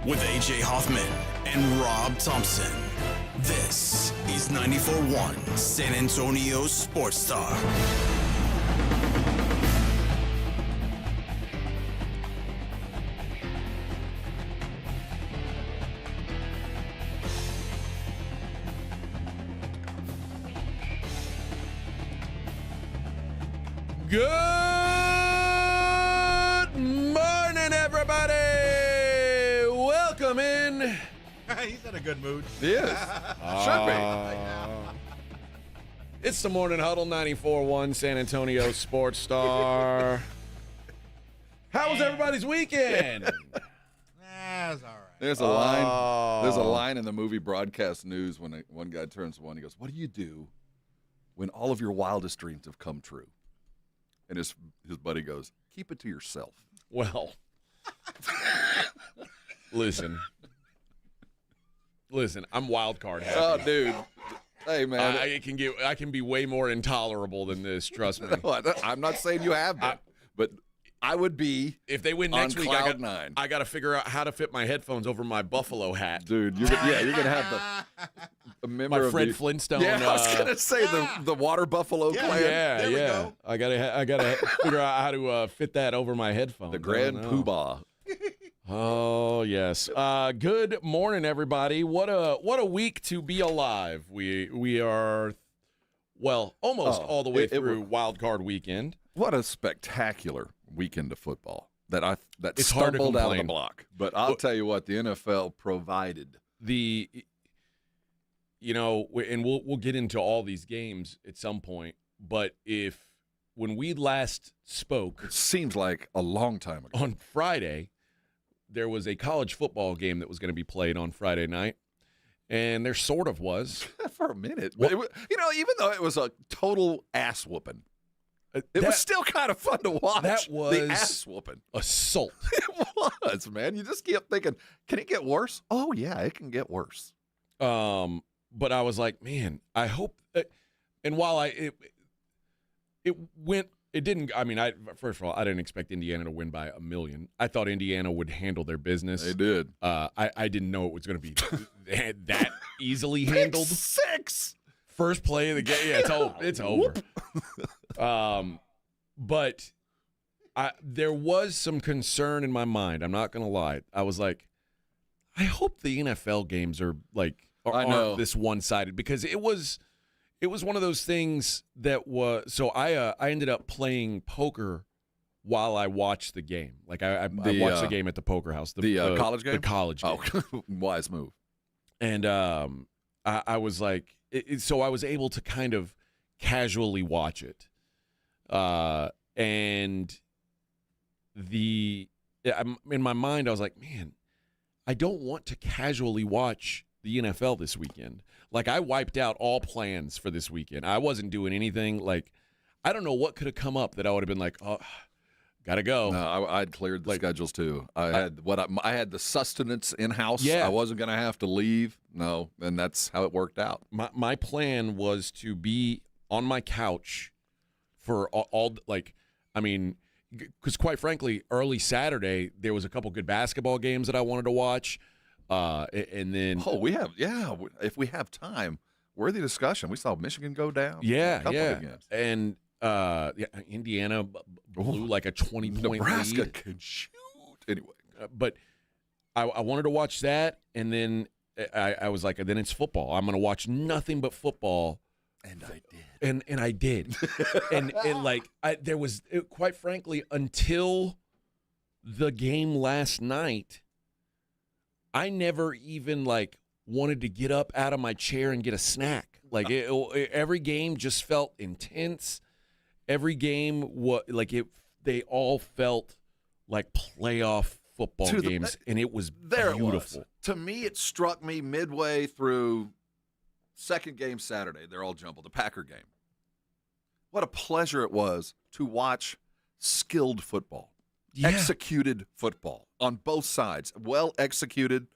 with AJ Hoffman and Rob Thompson. This is 94.1 San Antonio Sports Star. Good morning, everybody. Welcome in. He's in a good mood. He is. Should be. It's the Morning Huddle, 94.1 San Antonio Sports Star. How was everybody's weekend? That's all right. There's a line. There's a line in the movie Broadcast News when one guy turns to one. He goes, "What do you do when all of your wildest dreams have come true?" And his buddy goes, "Keep it to yourself." Well, listen, I'm wild card happy. Oh, dude. Hey, man. I can be way more intolerable than this. Trust me. I'm not saying you have been, but I would be. If they win next week, cloud nine. I got to figure out how to fit my headphones over my buffalo hat. Dude, you're gonna have a member My of Fred the, Flintstone. Yeah, I was gonna say the water buffalo clan. Yeah, There we yeah. go. I gotta figure out how to fit that over my headphones. The Grand Poobah. Oh yes. Good morning, everybody. What a week to be alive. We are, well, almost all the way through wild card weekend. What a spectacular weekend of football that It's hard to stumbled out of the complain. block. But I'll tell you what, the NFL provided. And we'll get into all these games at some point. But when we last spoke, It seems like a long time ago. on Friday, there was a college football game that was going to be played on Friday night, and there sort of was. For a minute. But even though it was a total ass whooping, it was still kind of fun to watch. That was the ass whooping. Assault. It was, man. You just kept thinking, can it get worse? Oh, yeah, it can get worse. But I was like, man, I hope that, and while it went, it didn't. I mean, first of all, I didn't expect Indiana to win by 1,000,000. I thought Indiana would handle their business. They did. I didn't know it was going to be that easily handled. Pick six. First play of the game, yeah, it's over. But there was some concern in my mind. I'm not going to lie. I was like, I hope the NFL games are aren't this one-sided, because it was one of those things that was. So I ended up playing poker while I watched the game. Like I watched the game at the poker house. The college game? The college game. Oh, wise move. And I was like, so I was able to kind of casually watch it. And in my mind, I was like, man, I don't want to casually watch the NFL this weekend. Like, I wiped out all plans for this weekend. I wasn't doing anything. Like, I don't know what could have come up that I would have been like, oh, gotta go. No, I'd cleared the schedules too. I had the sustenance in house. Yeah. I wasn't going to have to leave. No, and that's how it worked out. My plan was to be on my couch for because quite frankly, early Saturday there was a couple good basketball games that I wanted to watch, and then if we have time, worthy discussion. We saw Michigan go down. Yeah, a couple yeah, of games. and Indiana blew like a 20-point Nebraska lead. can shoot anyway. But I wanted to watch that, and then I was like, then it's football. I'm going to watch nothing but football. And I did. And I did. and there was, quite frankly, until the game last night, I never even wanted to get up out of my chair and get a snack. Every game just felt intense. Every game they all felt like playoff football games, and it was beautiful. It was. To me, it struck me midway through second game Saturday. They're all jumbled. The Packer game. What a pleasure it was to watch skilled football, executed football on both sides. Well executed,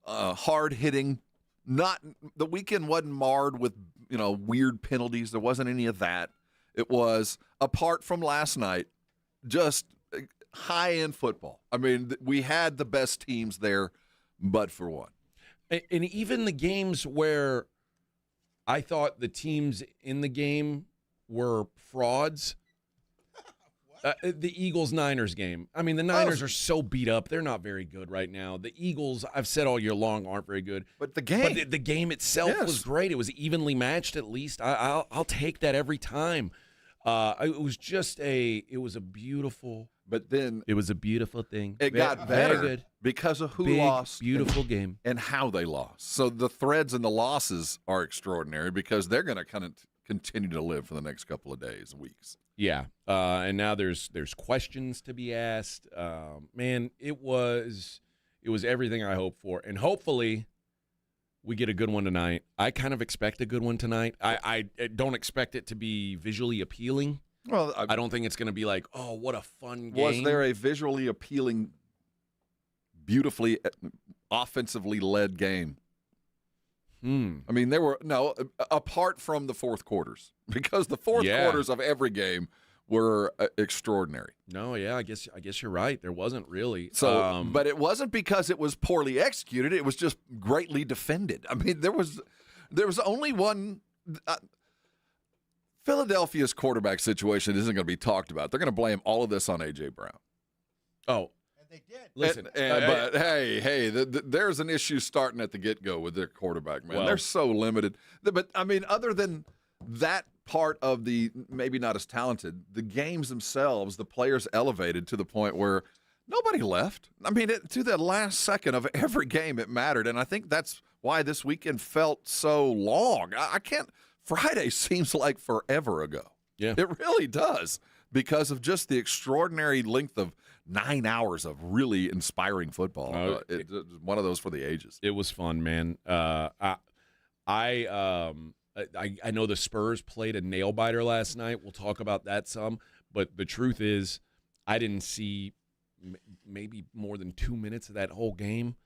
hard hitting. Not the weekend wasn't marred with weird penalties. There wasn't any of that. It was, apart from last night, just high-end football. I mean, we had the best teams there but for one. And even the games where I thought the teams in the game were frauds. The Eagles-Niners game. I mean, the Niners are so beat up. They're not very good right now. The Eagles, I've said all year long, aren't very good. But the game. But the game itself was great. It was evenly matched at least. I'll take that every time. It was just it was a beautiful. But then it was a beautiful thing. It got better very good. Because of who Big, lost. Beautiful game. And how they lost. So the threads and the losses are extraordinary because they're going to kind of continue to live for the next couple of days, weeks. Yeah, and now there's questions to be asked. Man, it was everything I hoped for, and hopefully we get a good one tonight. I kind of expect a good one tonight. I don't expect it to be visually appealing. Well, I don't think it's going to be like, oh, what a fun game. Was there a visually appealing, beautifully offensively led game? I mean, there were apart from the fourth quarters, because the fourth quarters of every game were extraordinary. No, yeah, I guess you're right. There wasn't really. So, but it wasn't because it was poorly executed. It was just greatly defended. I mean, there was only one. Philadelphia's quarterback situation isn't going to be talked about. They're going to blame all of this on A.J. Brown. Oh. They did. Listen, but hey, there's an issue starting at the get-go with their quarterback, man. They're so limited. But, I mean, other than that part of the maybe not as talented, the games themselves, the players elevated to the point where nobody left. I mean, to the last second of every game it mattered, and I think that's why this weekend felt so long. I can't – Friday seems like forever ago. Yeah. It really does because of just the extraordinary length of 9 hours of really inspiring football. It's one of those for the ages. It was fun, man. I know the Spurs played a nail biter last night. We'll talk about that some. But the truth is, I didn't see maybe more than 2 minutes of that whole game,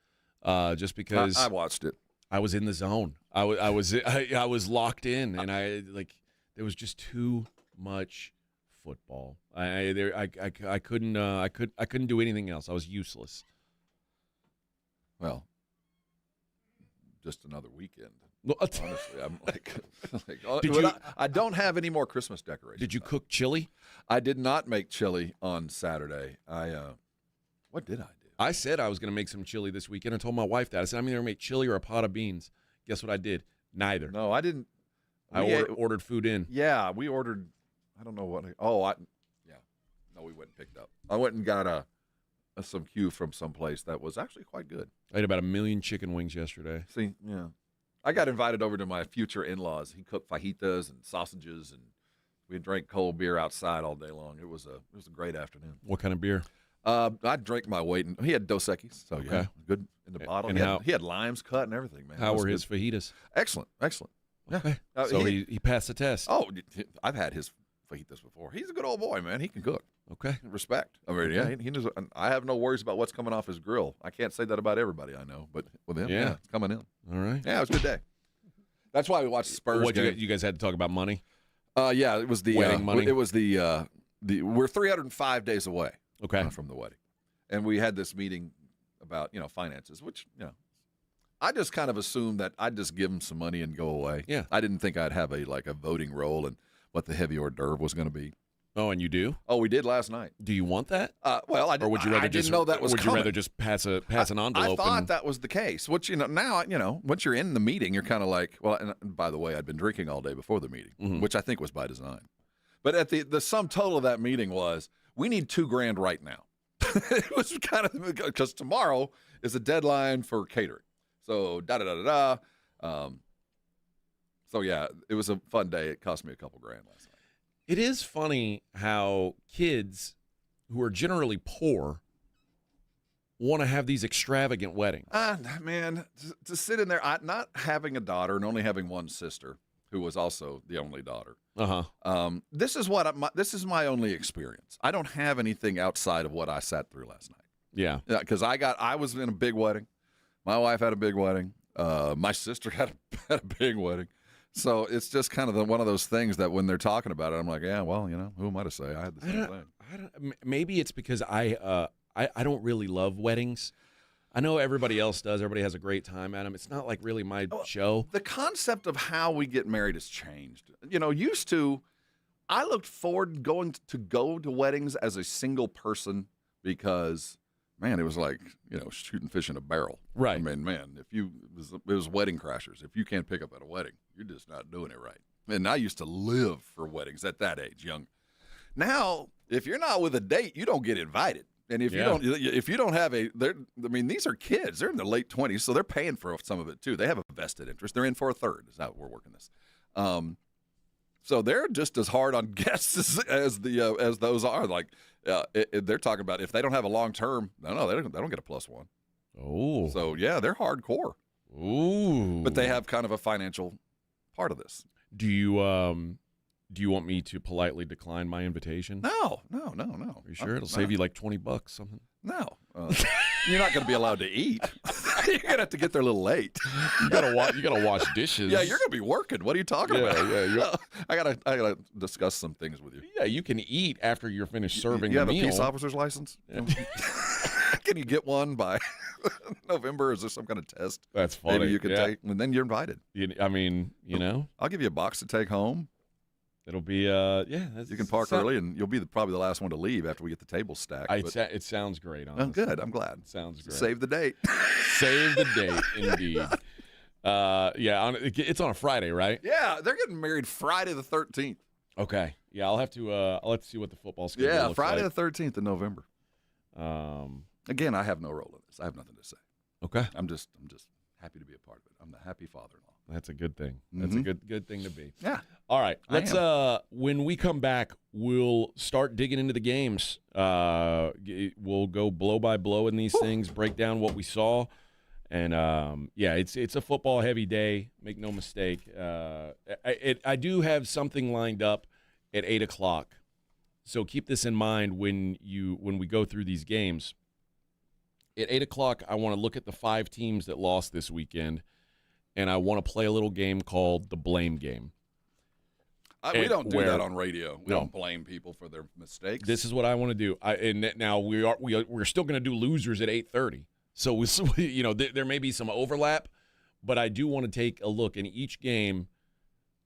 just because I watched it. I was in the zone. I was locked in, and there was just too much football. I couldn't do anything else. I was useless. Well, just another weekend. Honestly, I'm I don't have any more Christmas decorations. Did you cook chili? I did not make chili on Saturday. What did I do? I said I was going to make some chili this weekend. I told my wife that. I said I'm either going to make chili or a pot of beans. Guess what I did? Neither. No, I didn't. I ordered food in. Yeah, we ordered. I don't know what. No, we went and picked up. I went and got some Q from someplace that was actually quite good. I ate about 1 million chicken wings yesterday. See, yeah. I got invited over to my future in-laws. He cooked fajitas and sausages, and we drank cold beer outside all day long. It was a great afternoon. What kind of beer? I drank my weight. He had Dos Equis, so yeah, good in the bottle. And he had limes cut and everything, man. How were his fajitas? Excellent. Yeah. Okay. So he passed the test. Oh, I've had his fajitas before. He's a good old boy, man. He can cook. Okay. Respect. I mean, yeah, he knows. I have no worries about what's coming off his grill. I can't say that about everybody I know, but with him, yeah it's coming in. All right. Yeah, it was a good day. That's why we watched Spurs game. You guys had to talk about money? Yeah, it was the wedding money. It was the we're 305 days away. Okay. From the wedding, and we had this meeting about finances, which I just kind of assumed that I'd just give them some money and go away. Yeah. I didn't think I'd have a voting role and what the heavy hors d'oeuvre was going to be. Oh, and you do? Oh, we did last night. Do you want that? Well, I didn't know that was Would coming. you rather just pass an envelope? I thought that was the case. Which now once you're in the meeting, you're kind of like, well. And by the way, I'd been drinking all day before the meeting, which I think was by design. But at the sum total of that meeting was, we need $2,000 right now. It was kind of because tomorrow is a deadline for catering. So So yeah, it was a fun day. It cost me a couple grand last night. It is funny how kids who are generally poor want to have these extravagant weddings. Man, to sit in there, not having a daughter and only having one sister, who was also the only daughter. This is my only experience. I don't have anything outside of what I sat through last night. Yeah, because I was in a big wedding. My wife had a big wedding. My sister had a big wedding. So it's just kind of one of those things that when they're talking about it, I'm like, yeah, well, who am I to say? I had the same thing. Maybe it's because I don't really love weddings. I know everybody else does. Everybody has a great time at them. It's not like really my show. The concept of how we get married has changed. Used to, I looked forward to go to weddings as a single person because, man, it was like, shooting fish in a barrel. Right. I mean, man, it was wedding crashers. If you can't pick up at a wedding, you're just not doing it right. And I used to live for weddings at that age, young. Now, if you're not with a date, you don't get invited. And if you don't have these are kids. They're in their late 20s, so they're paying for some of it too. They have a vested interest. They're in for a third. Is how we're working this. So they're just as hard on guests as those are. Like they're talking about if they don't have a long term, no, they don't get a +1. Oh, so yeah, they're hardcore. Ooh, but they have kind of a financial part of this. Do you want me to politely decline my invitation? No. Are you sure? It'll save you like $20, something. No, you're not going to be allowed to eat. You're going to have to get there a little late. You gotta wash dishes. Yeah, you're going to be working. What are you talking about? Yeah. I gotta discuss some things with you. Yeah, you can eat after you're finished serving you the have meal. a peace officer's license? Yeah. Can you get one by November? Is there some kind of test? That's funny. Maybe you can take, and then you're invited. I'll give you a box to take home. It'll be you can park early, and you'll be probably the last one to leave after we get the table stacked. It sounds great. Honestly. Oh, good. I'm glad. It sounds great. Save the date. Save the date, indeed. It's on a Friday, right? Yeah, they're getting married Friday the 13th. Okay. Yeah, I'll have to see what the football schedule looks Friday like. the 13th of November. Again, I have no role in this. I have nothing to say. Okay. I'm just happy to be a part of it. I'm the happy father-in-law. That's a good thing. That's a good thing to be. Yeah. All right. Let's when we come back, we'll start digging into the games. We'll go blow by blow in these things, break down what we saw. And it's a football heavy day, make no mistake. I do have something lined up at 8:00. So keep this in mind when we go through these games. At 8:00, I want to look at the 5 teams that lost this weekend, and I want to play a little game called the blame game. We don't do that on radio. We don't blame people for their mistakes. This is what I want to do. Now we're still going to do losers at 8:30. So there may be some overlap, but I do want to take a look in each game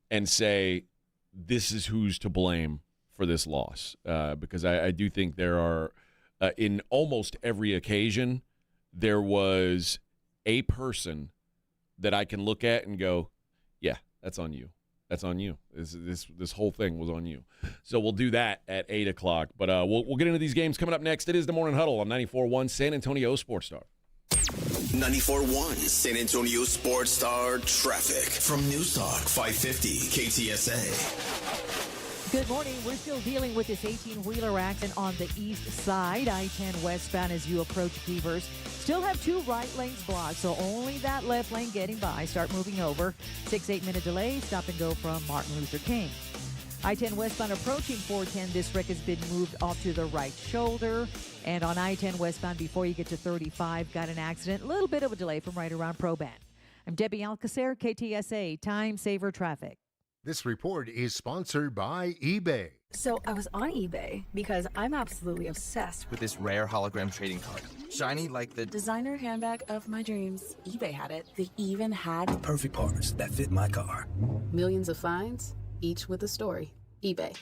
and say this is who's to blame for this loss, because I do think there are in almost every occasion there was a person that I can look at and go, yeah, that's on you. That's on you. This whole thing was on you. So we'll do that at 8:00. But we'll get into these games coming up next. It is the Morning Huddle on 94.1 San Antonio Sports Star. 94.1 San Antonio Sports Star traffic from News Talk 550 KTSA. Good morning. We're still dealing with this 18-wheeler accident on the east side, I-10 westbound as you approach Beavers. Still have 2 right lanes blocked, so only that left lane getting by. Start moving over. 6-8 minute delay. Stop and go from Martin Luther King. I-10 westbound approaching 410. This wreck has been moved off to the right shoulder. And on I-10 westbound before you get to 35, got an accident. A little bit of a delay from right around Proban. I'm Debbie Alcacer, KTSA, Time Saver Traffic. This report is sponsored by eBay. So I was on eBay because I'm absolutely obsessed with this rare hologram trading card. Shiny like the designer handbag of my dreams. eBay had it. They even had the perfect parts that fit my car. Millions of finds, each with a story. eBay.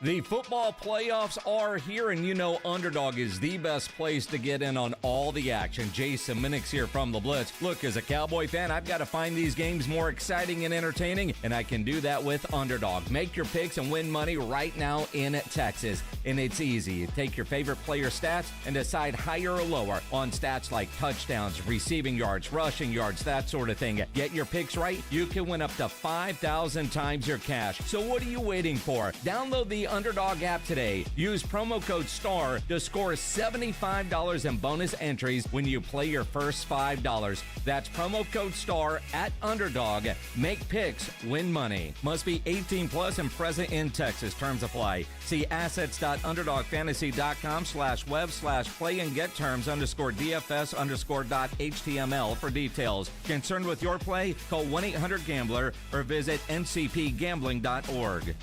The football playoffs are here, and you know Underdog is the best place to get in on all the action. Jason Minix here from The Blitz. Look, as a Cowboy fan, I've got to find these games more exciting and entertaining, and I can do that with Underdog. Make your picks and win money right now in Texas, and it's easy. You take your favorite player stats and decide higher or lower on stats like touchdowns, receiving yards, rushing yards, that sort of thing. Get your picks right, you can win up to 5,000 times your cash. So what are you waiting for? Download the Underdog app today. Use promo code STAR to score $75 in bonus entries when you play your first $5. That's promo code STAR at Underdog. Make picks, win money. Must be 18 plus and present in Texas. Terms apply. See assets.underdogfantasy.com/web/play and get terms _DFS_.html for details. Concerned with your play? Call 1-800-GAMBLER or visit ncpgambling.org.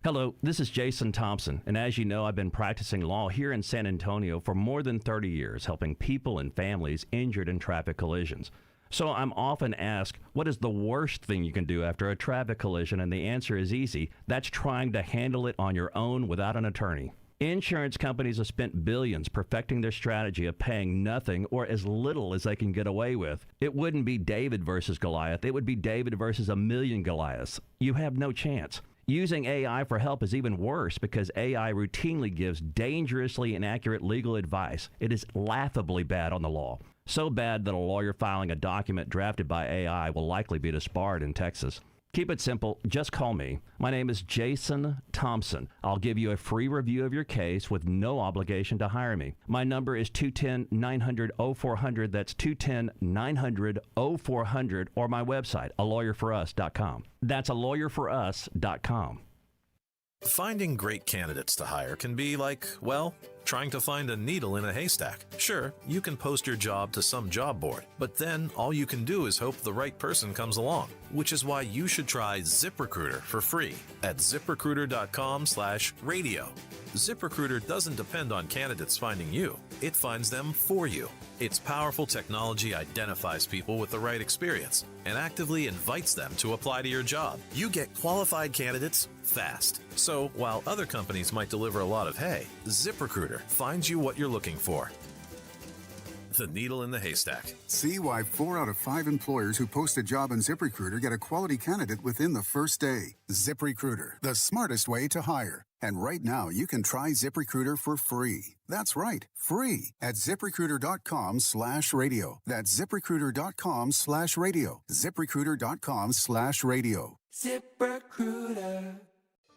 Hello, this is Jason Thompson, and as you know, I've been practicing law here in San Antonio for more than 30 years, helping people and families injured in traffic collisions. So I'm often asked, what is the worst thing you can do after a traffic collision? And the answer is easy. That's trying to handle it on your own without an attorney. Insurance companies have spent billions perfecting their strategy of paying nothing or as little as they can get away with. It wouldn't be David versus Goliath. It would be David versus a million Goliaths. You have no chance. Using AI for help is even worse because AI routinely gives dangerously inaccurate legal advice. It is laughably bad on the law. So bad that a lawyer filing a document drafted by AI will likely be disbarred in Texas. Keep it simple. Just call me. My name is Jason Thompson. I'll give you a free review of your case with no obligation to hire me. My number is 210-900-0400. That's 210-900-0400, or my website, alawyerforus.com. That's alawyerforus.com. Finding great candidates to hire can be like, well, trying to find a needle in a haystack. Sure, you can post your job to some job board, but then all you can do is hope the right person comes along, which is why you should try ZipRecruiter for free at ZipRecruiter.com/radio. ZipRecruiter doesn't depend on candidates finding you. It finds them for you. Its powerful technology identifies people with the right experience and actively invites them to apply to your job. You get qualified candidates fast. So while other companies might deliver a lot of hay, ZipRecruiter finds you what you're looking for. The needle in the haystack. See why 4 out of 5 employers who post a job on ZipRecruiter get a quality candidate within the first day. ZipRecruiter, the smartest way to hire. And right now, you can try ZipRecruiter for free. That's right, free at ZipRecruiter.com/radio. That's ZipRecruiter.com/radio. ZipRecruiter.com/radio. ZipRecruiter.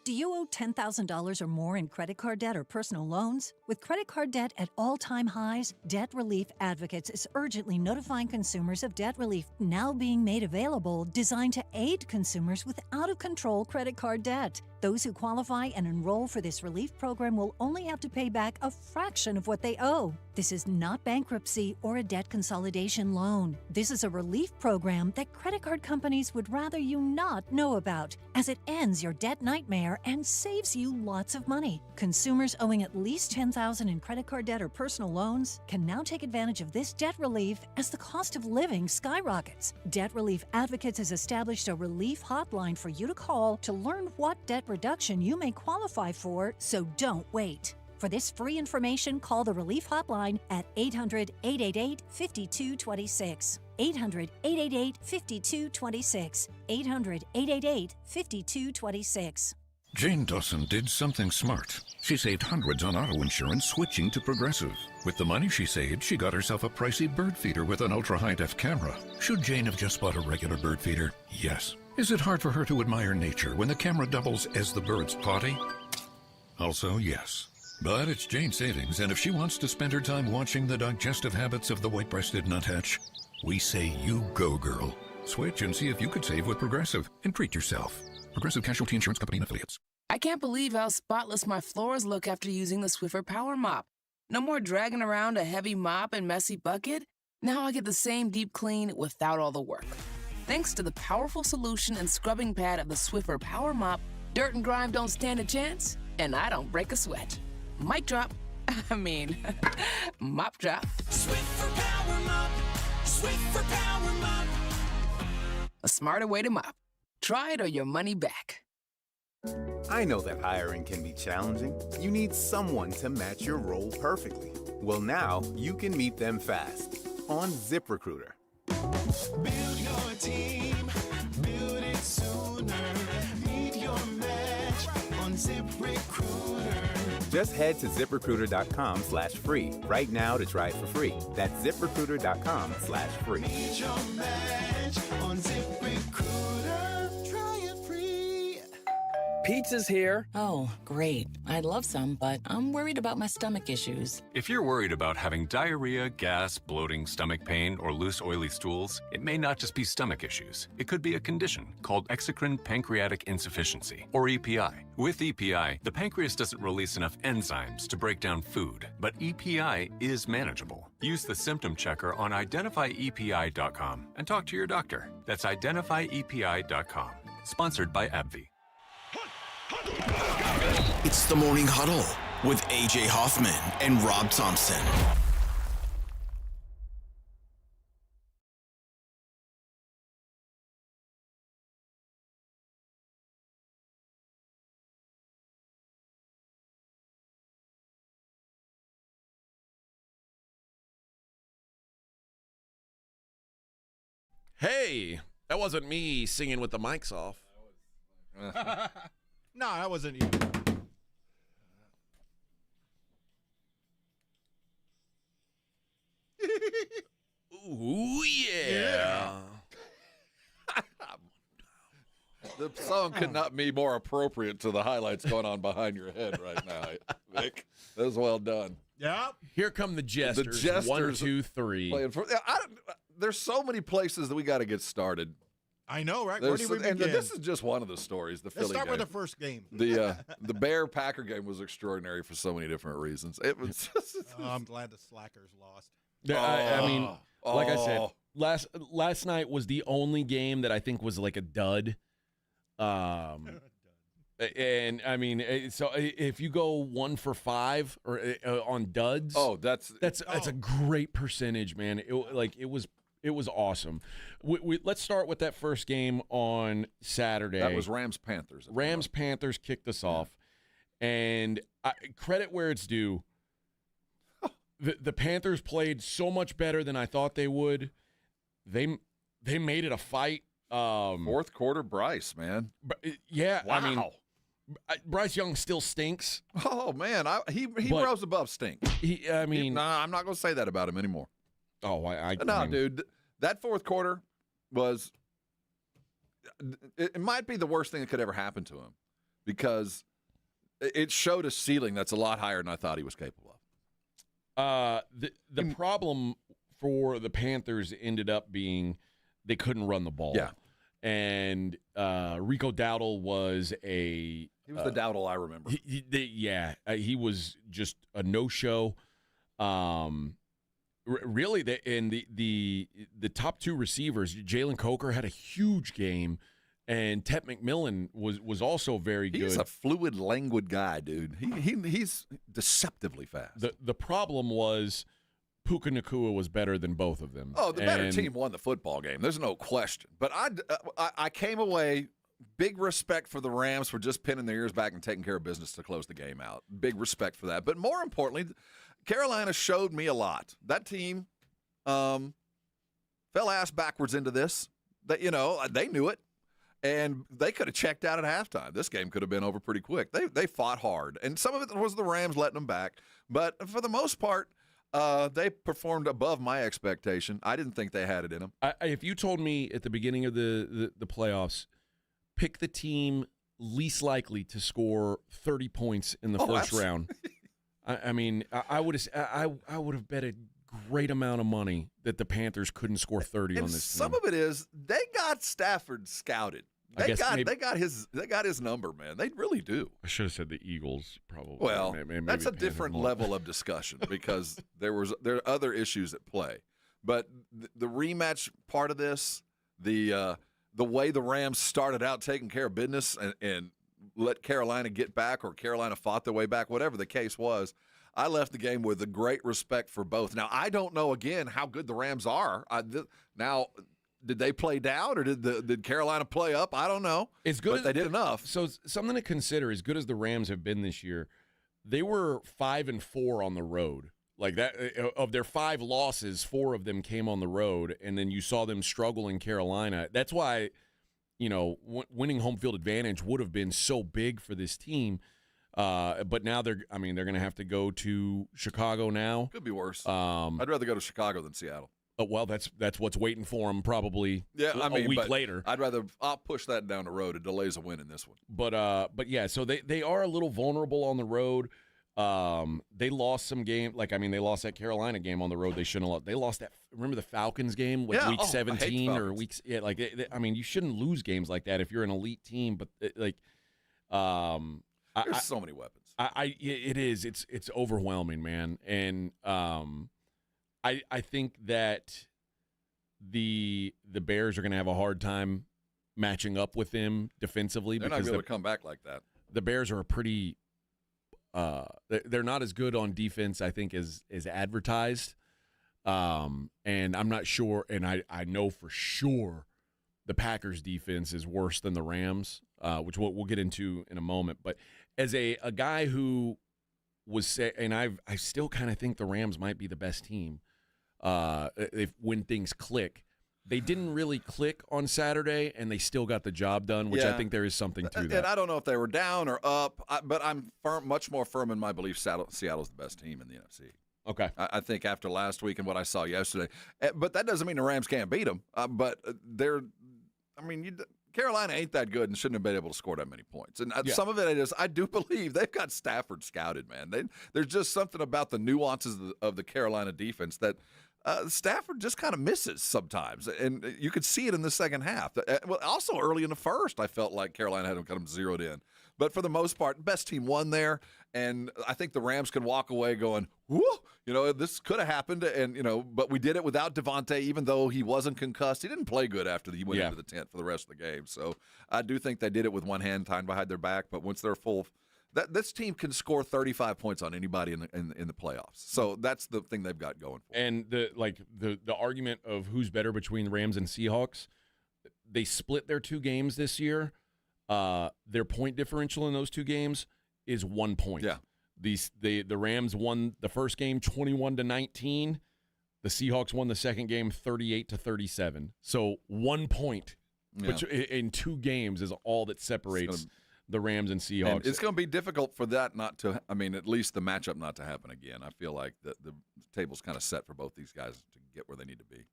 Do you owe $10,000 or more in credit card debt or personal loans? With credit card debt at all-time highs, Debt Relief Advocates is urgently notifying consumers of debt relief now being made available, designed to aid consumers with out-of-control credit card debt. Those who qualify and enroll for this relief program will only have to pay back a fraction of what they owe. This is not bankruptcy or a debt consolidation loan. This is a relief program that credit card companies would rather you not know about, as it ends your debt nightmare and saves you lots of money. Consumers owing at least $10,000 in credit card debt or personal loans can now take advantage of this debt relief as the cost of living skyrockets. Debt Relief Advocates has established a relief hotline for you to call to learn what debt reduction you may qualify for, so don't wait. For this free information, call the Relief Hotline at 800-888-5226. 800-888-5226. 800-888-5226. Jane Dawson did something smart. She saved hundreds on auto insurance switching to Progressive. With the money she saved, she got herself a pricey bird feeder with an ultra-high-def camera. Should Jane have just bought a regular bird feeder? Yes. Is it hard for her to admire nature when the camera doubles as the bird's potty? Also, yes. But it's Jane's savings, and if she wants to spend her time watching the digestive habits of the white-breasted nuthatch, we say you go, girl. Switch and see if you could save with Progressive and treat yourself. Progressive Casualty Insurance Company and Affiliates. I can't believe how spotless my floors look after using the Swiffer Power Mop. No more dragging around a heavy mop and messy bucket. Now I get the same deep clean without all the work. Thanks to the powerful solution and scrubbing pad of the Swiffer Power Mop, dirt and grime don't stand a chance, and I don't break a sweat. Mic drop. Mop drop. Swiffer Power Mop. Swiffer Power Mop. A smarter way to mop. Try it or your money back. I know that hiring can be challenging. You need someone to match your role perfectly. Well, now you can meet them fast on ZipRecruiter. Build your team. Build it sooner. Meet your match on ZipRecruiter. Just head to ZipRecruiter.com/free right now to try it for free. That's ZipRecruiter.com/free. Meet your match on ZipRecruiter. Try it free. Pizza's here. Oh, great. I'd love some, but I'm worried about my stomach issues. If you're worried about having diarrhea, gas, bloating, stomach pain, or loose, oily stools, it may not just be stomach issues. It could be a condition called exocrine pancreatic insufficiency, or EPI. With EPI, the pancreas doesn't release enough enzymes to break down food, but EPI is manageable. Use the symptom checker on identifyepi.com and talk to your doctor. That's identifyepi.com. Sponsored by AbbVie. It's the Morning Huddle with A.J. Hoffman and Rob Thompson. Hey, that wasn't me singing with the mics off. No, that wasn't you. Ooh, yeah. The song could not be more appropriate to the highlights going on behind your head right now, Vic. That was well done. Yeah. Here come the jesters. The jesters 1, 2, 3. There's so many places that we got to get started. I know, right? Where do we begin? And this is just one of the stories. The Let's Philly start game. with the first game. The Bear-Packer game was extraordinary for so many different reasons. It was. I'm glad the Slackers lost. I mean, like I said, last night was the only game that I think was like a dud. And I mean, so if you go 1 for 5 or on duds, that's a great percentage, man. It was awesome. Let's start with that first game on Saturday. That was Rams-Panthers. Rams-Panthers kicked us off, and credit where it's due. The Panthers played so much better than I thought they would. They made it a fight. Fourth quarter, Bryce, man. Yeah, wow. I mean, Bryce Young still stinks. Oh man, he rose above stink. I'm not going to say that about him anymore. Oh, I mean, dude, that fourth quarter was. It might be the worst thing that could ever happen to him, because it showed a ceiling that's a lot higher than I thought he was capable of. The problem for the Panthers ended up being they couldn't run the ball. Yeah. And Rico Dowdle was He was the Dowdle I remember. He was just a no-show. Really, the top two receivers, Jalen Coker had a huge game, and Tet McMillan was also very good. He's a fluid, languid guy, dude. He's deceptively fast. The problem was Puka Nacua was better than both of them. Oh, the better team won the football game. There's no question. But I came away, big respect for the Rams for just pinning their ears back and taking care of business to close the game out. Big respect for that. But more importantly, Carolina showed me a lot. That team fell ass backwards into this. They knew it. And they could have checked out at halftime. This game could have been over pretty quick. They fought hard. And some of it was the Rams letting them back. But for the most part, they performed above my expectation. I didn't think they had it in them. If you told me at the beginning of the playoffs, pick the team least likely to score 30 points in the first round, I mean, I would have bet a great amount of money that the Panthers couldn't score 30 on this team. Some of it is they got Stafford scouted. They got his number, man. They really do. I should have said the Eagles, probably. Well, maybe that's a different level of discussion because there are other issues at play. But the rematch part of this, the way the Rams started out taking care of business and let Carolina get back, or Carolina fought their way back, whatever the case was, I left the game with a great respect for both. Now, I don't know, again, how good the Rams are. Now, did they play down or did Carolina play up? I don't know. But they did enough. So something to consider, as good as the Rams have been this year, they were 5-4 on the road. Like that, of their 5 losses, 4 of them came on the road, and then you saw them struggle in Carolina. That's why, winning home field advantage would have been so big for this team. But now they're going to have to go to Chicago now. Could be worse. I'd rather go to Chicago than Seattle. Well, that's what's waiting for them probably a week later. I'll push that down the road. It delays a win in this one. But yeah, so they are a little vulnerable on the road. They lost some game. They lost that Carolina game on the road. They shouldn't have lost. They lost that. Remember the Falcons game, week 17 or weeks? Yeah, you shouldn't lose games like that if you're an elite team. But there's so many weapons. It is. It's overwhelming, man. And I think that the Bears are going to have a hard time matching up with them defensively. They're not going to be able to come back like that. the Bears are a pretty they're not as good on defense, I think, as advertised. And I'm not sure, and I know for sure the Packers defense is worse than the Rams, which we'll get into in a moment. But as a guy who was and I still kind of think the Rams might be the best team when things click. They didn't really click on Saturday, and they still got the job done, which I think there is something to that. And I don't know if they were down or up, but I'm much more firm in my belief Seattle's the best team in the NFC. Okay. I think after last week and what I saw yesterday. But that doesn't mean the Rams can't beat them. But Carolina ain't that good and shouldn't have been able to score that many points. And some of it I do believe they've got Stafford scouted, man. There's just something about the nuances of the Carolina defense that Stafford just kind of misses sometimes. And you could see it in the second half. Well, also early in the first, I felt like Carolina had them kind of zeroed in. But for the most part, best team won there. And I think the Rams can walk away going, whoo, this could have happened. And, but we did it without Devontae, even though he wasn't concussed. He didn't play good after he went into the tent for the rest of the game. So I do think they did it with one hand tied behind their back. But once they're full, this team can score 35 points on anybody in the playoffs. So that's the thing they've got going for them. And the argument of who's better between the Rams and Seahawks, they split their two games this year. Their point differential in those two games is 1 point. Yeah. The Rams won the first game 21-19. The Seahawks won the second game 38-37. So 1 point in two games is all that separates the Rams and Seahawks. And it's going to be difficult for that at least the matchup not to happen again. I feel like the table's kind of set for both these guys to get where they need to be.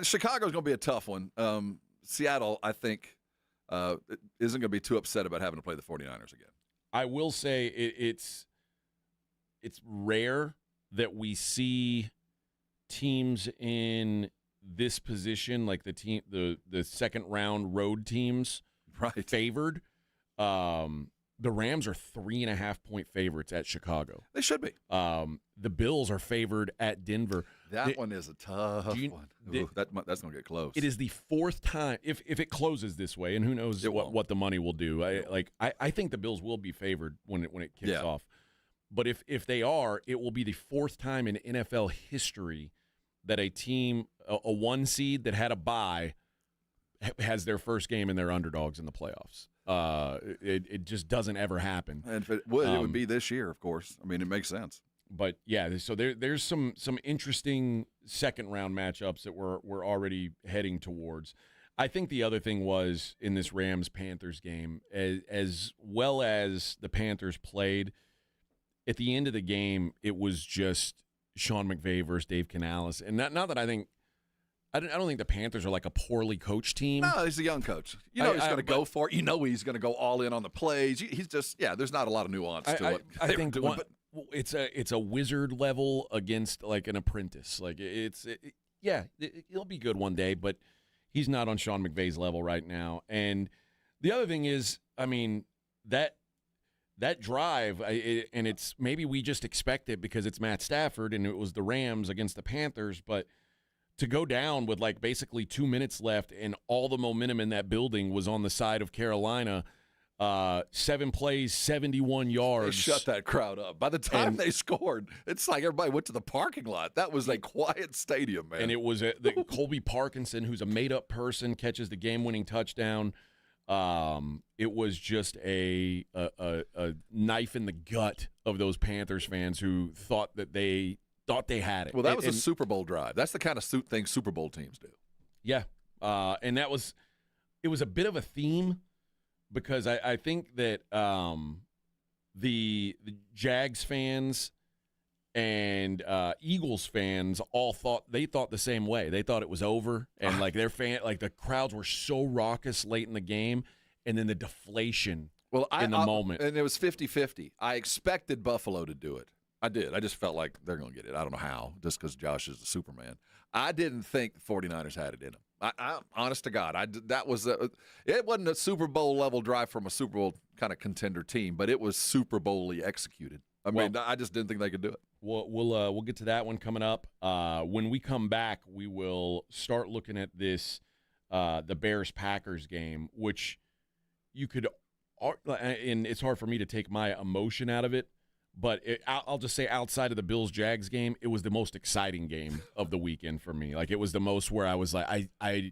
Chicago's going to be a tough one. Seattle, I think, isn't going to be too upset about having to play the 49ers again. I will say it's rare that we see teams in this position, like the second round road teams, favored. The Rams are 3.5-point favorites at Chicago. They should be. The Bills are favored at Denver. That one is a tough one. That's going to get close. It is the fourth time, if it closes this way, and who knows what the money will do. I think the Bills will be favored when it kicks off. But if they are, it will be the fourth time in NFL history that a team, a one seed that had a bye, has their first game and they're underdogs in the playoffs. It just doesn't ever happen. And if it would, it would be this year, of course. I mean, it makes sense. But yeah, so there's some interesting second round matchups that we're already heading towards. I think the other thing was in this Rams-Panthers game, as well as the Panthers played, at the end of the game, it was just Sean McVay versus Dave Canales. And not that I don't think the Panthers are like a poorly coached team. No, he's a young coach. He's going to go for it. He's going to go all in on the plays. He's just, there's not a lot of nuance to what I think it's a wizard level against like an apprentice. Like he'll be good one day, but he's not on Sean McVay's level right now. And the other thing is, that drive, and it's maybe we just expect it because it's Matt Stafford and it was the Rams against the Panthers, but to go down with like basically 2 minutes left and all the momentum in that building was on the side of Carolina, 7 plays, 71 yards. They shut that crowd up. By the time they scored, it's like everybody went to the parking lot. That was a quiet stadium, man. And it was Colby Parkinson, who's a made-up person, catches the game-winning touchdown. It was just a knife in the gut of those Panthers fans who thought they had it. Well, that was a Super Bowl drive. That's the kind of thing Super Bowl teams do. Yeah, and it was a bit of a theme because I think that the Jags fans and Eagles fans all thought the same way. They thought it was over, and like the crowds were so raucous late in the game, and then the deflation in the moment. And it was 50-50. I expected Buffalo to do it. I did. I just felt like they're going to get it. I don't know how, just because Josh is the Superman. I didn't think the 49ers had it in them. I honest to God, it wasn't a Super Bowl level drive from a Super Bowl kind of contender team, but it was Super Bowl-y executed. I just didn't think they could do it. We'll get to that one coming up. When we come back, we will start looking at this the Bears-Packers game, which you could, and it's hard for me to take my emotion out of it, but I'll just say outside of the Bills-Jags game, it was the most exciting game of the weekend for me. Like, it was the most where I was like, I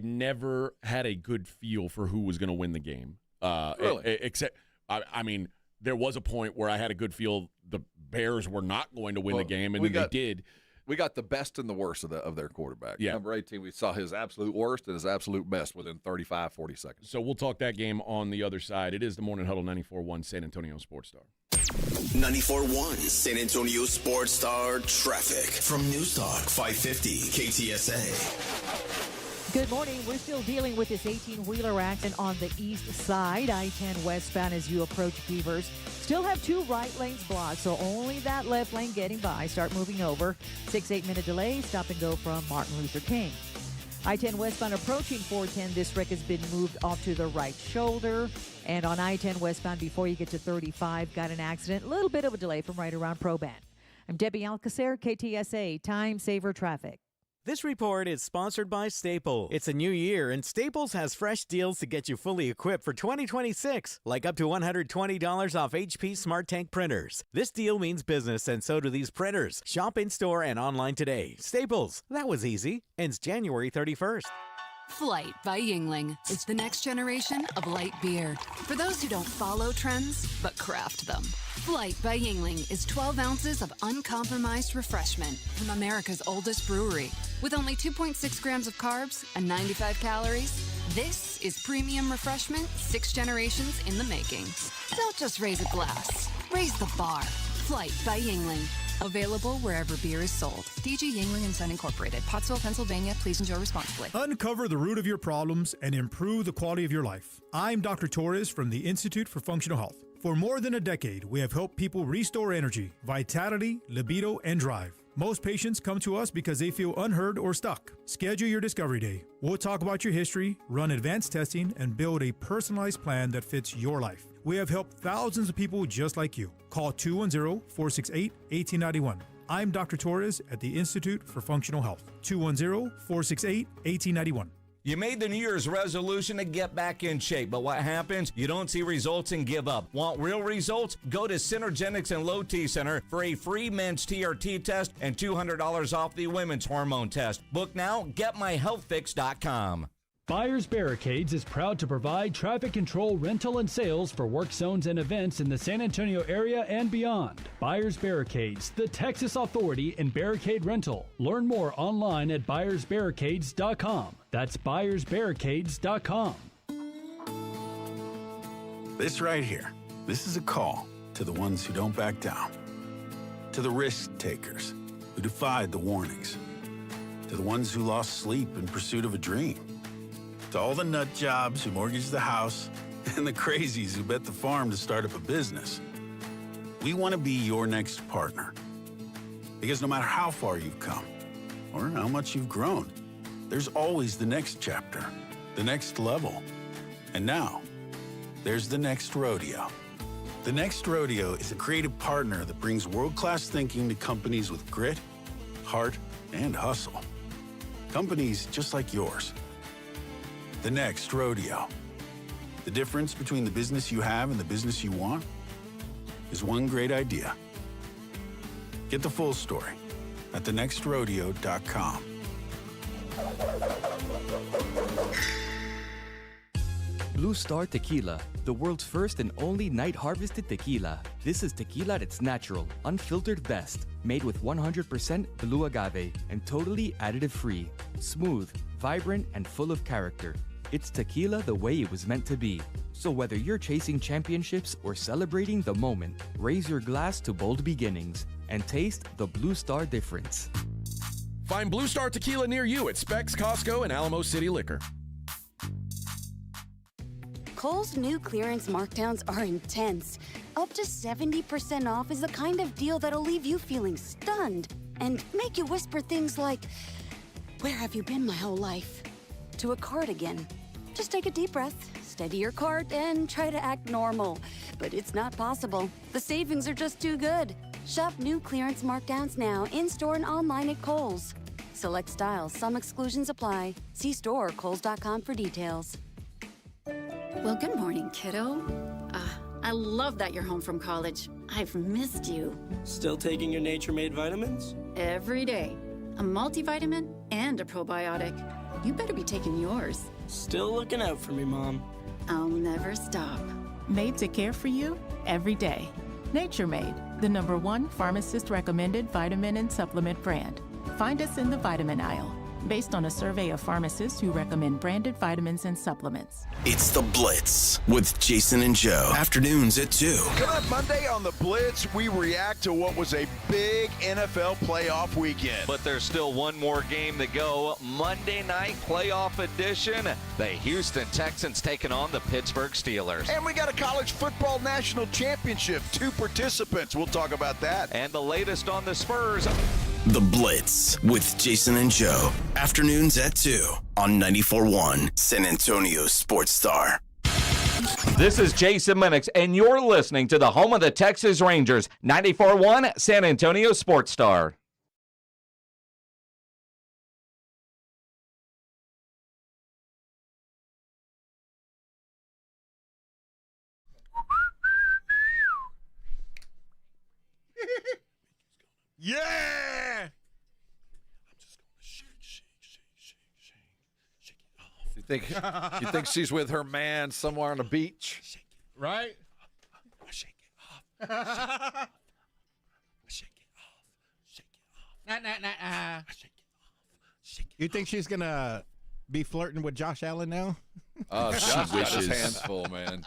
never had a good feel for who was going to win the game. Really? Except, I mean, there was a point where I had a good feel the Bears were not going to win the game, and then they did. We got the best and the worst of their quarterback. Yeah. Number 18, we saw his absolute worst and his absolute best within 35, 40 seconds. So we'll talk that game on the other side. It is the Morning Huddle 94.1 San Antonio Sports Star. 94.1 San Antonio Sports Star traffic from News Talk 550 KTSA. Good morning. We're still dealing with this 18-wheeler accident on the east side, I-10 westbound as you approach Beavers. Still have 2 right lanes blocked, so only that left lane getting by. Start moving over. 6-8-minute delay. Stop and go from Martin Luther King. I-10 westbound approaching 410. This wreck has been moved off to the right shoulder. And on I-10 westbound before you get to 35, got an accident. A little bit of a delay from right around Proban. I'm Debbie Alcacer, KTSA, Time Saver Traffic. This report is sponsored by Staples. It's a new year, and Staples has fresh deals to get you fully equipped for 2026, like up to $120 off HP Smart Tank printers. This deal means business, and so do these printers. Shop in-store and online today. Staples, that was easy. Ends January 31st. Flight by Yingling is the next generation of light beer. For those who don't follow trends, but craft them. Flight by Yingling is 12 ounces of uncompromised refreshment from America's oldest brewery. With only 2.6 grams of carbs and 95 calories, this is premium refreshment 6 generations in the making. Don't just raise a glass, raise the bar. Flight by Yingling. Available wherever beer is sold. DG Yingling & Son Incorporated, Pottsville, Pennsylvania. Please enjoy responsibly. Uncover the root of your problems and improve the quality of your life. I'm Dr. Torres from the Institute for Functional Health. For more than a decade, we have helped people restore energy, vitality, libido, and drive. Most patients come to us because they feel unheard or stuck. Schedule your discovery day. We'll talk about your history, run advanced testing, and build a personalized plan that fits your life. We have helped thousands of people just like you. Call 210-468-1891. I'm Dr. Torres at the Institute for Functional Health. 210-468-1891. You made the New Year's resolution to get back in shape, but what happens? You don't see results and give up. Want real results? Go to Synergenics and Low T Center for a free men's TRT test and $200 off the women's hormone test. Book now, getmyhealthfix.com. Buyers Barricades is proud to provide traffic control, rental, and sales for work zones and events in the San Antonio area and beyond. Buyers Barricades, the Texas authority in barricade rental. Learn more online at buyersbarricades.com. That's buyersbarricades.com. This right here, this is a call to the ones who don't back down, to the risk takers who defied the warnings, to the ones who lost sleep in pursuit of a dream, to all the nut jobs who mortgaged the house and the crazies who bet the farm to start up a business. We want to be your next partner. Because no matter how far you've come or how much you've grown, there's always the next chapter, the next level. And now, there's the next rodeo. The Next Rodeo is a creative partner that brings world-class thinking to companies with grit, heart, and hustle. Companies just like yours. The Next Rodeo. The difference between the business you have and the business you want is one great idea. Get the full story at thenextrodeo.com. Blue Star Tequila, the world's first and only night-harvested tequila. This is tequila at its natural, unfiltered best, made with 100% blue agave and totally additive-free. Smooth, vibrant, and full of character. It's tequila the way it was meant to be. So whether you're chasing championships or celebrating the moment, raise your glass to bold beginnings and taste the Blue Star difference. Find Blue Star Tequila near you at Specs, Costco, and Alamo City Liquor. Kohl's new clearance markdowns are intense. Up to 70% off is the kind of deal that'll leave you feeling stunned and make you whisper things like, "Where have you been my whole life?" to a cardigan. Just take a deep breath, steady your cart, and try to act normal. But it's not possible. The savings are just too good. Shop new clearance markdowns now, in-store and online at Kohl's. Select styles, some exclusions apply. See store or kohls.com for details. Well, good morning, kiddo. I love that you're home from college. I've missed you. Still taking your Nature Made vitamins? Every day. A multivitamin and a probiotic. You better be taking yours. Still looking out for me, Mom. I'll never stop. Made to care for you every day. Nature Made, the #1 pharmacist-recommended vitamin and supplement brand. Find us in the vitamin aisle, based on a survey of pharmacists who recommend branded vitamins and supplements. It's The Blitz with Jason and Joe. Afternoons at 2. Coming up Monday on The Blitz, we react to what was a big NFL playoff weekend. But there's still one more game to go. Monday night playoff edition. The Houston Texans taking on the Pittsburgh Steelers. And we got a college football national championship. 2 participants. We'll talk about that. And the latest on the Spurs. The Blitz with Jason and Joe. Afternoons at 2 on 94.1 San Antonio Sports Star. This is Jason Minix, and you're listening to the home of the Texas Rangers, 94.1 San Antonio Sports Star. Yeah! You think she's with her man somewhere on the beach? Right? Shake it off. You think she's going to be flirting with Josh Allen now? Oh, Josh got his hands full, man.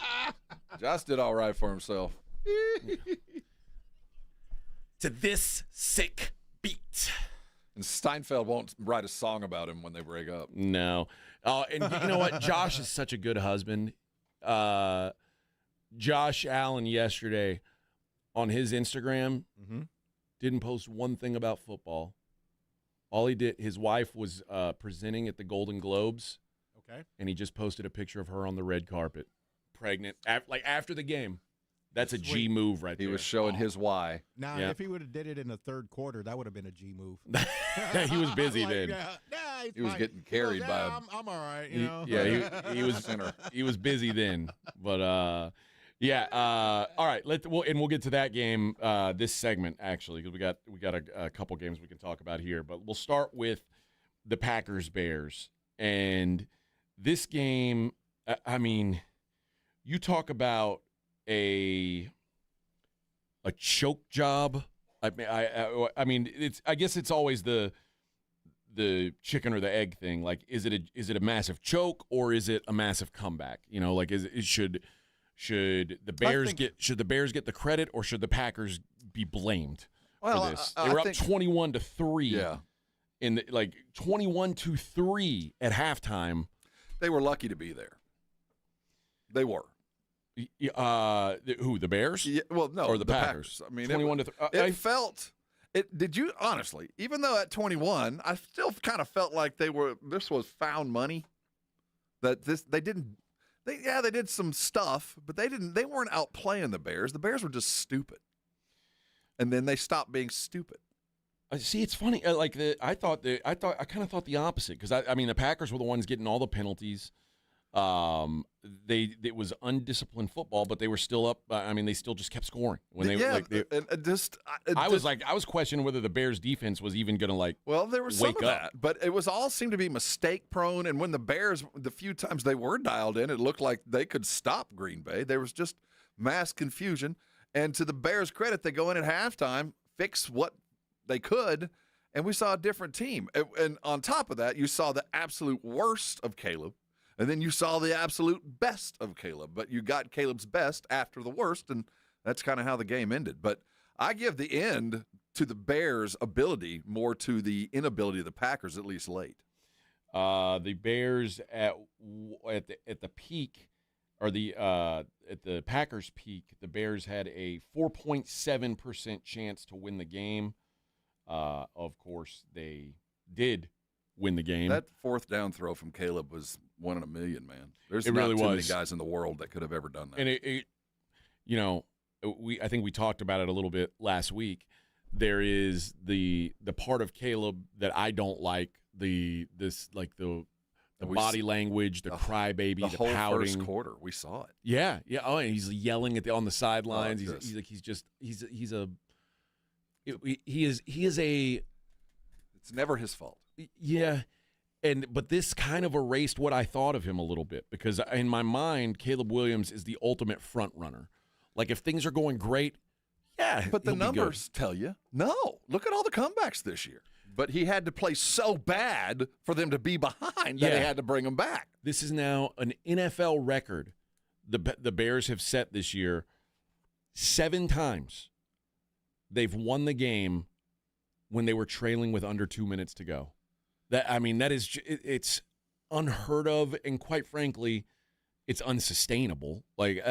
Josh did all right for himself. To this sick beat. And Steinfeld won't write a song about him when they break up. No. And you know what? Josh is such a good husband. Josh Allen yesterday on his Instagram didn't post one thing about football. All he did, his wife was presenting at the Golden Globes. Okay. And he just posted a picture of her on the red carpet, pregnant, after the game. That's a G move right there. He was showing his why. Now, if he would have did it in the third quarter, that would have been a G move. He was busy then. He was getting carried by him. I'm all right, you know. He was he was busy then. But all right. We'll get to that game this segment actually, because we got a couple games we can talk about here. But we'll start with the Packers Bears, and this game. I mean, you talk about a choke job. I mean, I guess it's always the chicken or the egg thing. Like, is it a massive choke or is it a massive comeback? You know, like should the Bears get the credit or should the Packers be blamed for this? They were up 21-3. Yeah. In 21-3 at halftime. They were lucky to be there. They were. Who, the Bears? Yeah, well, no, or the Packers. I mean, 21-3. It felt. Did you honestly? Even though at 21, I still kind of felt like this was found money. That they did some stuff, but they weren't out playing the Bears. The Bears were just stupid, and then they stopped being stupid. See, it's funny. I kind of thought the opposite, because I mean the Packers were the ones getting all the penalties. It was undisciplined football, but they were still up. I mean, they still just kept scoring when I was questioning whether the Bears defense was even going to Well, there was some of up. that, but it was all seemed to be mistake prone. And when the Bears, the few times they were dialed in, it looked like they could stop Green Bay. There was just mass confusion. And to the Bears' credit, they go in at halftime, fix what they could, and we saw a different team. And on top of that, you saw the absolute worst of Caleb. And then you saw the absolute best of Caleb, but you got Caleb's best after the worst, and that's kind of how the game ended. But I give the end to the Bears' ability more to the inability of the Packers, at least late. The Bears at the peak, or at the Packers' peak, the Bears had a 4.7% chance to win the game. Of course, they did win the game. That fourth down throw from Caleb was 1 in a million, man. There's it not really too was. many guys in the world that could have ever done that. And I think we talked about it a little bit last week. There is the part of Caleb that I don't like, the The body language, the crybaby, the whole pouting. First quarter, we saw it. Yeah. Oh, and he's yelling on the sidelines. He is a. It's never his fault. Yeah. But this kind of erased what I thought of him a little bit, because in my mind, Caleb Williams is the ultimate front runner. Like, if things are going great, yeah, but the numbers tell you no. Look at all the comebacks this year. But he had to play so bad for them to be behind that they had to bring him back. This is now an NFL record the Bears have set this year. 7 times they've won the game when they were trailing with under 2 minutes to go. It's unheard of, and quite frankly, it's unsustainable. Like,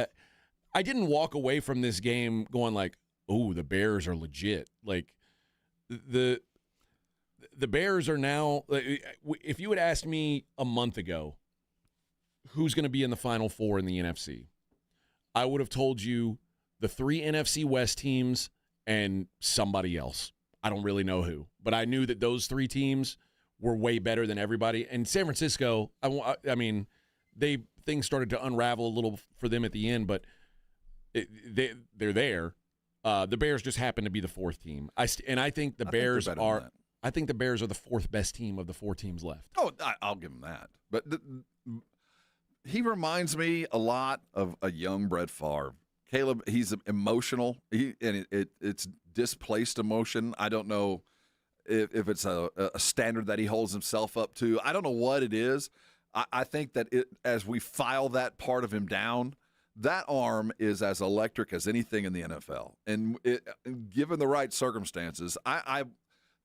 I didn't walk away from this game going like, "Oh, the Bears are legit." Like, the Bears are now. If you had asked me a month ago who's going to be in the Final Four in the NFC, I would have told you the 3 NFC West teams and somebody else. I don't really know who, but I knew that those 3 teams were way better than everybody. And San Francisco, I mean, things started to unravel a little for them at the end, but they're there. The Bears just happen to be the 4th team. I think the Bears are. I think the Bears are the 4th best team of the 4 teams left. Oh, I'll give him that. But he reminds me a lot of a young Brett Favre. Caleb, he's emotional, it's displaced emotion. I don't know if it's a standard that he holds himself up to. I don't know what it is. I think that as we file that part of him down, that arm is as electric as anything in the NFL. And given the right circumstances,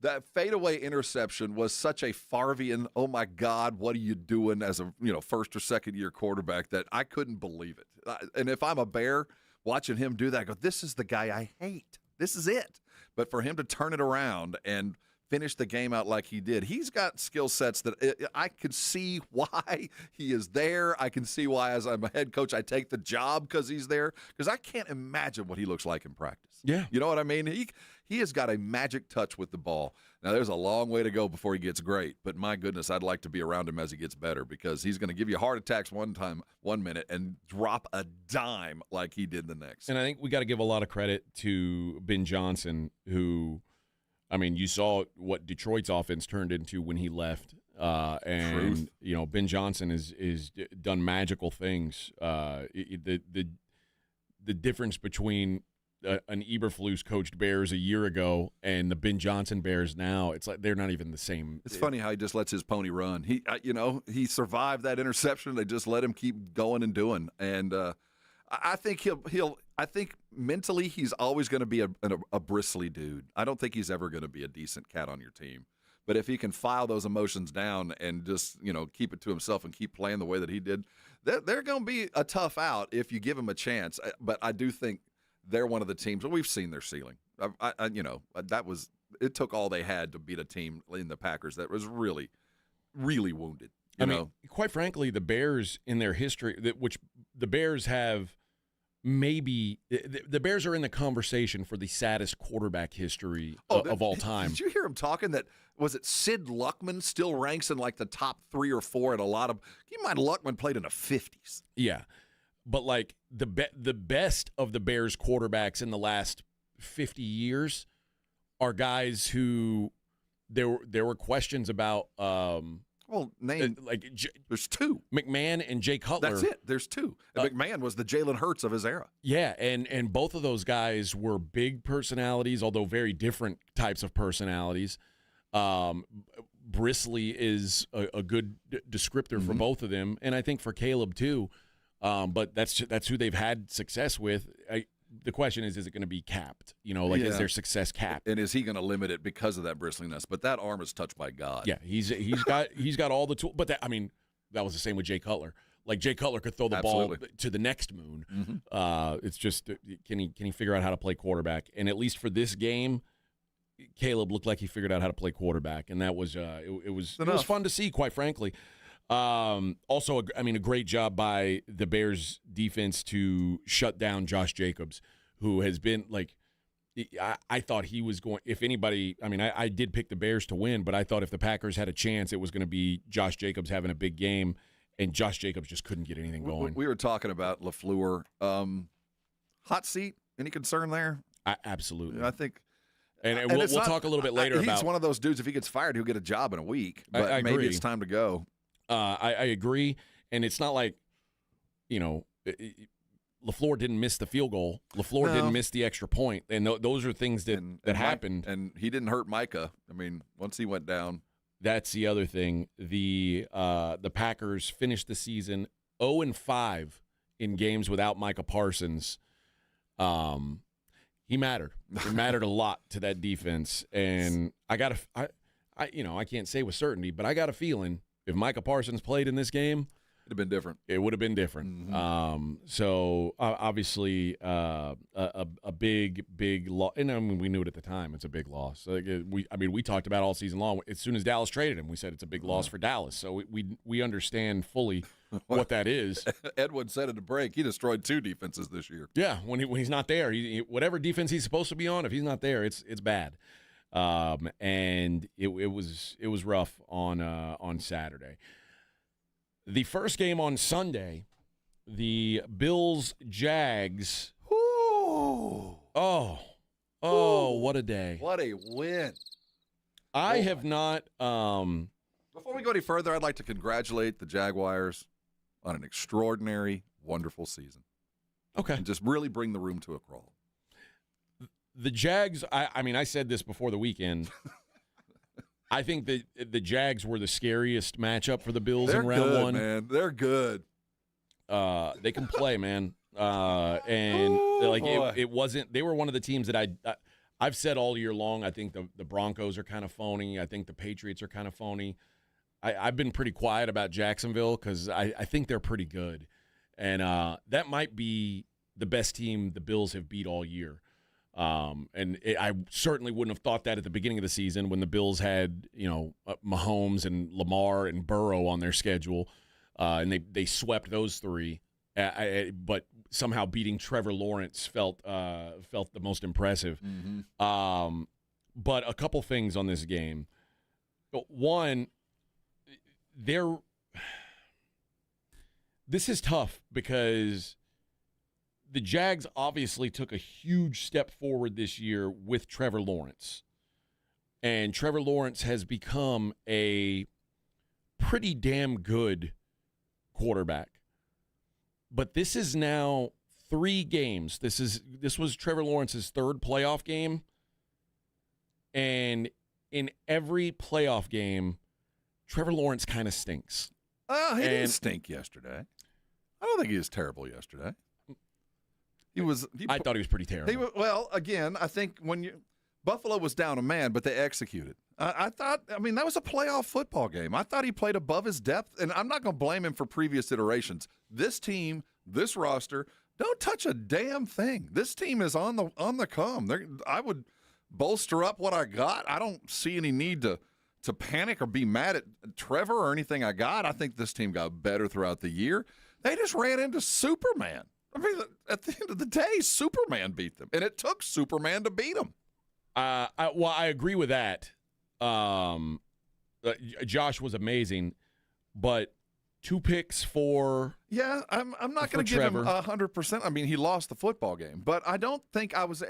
that fadeaway interception was such a Favrean, oh my God, what are you doing as a first or second year quarterback, that I couldn't believe it. And if I'm a Bear watching him do that, I go, this is the guy I hate. This is it. But for him to turn it around and finish the game out like he did, he's got skill sets that I could see why he is there. I can see why, as I'm a head coach, I take the job because he's there, because I can't imagine what he looks like in practice. Yeah. You know what I mean? He has got a magic touch with the ball. Now, there's a long way to go before he gets great, but my goodness, I'd like to be around him as he gets better, because he's going to give you heart attacks one minute and drop a dime like he did the next. And I think we got to give a lot of credit to Ben Johnson, who, I mean, you saw what Detroit's offense turned into when he left. And Ben Johnson is done magical things. The difference between an Eberflus coached Bears a year ago and the Ben Johnson Bears now, it's like they're not even the same. It's funny how he just lets his pony run. He survived that interception. They just let him keep going and doing. And I think I think mentally he's always going to be a bristly dude. I don't think he's ever going to be a decent cat on your team. But if he can file those emotions down and just keep it to himself and keep playing the way that he did, they're going to be a tough out if you give him a chance. But I do think they're one of the teams. Well, we've seen their ceiling. It took all they had to beat a team in the Packers that was really, really wounded. I mean, quite frankly, the Bears in their history, which the Bears have maybe the Bears are in the conversation for the saddest quarterback history of all time. Did you hear him talking that, was it Sid Luckman still ranks in like the top 3 or 4 at a lot of, keep in mind Luckman played in the 50s. Yeah. But like the best of the Bears quarterbacks in the last 50 years are guys who there were questions about. There's 2. McMahon and Jay Cutler. That's it. There's 2. And McMahon was the Jalen Hurts of his era. Yeah, and both of those guys were big personalities, although very different types of personalities. Bristly is a good descriptor for both of them, and I think for Caleb too. But that's who they've had success with. The question is it going to be capped? Is their success capped? And is he going to limit it because of that bristliness? But that arm is touched by God. Yeah, he's got all the tools. But that was the same with Jay Cutler. Like Jay Cutler could throw the ball to the next moon. Mm-hmm. It's just can he figure out how to play quarterback? And at least for this game, Caleb looked like he figured out how to play quarterback, and that was it was fun to see, quite frankly. Also, a great job by the Bears defense to shut down Josh Jacobs, who has been like, I thought he was going, if anybody, I mean, I did pick the Bears to win, but I thought if the Packers had a chance, it was going to be Josh Jacobs having a big game, and Josh Jacobs just couldn't get anything going. We were talking about LaFleur. Hot seat, any concern there? Absolutely. I think. And we'll talk a little bit later about. He's one of those dudes, if he gets fired, he'll get a job in a week, but I maybe agree. it's time to go. I agree, and it's not like, LaFleur didn't miss the field goal. LaFleur didn't miss the extra point, and those are things that happened. And he didn't hurt Micah. I mean, once he went down. That's the other thing. The Packers finished the season 0-5 in games without Micah Parsons. He mattered. It mattered a lot to that defense, and I can't say with certainty, but I got a feeling if Micah Parsons played in this game, it'd have been different. It would have been different. Mm-hmm. So obviously a big loss, and I mean we knew it at the time. It's a big loss. We talked about all season long. As soon as Dallas traded him, we said it's a big loss for Dallas. So we understand fully what that is. Edwin said at the break, he destroyed 2 defenses this year. Yeah, when he's not there, whatever defense he's supposed to be on, if he's not there, it's bad. And it was rough on Saturday. The first game on Sunday, the Bills-Jags. Oh, what a day. What a win. I have not. Before we go any further, I'd like to congratulate the Jaguars on an extraordinary, wonderful season. Okay. And just really bring the room to a crawl. The Jags, I mean, I said this before the weekend. I think that the Jags were the scariest matchup for the Bills in round good, one. Man. They're good. They can play, man. And it wasn't. They were one of the teams that I've said all year long. I think the Broncos are kind of phony. I think the Patriots are kind of phony. I've been pretty quiet about Jacksonville because I think they're pretty good, and that might be the best team the Bills have beat all year. I certainly wouldn't have thought that at the beginning of the season when the Bills had, Mahomes and Lamar and Burrow on their schedule, and they swept those 3. But somehow beating Trevor Lawrence felt the most impressive. Mm-hmm. But a couple things on this game. One, this is tough because the Jags obviously took a huge step forward this year with Trevor Lawrence. And Trevor Lawrence has become a pretty damn good quarterback. But this is now 3 games. This was Trevor Lawrence's 3rd playoff game. And in every playoff game, Trevor Lawrence kind of stinks. He didn't stink yesterday. I don't think he was terrible yesterday. I thought he was pretty terrible. Well, again, I think Buffalo was down a man, but they executed. That was a playoff football game. I thought he played above his depth, and I'm not going to blame him for previous iterations. This team, this roster, don't touch a damn thing. This team is on the come. I would bolster up what I got. I don't see any need to panic or be mad at Trevor or anything I got. I think this team got better throughout the year. They just ran into Superman. I mean, at the end of the day, Superman beat them, and it took Superman to beat them. I agree with that. Josh was amazing, but 2 picks for yeah. I'm not going to give him 100%. I mean, he lost the football game, but I don't think I was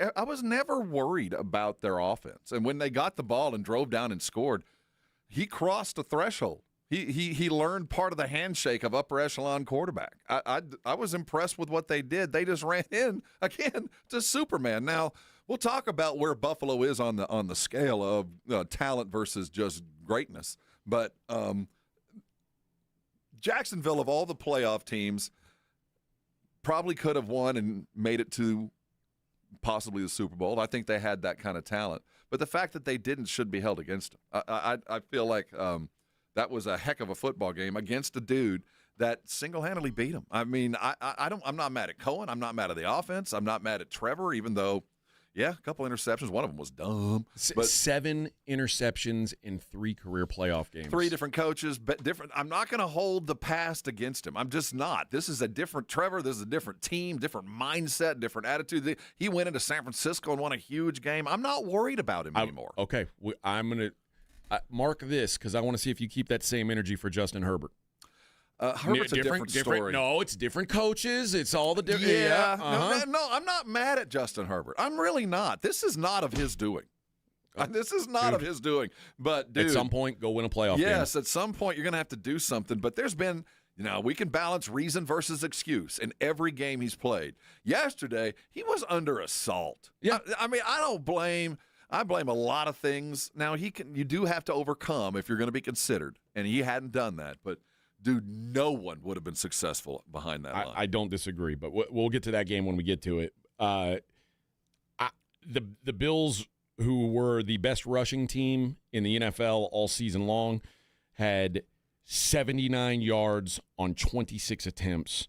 never worried about their offense. And when they got the ball and drove down and scored, he crossed a threshold. He learned part of the handshake of upper echelon quarterback. I was impressed with what they did. They just ran in again to Superman. Now we'll talk about where Buffalo is on the scale of talent versus just greatness. But Jacksonville, of all the playoff teams, probably could have won and made it to possibly the Super Bowl. I think they had that kind of talent. But the fact that they didn't should be held against them. I feel like that was a heck of a football game against a dude that single-handedly beat him. I mean, I'm not mad at Cohen. I'm not mad at the offense. I'm not mad at Trevor, even though, Yeah, a couple interceptions. One of them was dumb. But 7 interceptions in 3 career playoff games. 3 different coaches, but different. I'm not going to hold the past against him. I'm just not. This is a different Trevor. This is a different team, different mindset, different attitude. He went into San Francisco and won a huge game. I'm not worried about him anymore. Okay, I'm going to mark this because I want to see if you keep that same energy for Justin Herbert. Herbert's a different story. No, it's different coaches. It's all the different. Yeah. Uh-huh. No, I'm not mad at Justin Herbert. I'm really not. This is not of his doing. This is not of his doing. But, dude. At some point, go win a playoff game. Yes, at some point, you're going to have to do something. But there's been, we can balance reason versus excuse in every game he's played. Yesterday, he was under assault. Yeah. I mean, I blame a lot of things. Now, you do have to overcome if you're going to be considered. And he hadn't done that. But, dude, no one would have been successful behind that line. I don't disagree, but we'll get to that game when we get to it. The Bills, who were the best rushing team in the NFL all season long, had 79 yards on 26 attempts.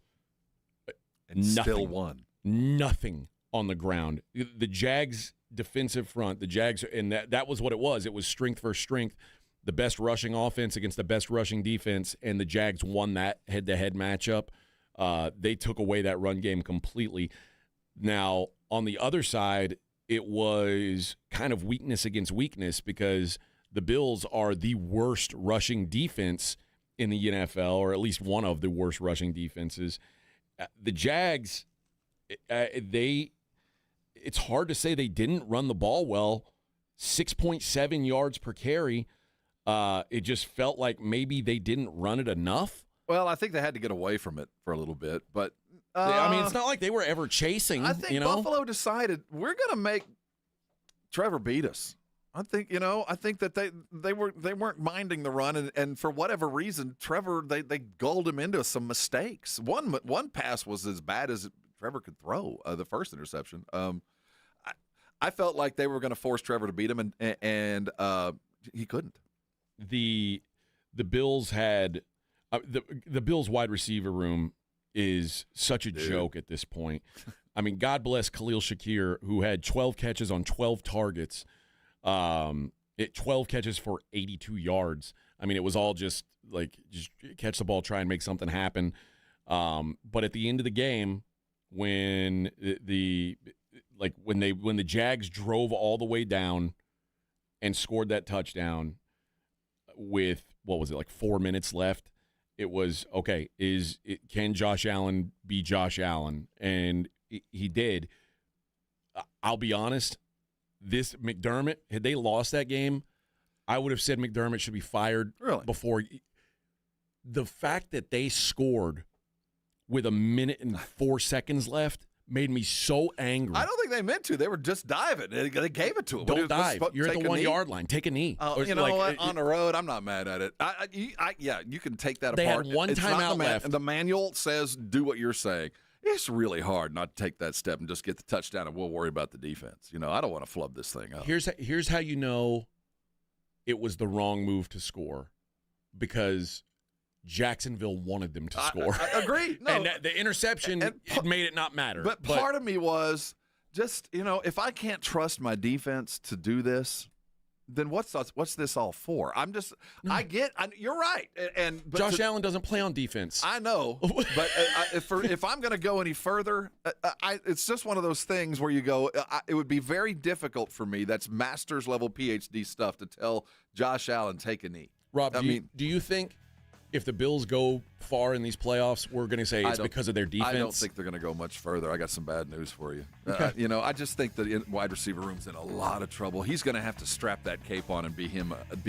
And still won. Nothing on the ground. The Jags' defensive front, and that was what it was. It was strength versus strength. The best rushing offense against the best rushing defense, and the Jags won that head-to-head matchup. They took away that run game completely. Now, on the other side, it was kind of weakness against weakness because the Bills are the worst rushing defense in the NFL, or at least one of the worst rushing defenses. The Jags, it's hard to say they didn't run the ball well. 6.7 yards per carry. It just felt like maybe they didn't run it enough. Well, I think they had to get away from it for a little bit, but it's not like they were ever chasing. I think Buffalo decided we're going to make Trevor beat us. I think that they weren't minding the run, and for whatever reason, Trevor they gulled him into some mistakes. One pass was as bad as Trevor could throw. The first interception. I felt like they were going to force Trevor to beat him, and he couldn't. The Bills had the Bills wide receiver room is such a joke at this point. I mean, God bless Khalil Shakir, who had 12 catches on 12 targets, 12 catches for 82 yards. I mean, it was all just catch the ball, try and make something happen. But at the end of the game, when when the Jags drove all the way down and scored that touchdown with, 4 minutes left, it was, okay, can Josh Allen be Josh Allen? And he did. I'll be honest, this McDermott, had they lost that game, I would have said McDermott should be fired before. The fact that they scored with 1 minute and 4 seconds left made me so angry. I don't think they meant to. They were just diving. They gave it to him. Don't dive. You're at the 1 yard line. Take a knee. You know what? On the road, I'm not mad at it. You can take that they apart. They had one timeout left. The manual says do what you're saying. It's really hard not to take that step and just get the touchdown, and we'll worry about the defense. I don't want to flub this thing up. Here's how you know it was the wrong move to score, because Jacksonville wanted them to score. I agree. No. And the interception made it not matter. But part of me was just, if I can't trust my defense to do this, then what's this all for? You're right. But Josh Allen doesn't play on defense. I know. But if I'm going to go any further, it's just one of those things where you go, it would be very difficult for me, that's master's level PhD stuff, to tell Josh Allen, take a knee. Rob, do you think if the Bills go far in these playoffs, we're going to say it's because of their defense? I don't think they're going to go much further. I got some bad news for you. Okay. I just think the wide receiver room's in a lot of trouble. He's going to have to strap that cape on and be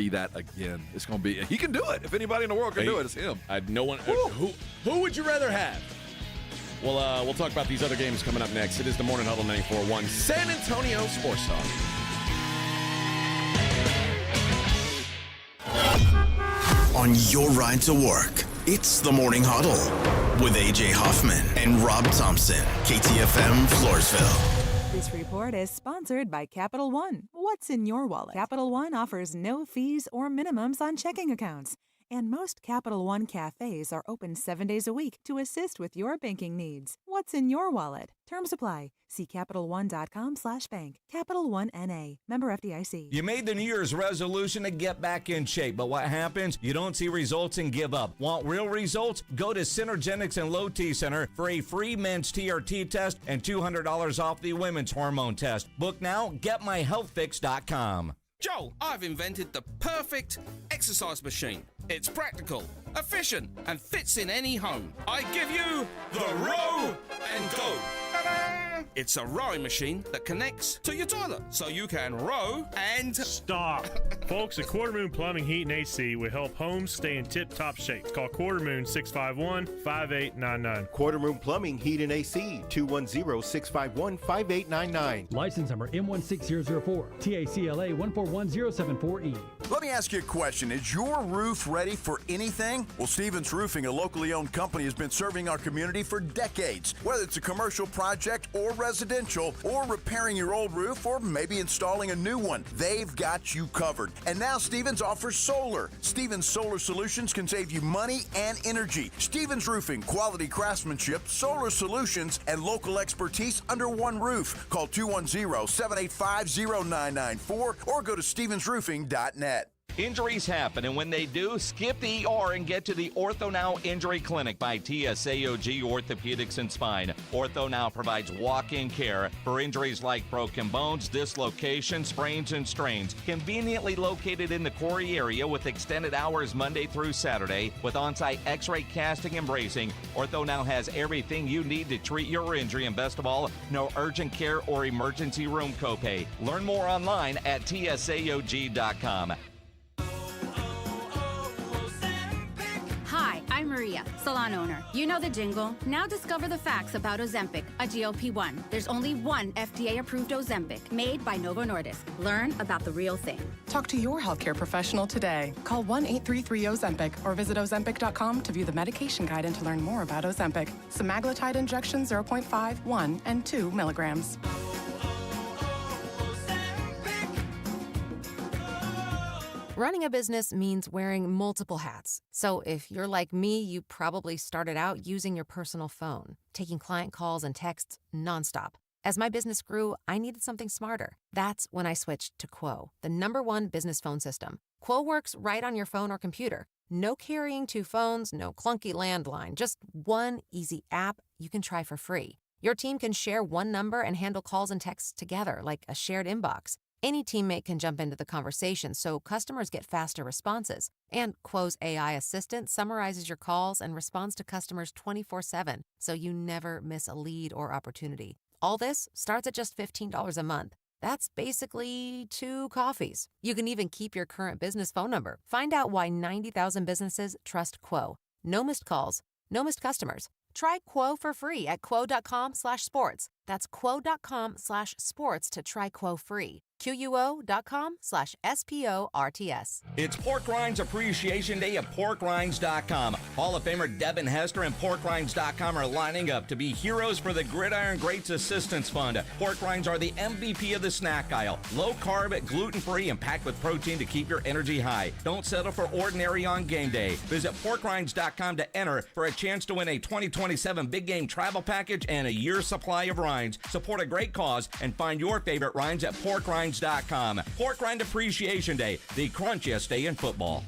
that again. It's going to be. He can do it. If anybody in the world can do it, it's him. No one. Who would you rather have? Well, we'll talk about these other games coming up next. It is the Morning Huddle 94.1 San Antonio Sports Talk. On your ride to work, it's the Morning Huddle with AJ Hoffman and Rob Thompson, KTFM Floresville. This report is sponsored by Capital One. What's in your wallet? Capital One offers no fees or minimums on checking accounts. And most Capital One cafes are open 7 days a week to assist with your banking needs. What's in your wallet? Terms apply. See CapitalOne.com/bank. Capital One N.A. Member FDIC. You made the New Year's resolution to get back in shape, but what happens? You don't see results and give up. Want real results? Go to Synergenics and Low T Center for a free men's TRT test and $200 off the women's hormone test. Book now, getmyhealthfix.com. Joel, I've invented the perfect exercise machine. It's practical, efficient, and fits in any home. I give you the Row and Go. Ta-da! It's a rowing machine that connects to your toilet, so you can row and... Stop. Folks, at Quarter Moon Plumbing, Heat, and AC will help homes stay in tip-top shape. Call Quarter Moon 651-5899. Quarter Moon Plumbing, Heat, and AC, 210-651-5899. License number M16004, TACLA 141074E. Let me ask you a question. Is your roof ready for anything? Well, Stevens Roofing, a locally owned company, has been serving our community for decades. Whether it's a commercial project or residential, or repairing your old roof, or maybe installing a new one, they've got you covered. And now Stevens offers solar. Stevens Solar Solutions can save you money and energy. Stevens Roofing, quality craftsmanship, solar solutions, and local expertise under one roof. Call 210-785-0994 or go to stevensroofing.net. Injuries happen, and when they do, skip the ER and get to the Ortho Now Injury Clinic by TSAOG Orthopedics and Spine. Ortho Now provides walk-in care for injuries like broken bones, dislocations, sprains, and strains. Conveniently located in the Quarry area with extended hours Monday through Saturday with on-site x-ray casting and bracing, Ortho Now has everything you need to treat your injury, and best of all, no urgent care or emergency room copay. Learn more online at tsaog.com. Hi, I'm Maria, salon owner. You know the jingle. Now discover the facts about Ozempic, a GLP-1. There's only one FDA-approved Ozempic made by Novo Nordisk. Learn about the real thing. Talk to your healthcare professional today. Call 1-833-OZEMPIC or visit Ozempic.com to view the medication guide and to learn more about Ozempic. Semaglutide injection 0.5, 1, and 2 milligrams. Running a business means wearing multiple hats. So if you're like me, you probably started out using your personal phone, taking client calls and texts nonstop. As my business grew, I needed something smarter. That's when I switched to Quo, the #1 business phone system. Quo works right on your phone or computer. No carrying 2 phones, no clunky landline, just one easy app you can try for free. Your team can share one number and handle calls and texts together like a shared inbox. Any teammate can jump into the conversation so customers get faster responses. And Quo's AI assistant summarizes your calls and responds to customers 24/7, so you never miss a lead or opportunity. All this starts at just $15 a month. That's basically 2 coffees. You can even keep your current business phone number. Find out why 90,000 businesses trust Quo. No missed calls, no missed customers. Try Quo for free at quo.com/sports. That's quo.com/sports to try Quo free. QUO.com/SPORTS. It's Pork Rinds Appreciation Day at PorkRinds.com. Hall of Famer Devin Hester and PorkRinds.com are lining up to be heroes for the Gridiron Greats Assistance Fund. Pork Rinds are the MVP of the snack aisle. Low carb, gluten-free, and packed with protein to keep your energy high. Don't settle for ordinary on game day. Visit PorkRinds.com to enter for a chance to win a 2027 Big Game Travel Package and a year's supply of rinds. Support a great cause and find your favorite rinds at PorkRinds.com. Pork Rind Appreciation Day, the crunchiest day in football.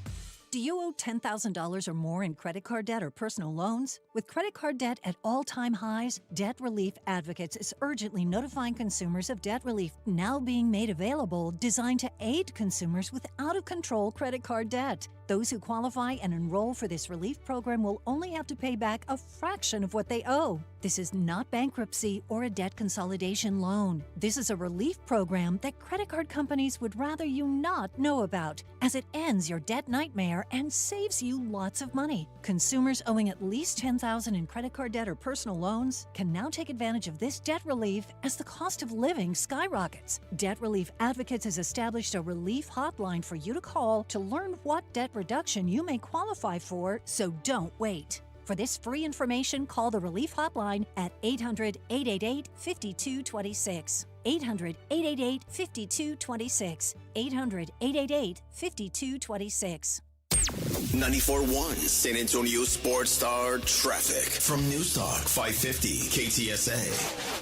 Do you owe $10,000 or more in credit card debt or personal loans? With credit card debt at all-time highs, Debt Relief Advocates is urgently notifying consumers of debt relief now being made available, designed to aid consumers with out-of-control credit card debt. Those who qualify and enroll for this relief program will only have to pay back a fraction of what they owe. This is not bankruptcy or a debt consolidation loan. This is a relief program that credit card companies would rather you not know about, as it ends your debt nightmare and saves you lots of money. Consumers owing at least $10,000 in credit card debt or personal loans can now take advantage of this debt relief as the cost of living skyrockets. Debt Relief Advocates has established a relief hotline for you to call to learn what debt reduction you may qualify for, so don't wait. For this free information, call the Relief Hotline at 800-888-5226. 800-888-5226. 800-888-5226. 94.1 San Antonio Sports Star traffic from News Talk 550 KTSA.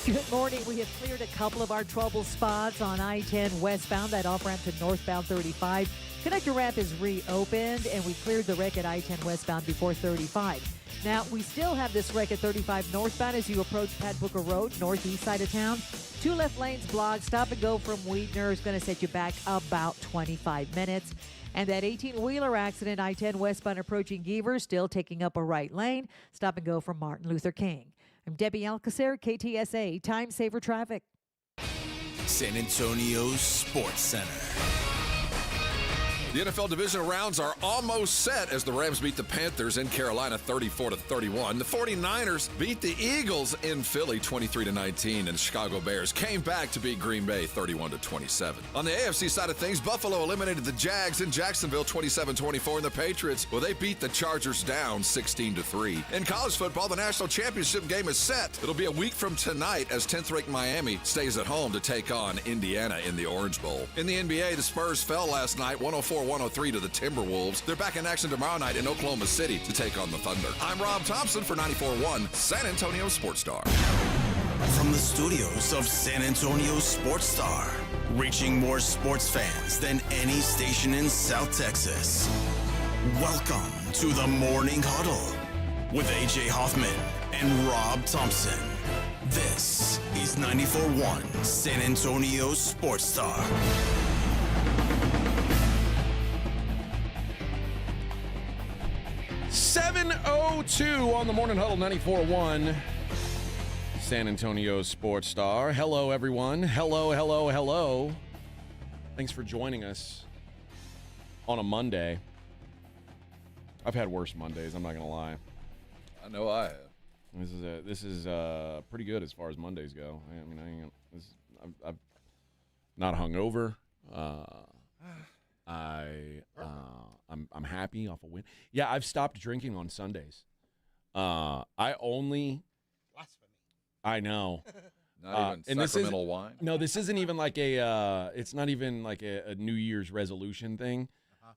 Good morning. We have cleared a couple of our trouble spots on I-10 westbound, that off-ramp to northbound 35. Connector ramp is reopened, and we cleared the wreck at I-10 westbound before 35. Now, we still have this wreck at 35 northbound as you approach Pat Booker Road, northeast side of town. 2 left lanes blocked. Stop and go from Weidner is going to set you back about 25 minutes. And that 18-wheeler accident, I-10 westbound approaching Geaver, still taking up a right lane. Stop and go from Martin Luther King. I'm Debbie Alcacer, KTSA, Time Saver Traffic. San Antonio's Sports Center. The NFL divisional rounds are almost set as the Rams beat the Panthers in Carolina 34-31. The 49ers beat the Eagles in Philly 23-19, and the Chicago Bears came back to beat Green Bay 31-27. On the AFC side of things, Buffalo eliminated the Jags in Jacksonville 27-24, and the Patriots, well, they beat the Chargers down 16-3. In college football, the national championship game is set. It'll be a week from tonight as 10th-ranked Miami stays at home to take on Indiana in the Orange Bowl. In the NBA, the Spurs fell last night 104-103 to the Timberwolves. They're back in action tomorrow night in Oklahoma City to take on the Thunder. I'm Rob Thompson for 94.1 San Antonio Sports Star. From the studios of San Antonio Sports Star, reaching more sports fans than any station in South Texas. Welcome to the Morning Huddle with AJ Hoffman and Rob Thompson. This is 94.1 San Antonio Sports Star. 7:02 on the Morning Huddle, 94.1 San Antonio Sports Star. Hello, everyone. Hello. Thanks for joining us on a Monday. I've had worse Mondays, I'm not going to lie. I know I have. This is pretty good as far as Mondays go. I'm not hungover. I'm happy off a win. Yeah, I've stopped drinking on Sundays. I only. Blasphemy. I know. Not even sacramental wine. No, this isn't even like a. It's not even like a New Year's resolution thing.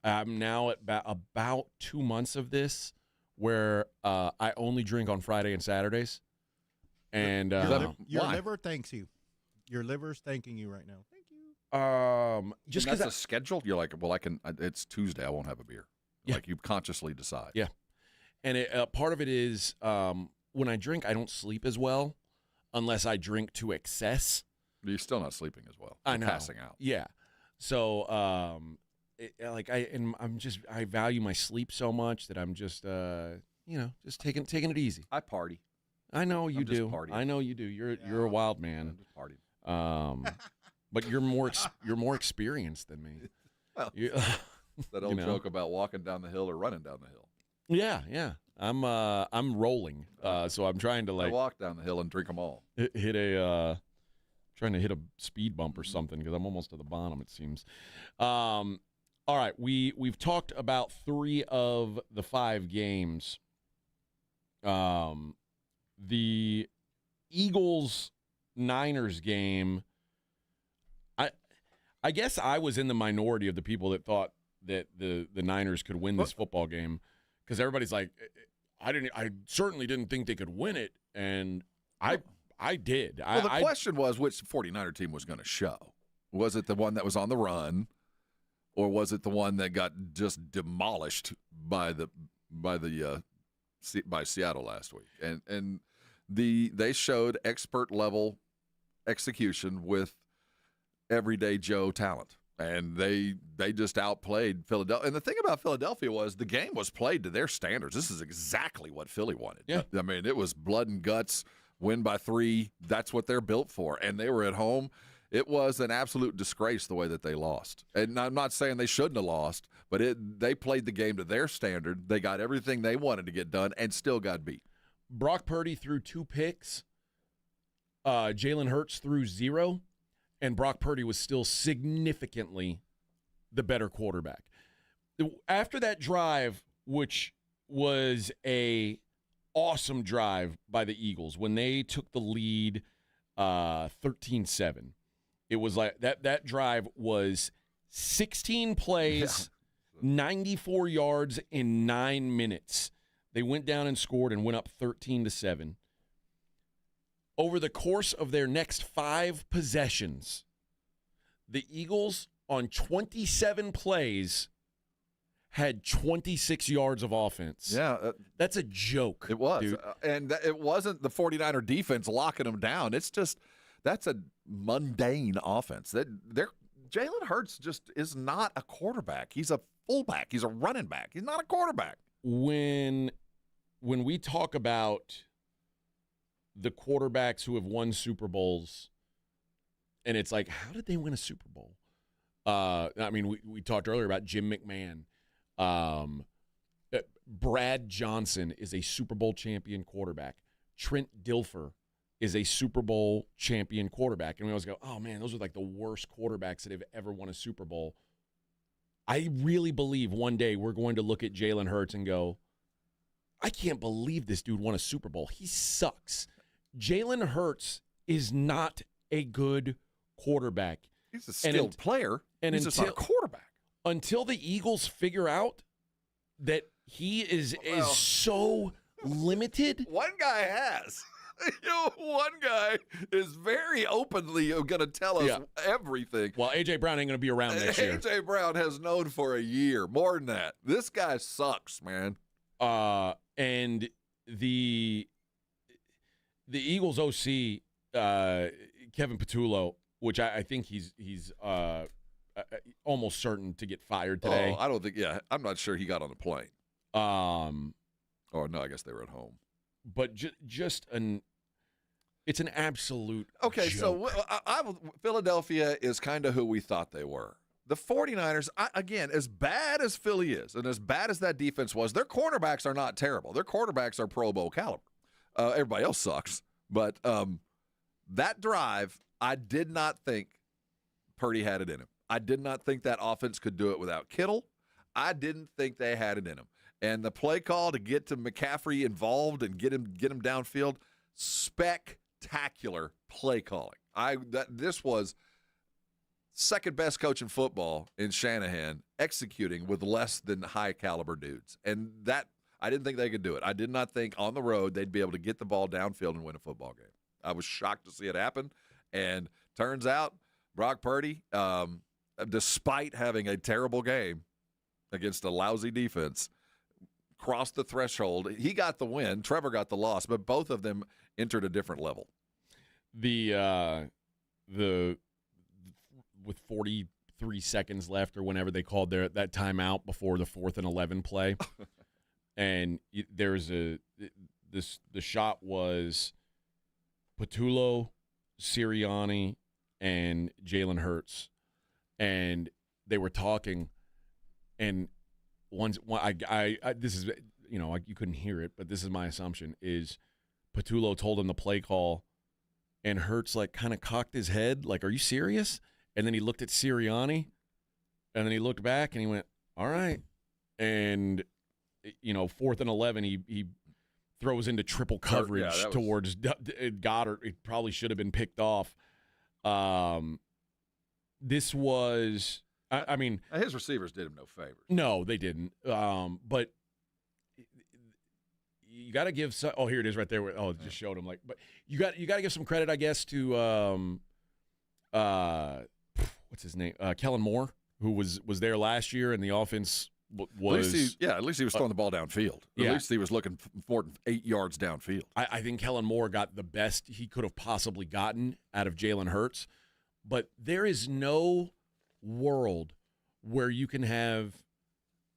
I'm now at about 2 months of this, where I only drink on Friday and Saturdays. And your liver thanks you. Your liver's thanking you right now. Just because that's a schedule, you're like, well, I can. It's Tuesday, I won't have a beer. Yeah. Like you consciously decide. Yeah, and part of it is when I drink, I don't sleep as well unless I drink to excess. But you're still not sleeping as well. I You're know. Passing out. Yeah, so I value my sleep so much that I'm just just taking it easy. I party. I know you do. Partying. I know you do. You're a wild man. I'm just partying. But you're more experienced than me. Well, that old joke about walking down the hill or running down the hill. Yeah. I'm rolling. So I'm trying to I walk down the hill and drink them all. Trying to hit a speed bump or something because I'm almost to the bottom, it seems. All right, we've talked about 3 of the 5 games. The Eagles-Niners game. I guess I was in the minority of the people that thought that the Niners could win this football game because everybody's like, I certainly didn't think they could win it, and I did. Well, the question was which 49er team was going to show. Was it the one that was on the run, or was it the one that got just demolished by Seattle last week? And they showed expert level execution with everyday Joe talent, and they just outplayed Philadelphia. And the thing about Philadelphia was the game was played to their standards. This is exactly what Philly wanted. Yeah. I mean, it was blood and guts, win by 3. That's what they're built for, and they were at home. It was an absolute disgrace the way that they lost. And I'm not saying they shouldn't have lost, but they played the game to their standard. They got everything they wanted to get done and still got beat. Brock Purdy threw 2 picks. Jalen Hurts threw 0. And Brock Purdy was still significantly the better quarterback. After that drive, which was a awesome drive by the Eagles, when they took the lead 13-7, it was like that drive was 16 plays, 94 yards in 9 minutes. They went down and scored and went up 13-7. Over the course of their next 5 possessions, the Eagles on 27 plays had 26 yards of offense. Yeah. That's a joke. It was. Dude. And it wasn't the 49er defense locking them down. It's just that's a mundane offense. Jalen Hurts just is not a quarterback. He's a fullback. He's a running back. He's not a quarterback. When we talk about the quarterbacks who have won Super Bowls, and it's like, how did they win a Super Bowl? I mean, we talked earlier about Jim McMahon. Brad Johnson is a Super Bowl champion quarterback. Trent Dilfer is a Super Bowl champion quarterback. And we always go, oh, man, those are like the worst quarterbacks that have ever won a Super Bowl. I really believe one day we're going to look at Jalen Hurts and go, I can't believe this dude won a Super Bowl. He sucks. Jalen Hurts is not a good quarterback. He's a skilled player. And he's just not a quarterback. Until the Eagles figure out that he is so limited. One guy has. One guy is very openly going to tell us everything. Well, A.J. Brown ain't going to be around next year. A.J. Brown has known for a year. More than that. This guy sucks, man. And the Eagles OC, Kevin Patullo, which I think he's almost certain to get fired today. Oh, I don't think. Yeah, I'm not sure he got on the plane. No, I guess they were at home. But it's an absolute. Okay, joke. so Philadelphia is kind of who we thought they were. The 49ers, again, as bad as Philly is, and as bad as that defense was, their cornerbacks are not terrible. Their quarterbacks are Pro Bowl caliber. Everybody else sucks, but that drive, I did not think Purdy had it in him. I did not think that offense could do it without Kittle. I didn't think they had it in them. And the play call to get to McCaffrey involved and get him downfield, spectacular play calling. This was second best coach in football in Shanahan executing with less than high caliber dudes. And that I didn't think they could do it. I did not think on the road they'd be able to get the ball downfield and win a football game. I was shocked to see it happen. And turns out Brock Purdy, despite having a terrible game against a lousy defense, crossed the threshold. He got the win. Trevor got the loss, but both of them entered a different level. With 43 seconds left or whenever they called that timeout before the 4th and 11 play, and the shot was Patullo, Sirianni, and Jalen Hurts, and they were talking, and this is, you couldn't hear it, but this is my assumption, is Patullo told him the play call, and Hurts kind of cocked his head, like, are you serious? And then he looked at Sirianni, and then he looked back, and he went, all right. And, 4th and 11, he throws into triple coverage towards Goddard. It probably should have been picked off. This was, I mean. His receivers did him no favors. No, they didn't. But you got to give some. Oh, here it is right there. Oh, it just showed him. But you got to give some credit, I guess, to what's his name? Kellen Moore, who was there last year, and the offense was. At least he was throwing the ball downfield. At least he was looking for 8 yards downfield. I think Kellen Moore got the best he could have possibly gotten out of Jalen Hurts. But there is no world where you can have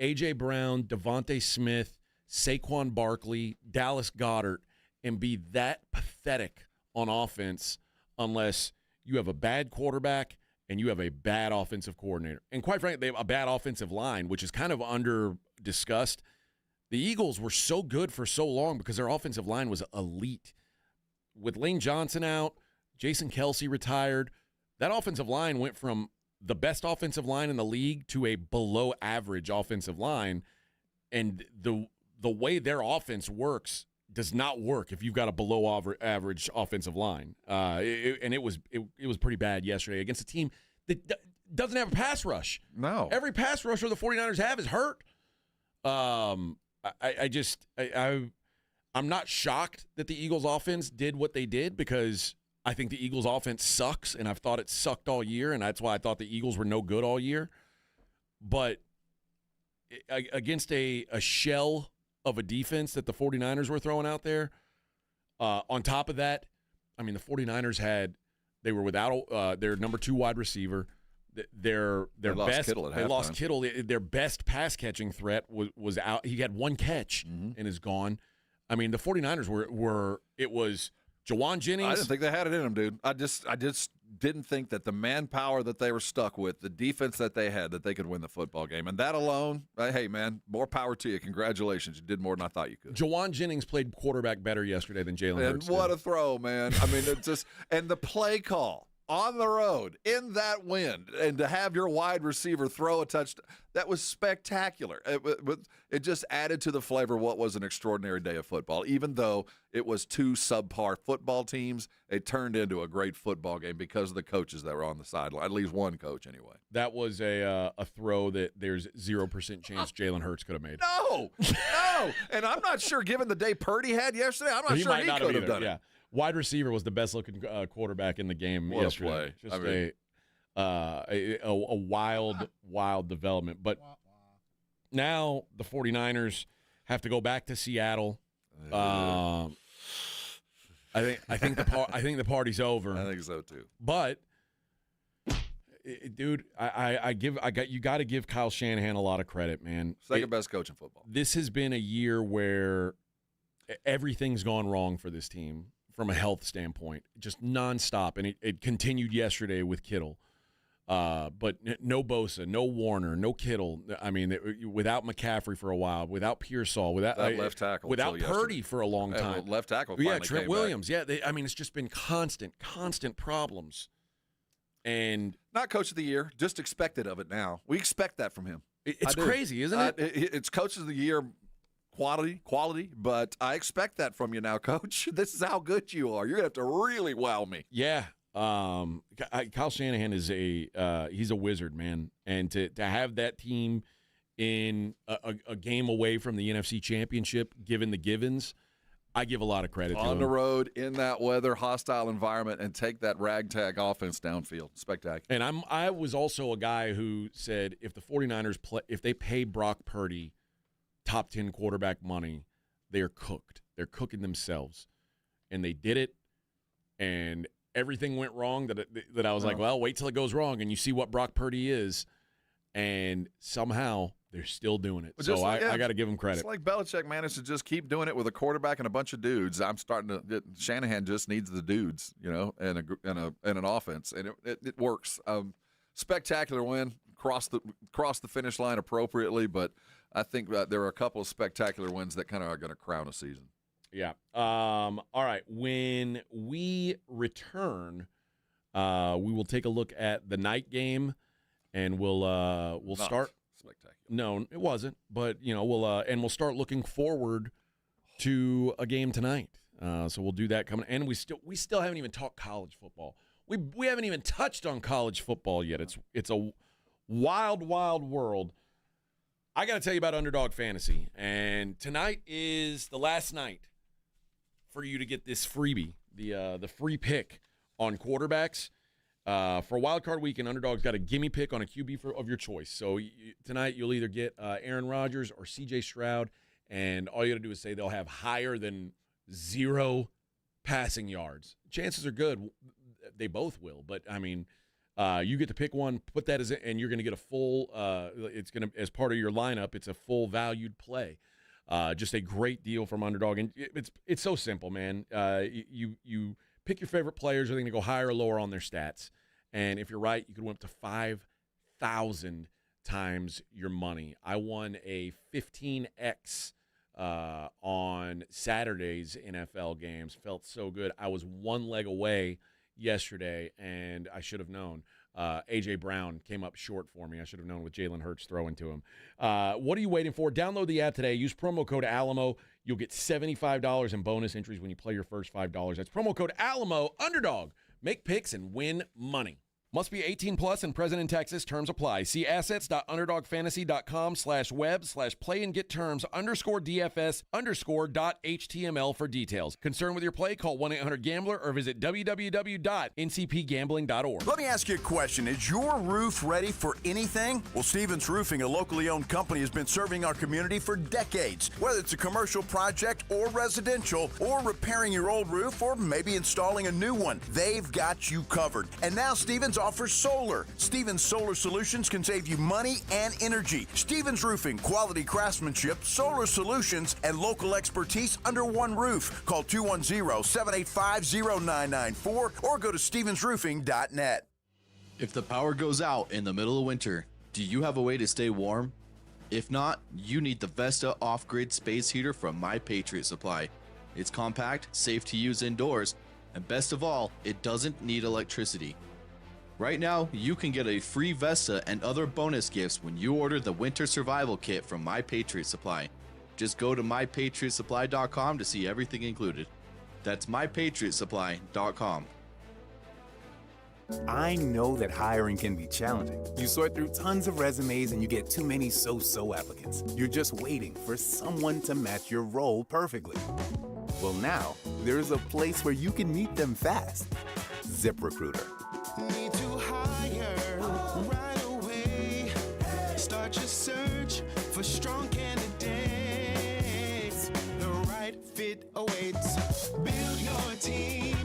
A.J. Brown, Devontae Smith, Saquon Barkley, Dallas Goedert, and be that pathetic on offense unless you have a bad quarterback and you have a bad offensive coordinator. And quite frankly, they have a bad offensive line, which is kind of under-discussed. The Eagles were so good for so long because their offensive line was elite. With Lane Johnson out, Jason Kelsey retired, that offensive line went from the best offensive line in the league to a below-average offensive line. And the way their offense works does not work if you've got a below-average offensive line. And it was pretty bad yesterday against a team that doesn't have a pass rush. No. Every pass rusher the 49ers have is hurt. I'm not shocked that the Eagles offense did what they did because I think the Eagles offense sucks, and I've thought it sucked all year, and that's why I thought the Eagles were no good all year. But against a shell of a defense that the 49ers were throwing out there, on top of that, I mean, the 49ers they were without their number 2 wide receiver. They lost Kittle. Their best pass catching threat was out. He had 1 catch and is gone. I mean, the 49ers it was Jawan Jennings. I didn't think they had it in them, dude. I just didn't think that the manpower that they were stuck with, the defense that they had, that they could win the football game. And that alone, hey, man, more power to you. Congratulations. You did more than I thought you could. Jawan Jennings played quarterback better yesterday than Jalen Hurts. And what a throw, man. I mean, it's just – and the play call on the road in that wind, and to have your wide receiver throw a touchdown, that was spectacular. It just added to the flavor of what was an extraordinary day of football. Even though it was 2 subpar football teams, it turned into a great football game because of the coaches that were on the sideline, at least one coach anyway. That was a throw that there's 0% chance Jalen Hurts could have made. No. And I'm not sure, given the day Purdy had yesterday, I'm not sure he could have done it. Wide receiver was the best-looking quarterback in the game yesterday. What a play. Just a wild development. But now the 49ers have to go back to Seattle. I think the party's over. I think so too. But dude, you got to give Kyle Shanahan a lot of credit, man. Second best coach in football. This has been a year where everything's gone wrong for this team from a health standpoint, just nonstop, and it continued yesterday with Kittle. But no Bosa, no Warner, no Kittle. I mean, without McCaffrey for a while, without Pearsall, without left tackle, without Purdy for a long time. Left tackle, Trent Williams. Back. It's just been constant problems. And not coach of the year, just expected of it now. We expect that from him. It's crazy, isn't it? It's coach of the year. Quality, but I expect that from you now, Coach. This is how good you are. You're going to have to really wow me. Yeah. Kyle Shanahan is he's a wizard, man. And to have that team in a game away from the NFC Championship, given the givens, I give a lot of credit to him. On the road, in that weather, hostile environment, and take that ragtag offense downfield. Spectacular. And I was also a guy who said if the 49ers if they pay Brock Purdy top 10 quarterback money, they are cooked. They're cooking themselves. And they did it, and everything went wrong that I was like, well, wait till it goes wrong, and you see what Brock Purdy is, and somehow they're still doing it. So I got to give them credit. It's like Belichick managed to just keep doing it with a quarterback and a bunch of dudes. I'm starting to – Shanahan just needs the dudes, and an offense, and it works. Spectacular win, cross the finish line appropriately, but – I think that there are a couple of spectacular wins that kind of are going to crown a season. Yeah. All right. When we return, we will take a look at the night game, and we'll start. Spectacular. No, it wasn't. But we'll start looking forward to a game tonight. So we'll do that coming. And we still haven't even talked college football. We haven't even touched on college football yet. It's a wild world. I got to tell you about Underdog Fantasy, and tonight is the last night for you to get this freebie, the free pick on quarterbacks. For Wild Card Weekend, Underdog's got a gimme pick on a QB of your choice. So tonight you'll either get Aaron Rodgers or C.J. Stroud, and all you got to do is say they'll have higher than 0 passing yards. Chances are good they both will, but I mean – you get to pick one, put that and you're going to get a full. It's going to as part of your lineup. It's a full valued play. Just a great deal from Underdog, and it's so simple, man. You pick your favorite players. Are they going to go higher or lower on their stats? And if you're right, you could win up to 5,000 times your money. I won a 15x on Saturday's NFL games. Felt so good. I was one leg away yesterday, and I should have known. A.J. Brown came up short for me. I should have known with Jalen Hurts throwing to him. What are you waiting for? Download the app today. Use promo code Alamo. You'll get $75 in bonus entries when you play your first $5. That's promo code Alamo. Underdog. Make picks and win money. Must be 18 plus and present in Texas. Terms apply. See assets.underdogfantasy.com/web/play and get terms _DFS_.html for details. Concerned with your play? Call 1-800-GAMBLER or visit www.ncpgambling.org. Let me ask you a question. Is your roof ready for anything? Well, Stevens Roofing, a locally owned company, has been serving our community for decades. Whether it's a commercial project or residential, or repairing your old roof, or maybe installing a new one, they've got you covered. And now Stevens offers solar. Stevens Solar Solutions can save you money and energy. Stevens Roofing, quality craftsmanship, solar solutions, and local expertise under one roof. Call 210-785-0994 or go to stevensroofing.net. If the power goes out in the middle of winter, do you have a way to stay warm? If not, you need the Vesta off-grid space heater from My Patriot Supply. It's compact, safe to use indoors, and best of all, it doesn't need electricity. Right now, you can get a free Vesta and other bonus gifts when you order the Winter Survival Kit from My Patriot Supply. Just go to mypatriotsupply.com to see everything included. That's mypatriotsupply.com. I know that hiring can be challenging. You sort through tons of resumes and you get too many so-so applicants. You're just waiting for someone to match your role perfectly. Well, now, there's a place where you can meet them fast. ZipRecruiter. Need to hire right away. Start your search for strong candidates. The right fit awaits. Build your team.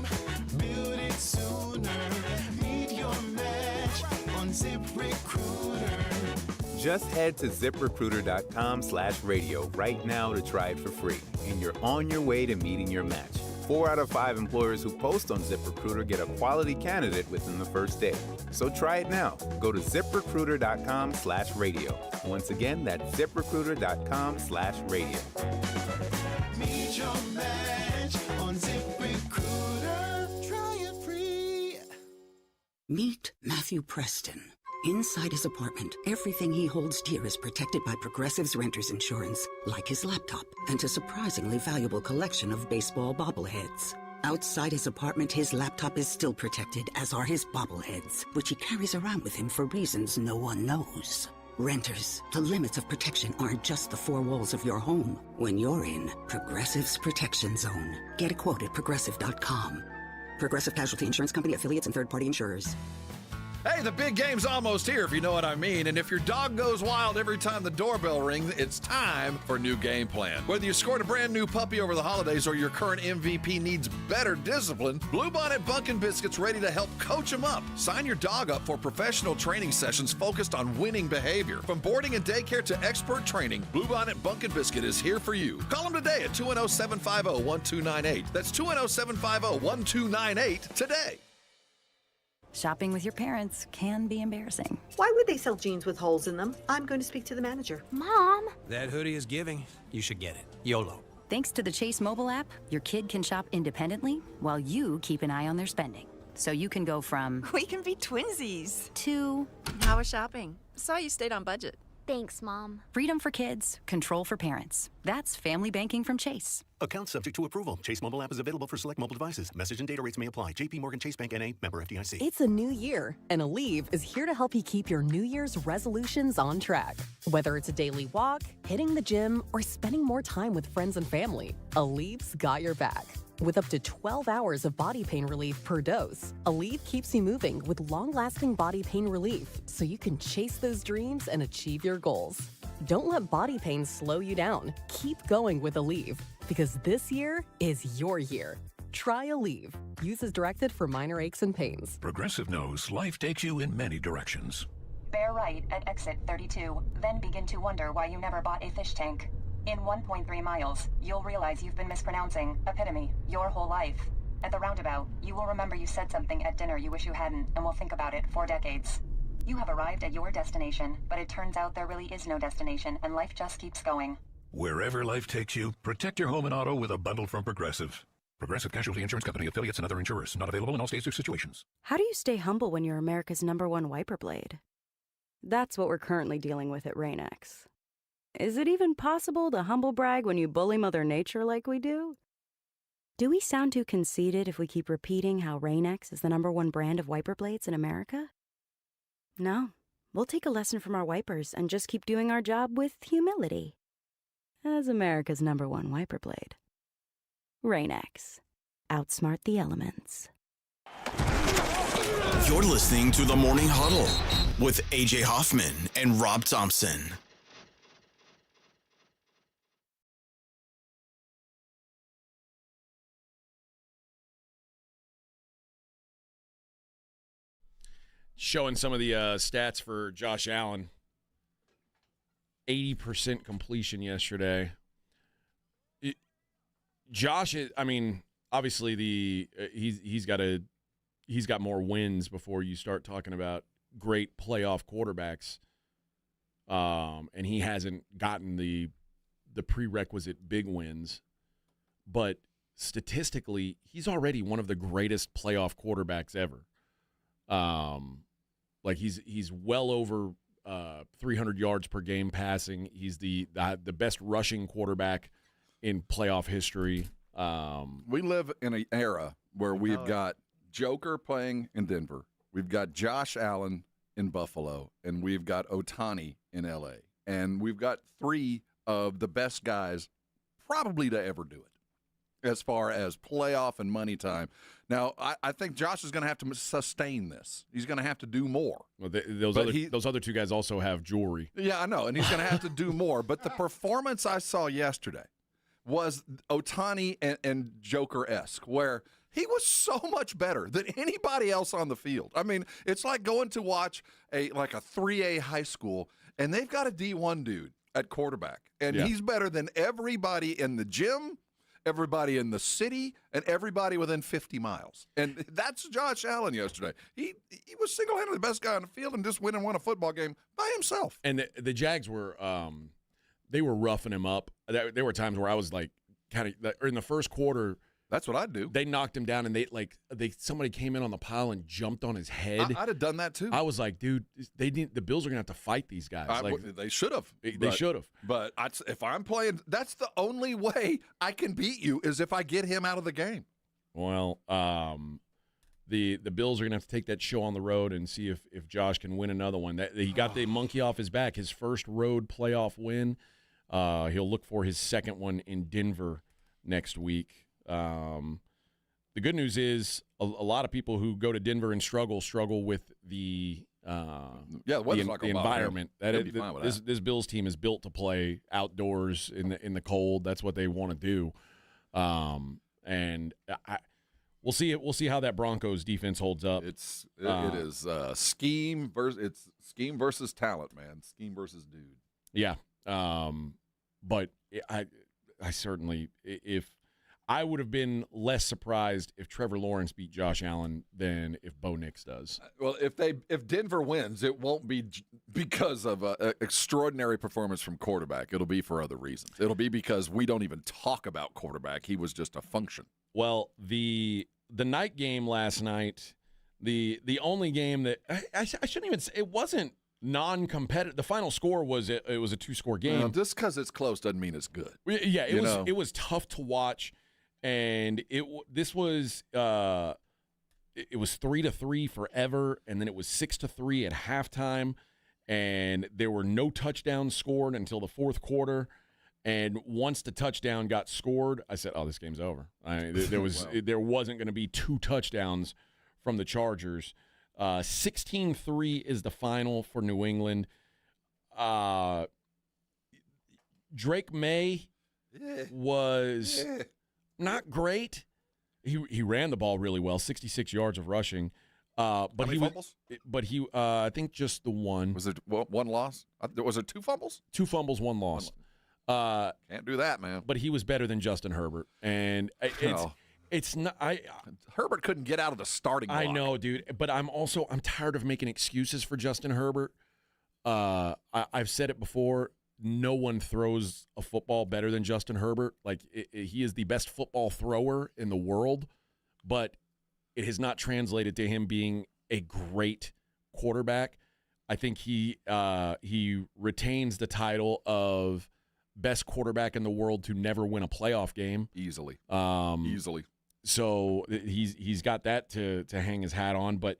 Build it sooner. Meet your match on ZipRecruiter. Just head to ZipRecruiter.com/radio right now to try it for free, and you're on your way to meeting your match. 4 out of 5 employers who post on ZipRecruiter get a quality candidate within the first day. So try it now. Go to ZipRecruiter.com/radio. Once again, that's ZipRecruiter.com/radio. Meet your match on ZipRecruiter. Try it free. Meet Matthew Preston. Inside his apartment, everything he holds dear is protected by Progressive's renter's insurance, like his laptop and a surprisingly valuable collection of baseball bobbleheads. Outside his apartment, his laptop is still protected, as are his bobbleheads, which he carries around with him for reasons no one knows. Renters, the limits of protection aren't just the 4 walls of your home. When you're in Progressive's Protection Zone, get a quote at Progressive.com. Progressive Casualty Insurance Company, affiliates, and third-party insurers. Hey, the big game's almost here, if you know what I mean. And if your dog goes wild every time the doorbell rings, it's time for New Game Plan. Whether you scored a brand new puppy over the holidays or your current MVP needs better discipline, Bluebonnet Bunkin' Biscuit's ready to help coach him up. Sign your dog up for professional training sessions focused on winning behavior. From boarding and daycare to expert training, Bluebonnet Bunkin' Biscuit is here for you. Call them today at 210-750-1298. That's 210-750-1298 today. Shopping with your parents can be embarrassing. Why would they sell jeans with holes in them? I'm going to speak to the manager. Mom! That hoodie is giving. You should get it. YOLO. Thanks to the Chase mobile app, your kid can shop independently while you keep an eye on their spending. So you can go from... We can be twinsies. ...to... How was shopping? Saw you stayed on budget. Thanks, Mom. Freedom for kids, control for parents. That's family banking from Chase. Account subject to approval. Chase mobile app is available for select mobile devices. Message and data rates may apply. JP Morgan Chase Bank N.A. member FDIC. It's a new year, and Aleve is here to help you keep your New Year's resolutions on track. Whether it's a daily walk, hitting the gym, or spending more time with friends and family, Aleve's got your back. With up to 12 hours of body pain relief per dose, Aleve keeps you moving with long-lasting body pain relief so you can chase those dreams and achieve your goals. Don't let body pain slow you down. Keep going with Aleve, because this year is your year. Try Aleve. Use as directed for minor aches and pains. Progressive knows life takes you in many directions. Bear right at exit 32, then begin to wonder why you never bought a fish tank. In 1.3 miles, you'll realize you've been mispronouncing epitome your whole life. At the roundabout, you will remember you said something at dinner you wish you hadn't, and will think about it for decades. You have arrived at your destination, but it turns out there really is no destination, and life just keeps going. Wherever life takes you, protect your home and auto with a bundle from Progressive. Progressive Casualty Insurance Company, affiliates, and other insurers. Not available in all states or situations. How do you stay humble when you're America's #1 wiper blade? That's what we're currently dealing with at Rain-X. Is it even possible to humble brag when you bully Mother Nature like we do? Do we sound too conceited if we keep repeating how Rain-X is the #1 brand of wiper blades in America? No, we'll take a lesson from our wipers and just keep doing our job with humility. As America's #1 wiper blade. Rain-X. Outsmart the elements. You're listening to the Morning Huddle with AJ Hoffman and Rob Thompson. Showing some of the stats for Josh Allen. 80% completion yesterday. Josh, I mean, obviously he's got more wins before you start talking about great playoff quarterbacks, and he hasn't gotten the prerequisite big wins. But statistically, he's already one of the greatest playoff quarterbacks ever. Like he's well over 300 yards per game passing. He's the best rushing quarterback in playoff history. We live in an era where we've got Joker playing in Denver. We've got Josh Allen in Buffalo, and we've got Ohtani in L.A. And we've got three of the best guys probably to ever do it as far as playoff and money time. Now, I think Josh is going to have to sustain this. He's going to have to do more. Well, those other two guys also have jewelry. Yeah, I know, and he's going to have to do more. But the performance I saw yesterday was Ohtani and Joker-esque, where he was so much better than anybody else on the field. I mean, it's like going to watch a 3A high school, and they've got a D1 dude at quarterback, and he's better than everybody in the gym, everybody in the city, and everybody within 50 miles. And that's Josh Allen yesterday. He was single-handedly the best guy on the field and just went and won a football game by himself. And the Jags were they were roughing him up. There were times where I was like in the first quarter. That's what I'd do. They knocked him down, and somebody came in on the pile and jumped on his head. I'd have done that too. I was like, dude, the Bills are gonna have to fight these guys. They should have. They should have. But if I'm playing, that's the only way I can beat you is if I get him out of the game. Well, the Bills are gonna have to take that show on the road and see if Josh can win another one. He got the monkey off his back. His first road playoff win. He'll look for his second one in Denver next week. The good news is a lot of people who go to Denver and struggle with the environment. This Bills team is built to play outdoors in the cold. That's what they want to do. We'll see how that Broncos defense holds up. It is scheme versus talent, man. Scheme versus dude. Yeah. But I certainly, if I would have been less surprised if Trevor Lawrence beat Josh Allen than if Bo Nix does. Well, if Denver wins, it won't be because of an extraordinary performance from quarterback. It'll be for other reasons. It'll be because we don't even talk about quarterback. He was just a function. Well, the night game last night, the only game that I shouldn't even say, it wasn't non-competitive. The final score was it was a 2-score game. Just because it's close doesn't mean it's good. Yeah, it was tough to watch. And it was 3-3 forever, and then it was 6-3 at halftime, and there were no touchdowns scored until the fourth quarter. And once the touchdown got scored, I said, "Oh, this game's over." There wasn't going to be 2 touchdowns from the Chargers. 16-3 is the final for New England. Drake May was not great. He ran the ball really well, 66 yards of rushing. But how many fumbles? I think just the one. Was it one loss? Was it 2 fumbles? 2 fumbles, 1 loss. Can't do that, man. But he was better than Justin Herbert, and it's not. Herbert couldn't get out of the starting block. I know, dude. But I'm tired of making excuses for Justin Herbert. I've said it before. No one throws a football better than Justin Herbert. He is the best football thrower in the world, but it has not translated to him being a great quarterback. I think he retains the title of best quarterback in the world to never win a playoff game. Easily. So he's got that to hang his hat on, but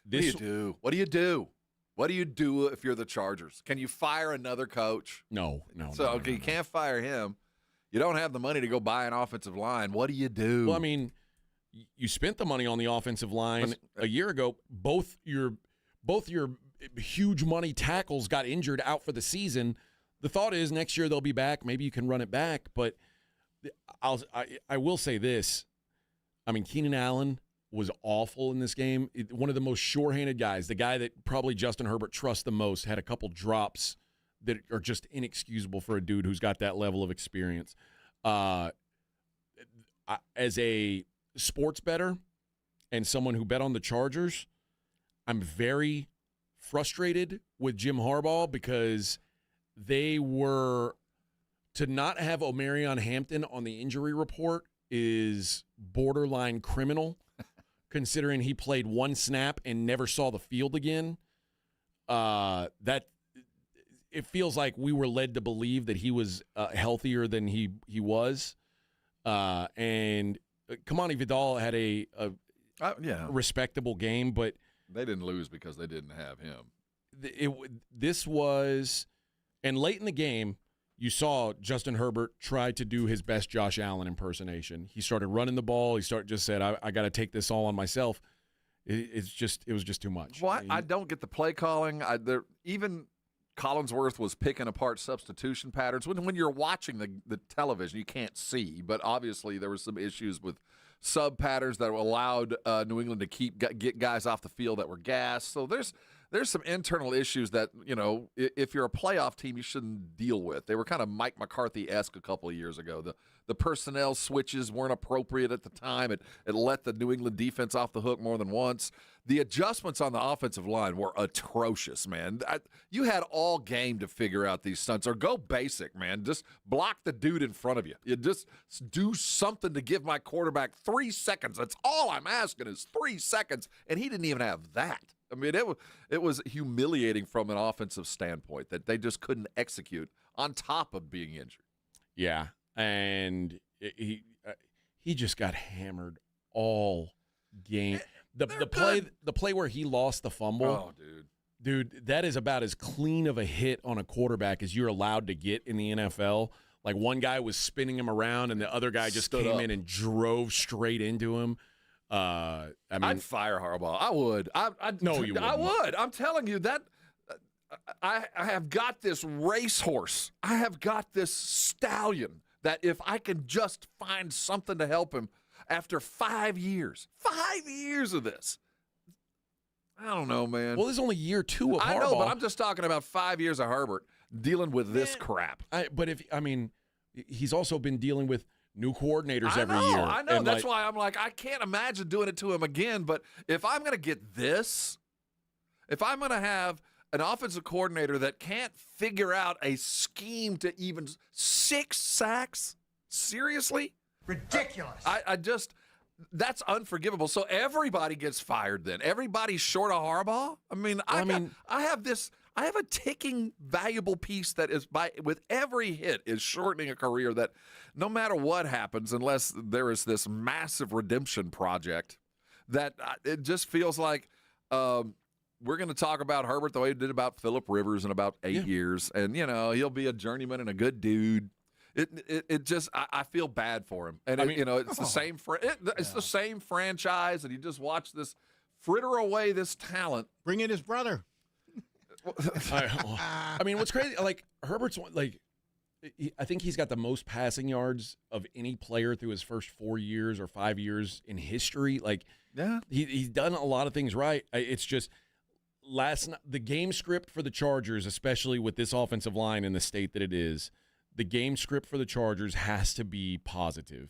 What do you do? What do you do? What do you do if you're the Chargers? Can you fire another coach? No. So you can't fire him. You don't have the money to go buy an offensive line. What do you do? Well, I mean, you spent the money on the offensive line a year ago. Both your huge money tackles got injured out for the season. The thought is next year they'll be back. Maybe you can run it back. But I will say this. I mean, Keenan Allen was awful in this game. One of the most sure-handed guys, the guy that probably Justin Herbert trusts the most, had a couple drops that are just inexcusable for a dude who's got that level of experience. As a sports bettor and someone who bet on the Chargers, I'm very frustrated with Jim Harbaugh because they were to not have Omarion Hampton on the injury report is borderline criminal, considering he played one snap and never saw the field again. That it feels like we were led to believe that he was healthier than he was. And Kamani Vidal had a respectable game, but they didn't lose because they didn't have him. This was, and late in the game, you saw Justin Herbert try to do his best Josh Allen impersonation. He started running the ball. He just said, I got to take this all on myself. It was just too much. Well, I don't get the play calling. Even Collinsworth was picking apart substitution patterns. When you're watching the television, you can't see, but obviously there were some issues with sub patterns that allowed New England to get guys off the field that were gassed. So there's some internal issues that, if you're a playoff team, you shouldn't deal with. They were kind of Mike McCarthy-esque a couple of years ago. The personnel switches weren't appropriate at the time. It let the New England defense off the hook more than once. The adjustments on the offensive line were atrocious, man. You had all game to figure out these stunts, or go basic, man. Just block the dude in front of you. You just do something to give my quarterback 3 seconds. That's all I'm asking is 3 seconds, and he didn't even have that. I mean, it was humiliating from an offensive standpoint that they just couldn't execute on top of being injured. Yeah, and he just got hammered all game. The play where he lost the fumble. Oh, dude, that is about as clean of a hit on a quarterback as you're allowed to get in the NFL. Like, one guy was spinning him around, and the other guy just came in and drove straight into him. I'd fire Harbaugh. I would. No, you wouldn't. I would. I'm telling you that. I have got this racehorse. I have got this stallion that if I can just find something to help him after 5 years of this. I don't know, man. Well, this is only year 2 of Harbaugh. I know, but I'm just talking about 5 years of Herbert dealing with this crap. He's also been dealing with new coordinators every year. I know. That's why I'm like, I can't imagine doing it to him again. But if I'm going to get this, if I'm going to have an offensive coordinator that can't figure out a scheme to even 6 sacks, seriously? Ridiculous. That's unforgivable. So everybody gets fired then. Everybody's short of Harbaugh? I have a ticking valuable piece that is with every hit is shortening a career that no matter what happens, unless there is this massive redemption project, that it just feels like we're going to talk about Herbert the way we did about Phillip Rivers in about 8 years. And, he'll be a journeyman and a good dude. It just I feel bad for him. And it's the same the same franchise, and you just watch this fritter away this talent. Bring in his brother. What's crazy, like, Herbert's, like, I think he's got the most passing yards of any player through his first 4 years or 5 years in history. Like, yeah, he's done a lot of things right. It's just the game script for the Chargers, especially with this offensive line in the state that it is, the game script for the Chargers has to be positive.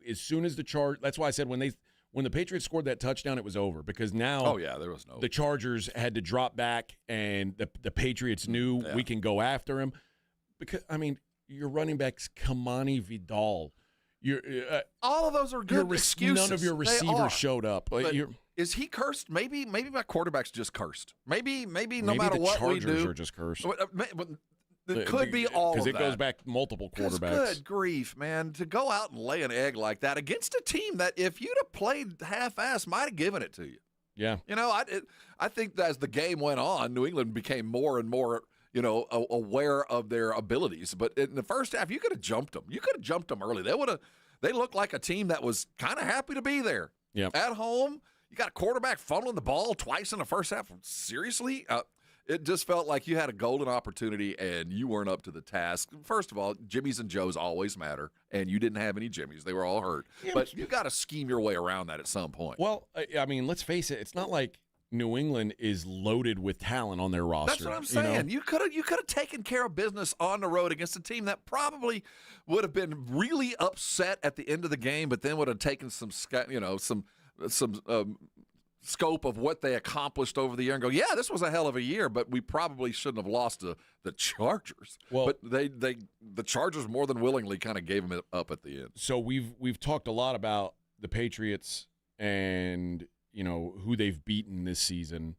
As soon as that's why I said when the Patriots scored that touchdown, it was over, because now there was no. The Chargers had to drop back, and the Patriots knew we can go after him. Because, your running backs, Kamani Vidal. All of those are good excuses. None of your receivers showed up. Is he cursed? Maybe my quarterback's just cursed. Maybe no matter what we do. Maybe the Chargers are just cursed. It could be all of that. Because it goes back multiple quarterbacks. Good grief, man. To go out and lay an egg like that against a team that if you'd have played half-ass might have given it to you. Yeah. I think that as the game went on, New England became more and more, aware of their abilities. But in the first half, you could have jumped them. You could have jumped them early. They looked like a team that was kind of happy to be there. Yeah. At home, you got a quarterback fumbling the ball twice in the first half. Seriously? It just felt like you had a golden opportunity and you weren't up to the task. First of all, Jimmies and Joes always matter, and you didn't have any Jimmies. They were all hurt. Yeah, but you got to scheme your way around that at some point. Well, I mean, let's face it. It's not like New England is loaded with talent on their roster. That's what I'm saying. You could have taken care of business on the road against a team that probably would have been really upset at the end of the game, but then would have taken some scope of what they accomplished over the year and go, yeah, this was a hell of a year, but we probably shouldn't have lost to the Chargers. Well, but the Chargers more than willingly kind of gave them up at the end. So we've talked a lot about the Patriots and who they've beaten this season.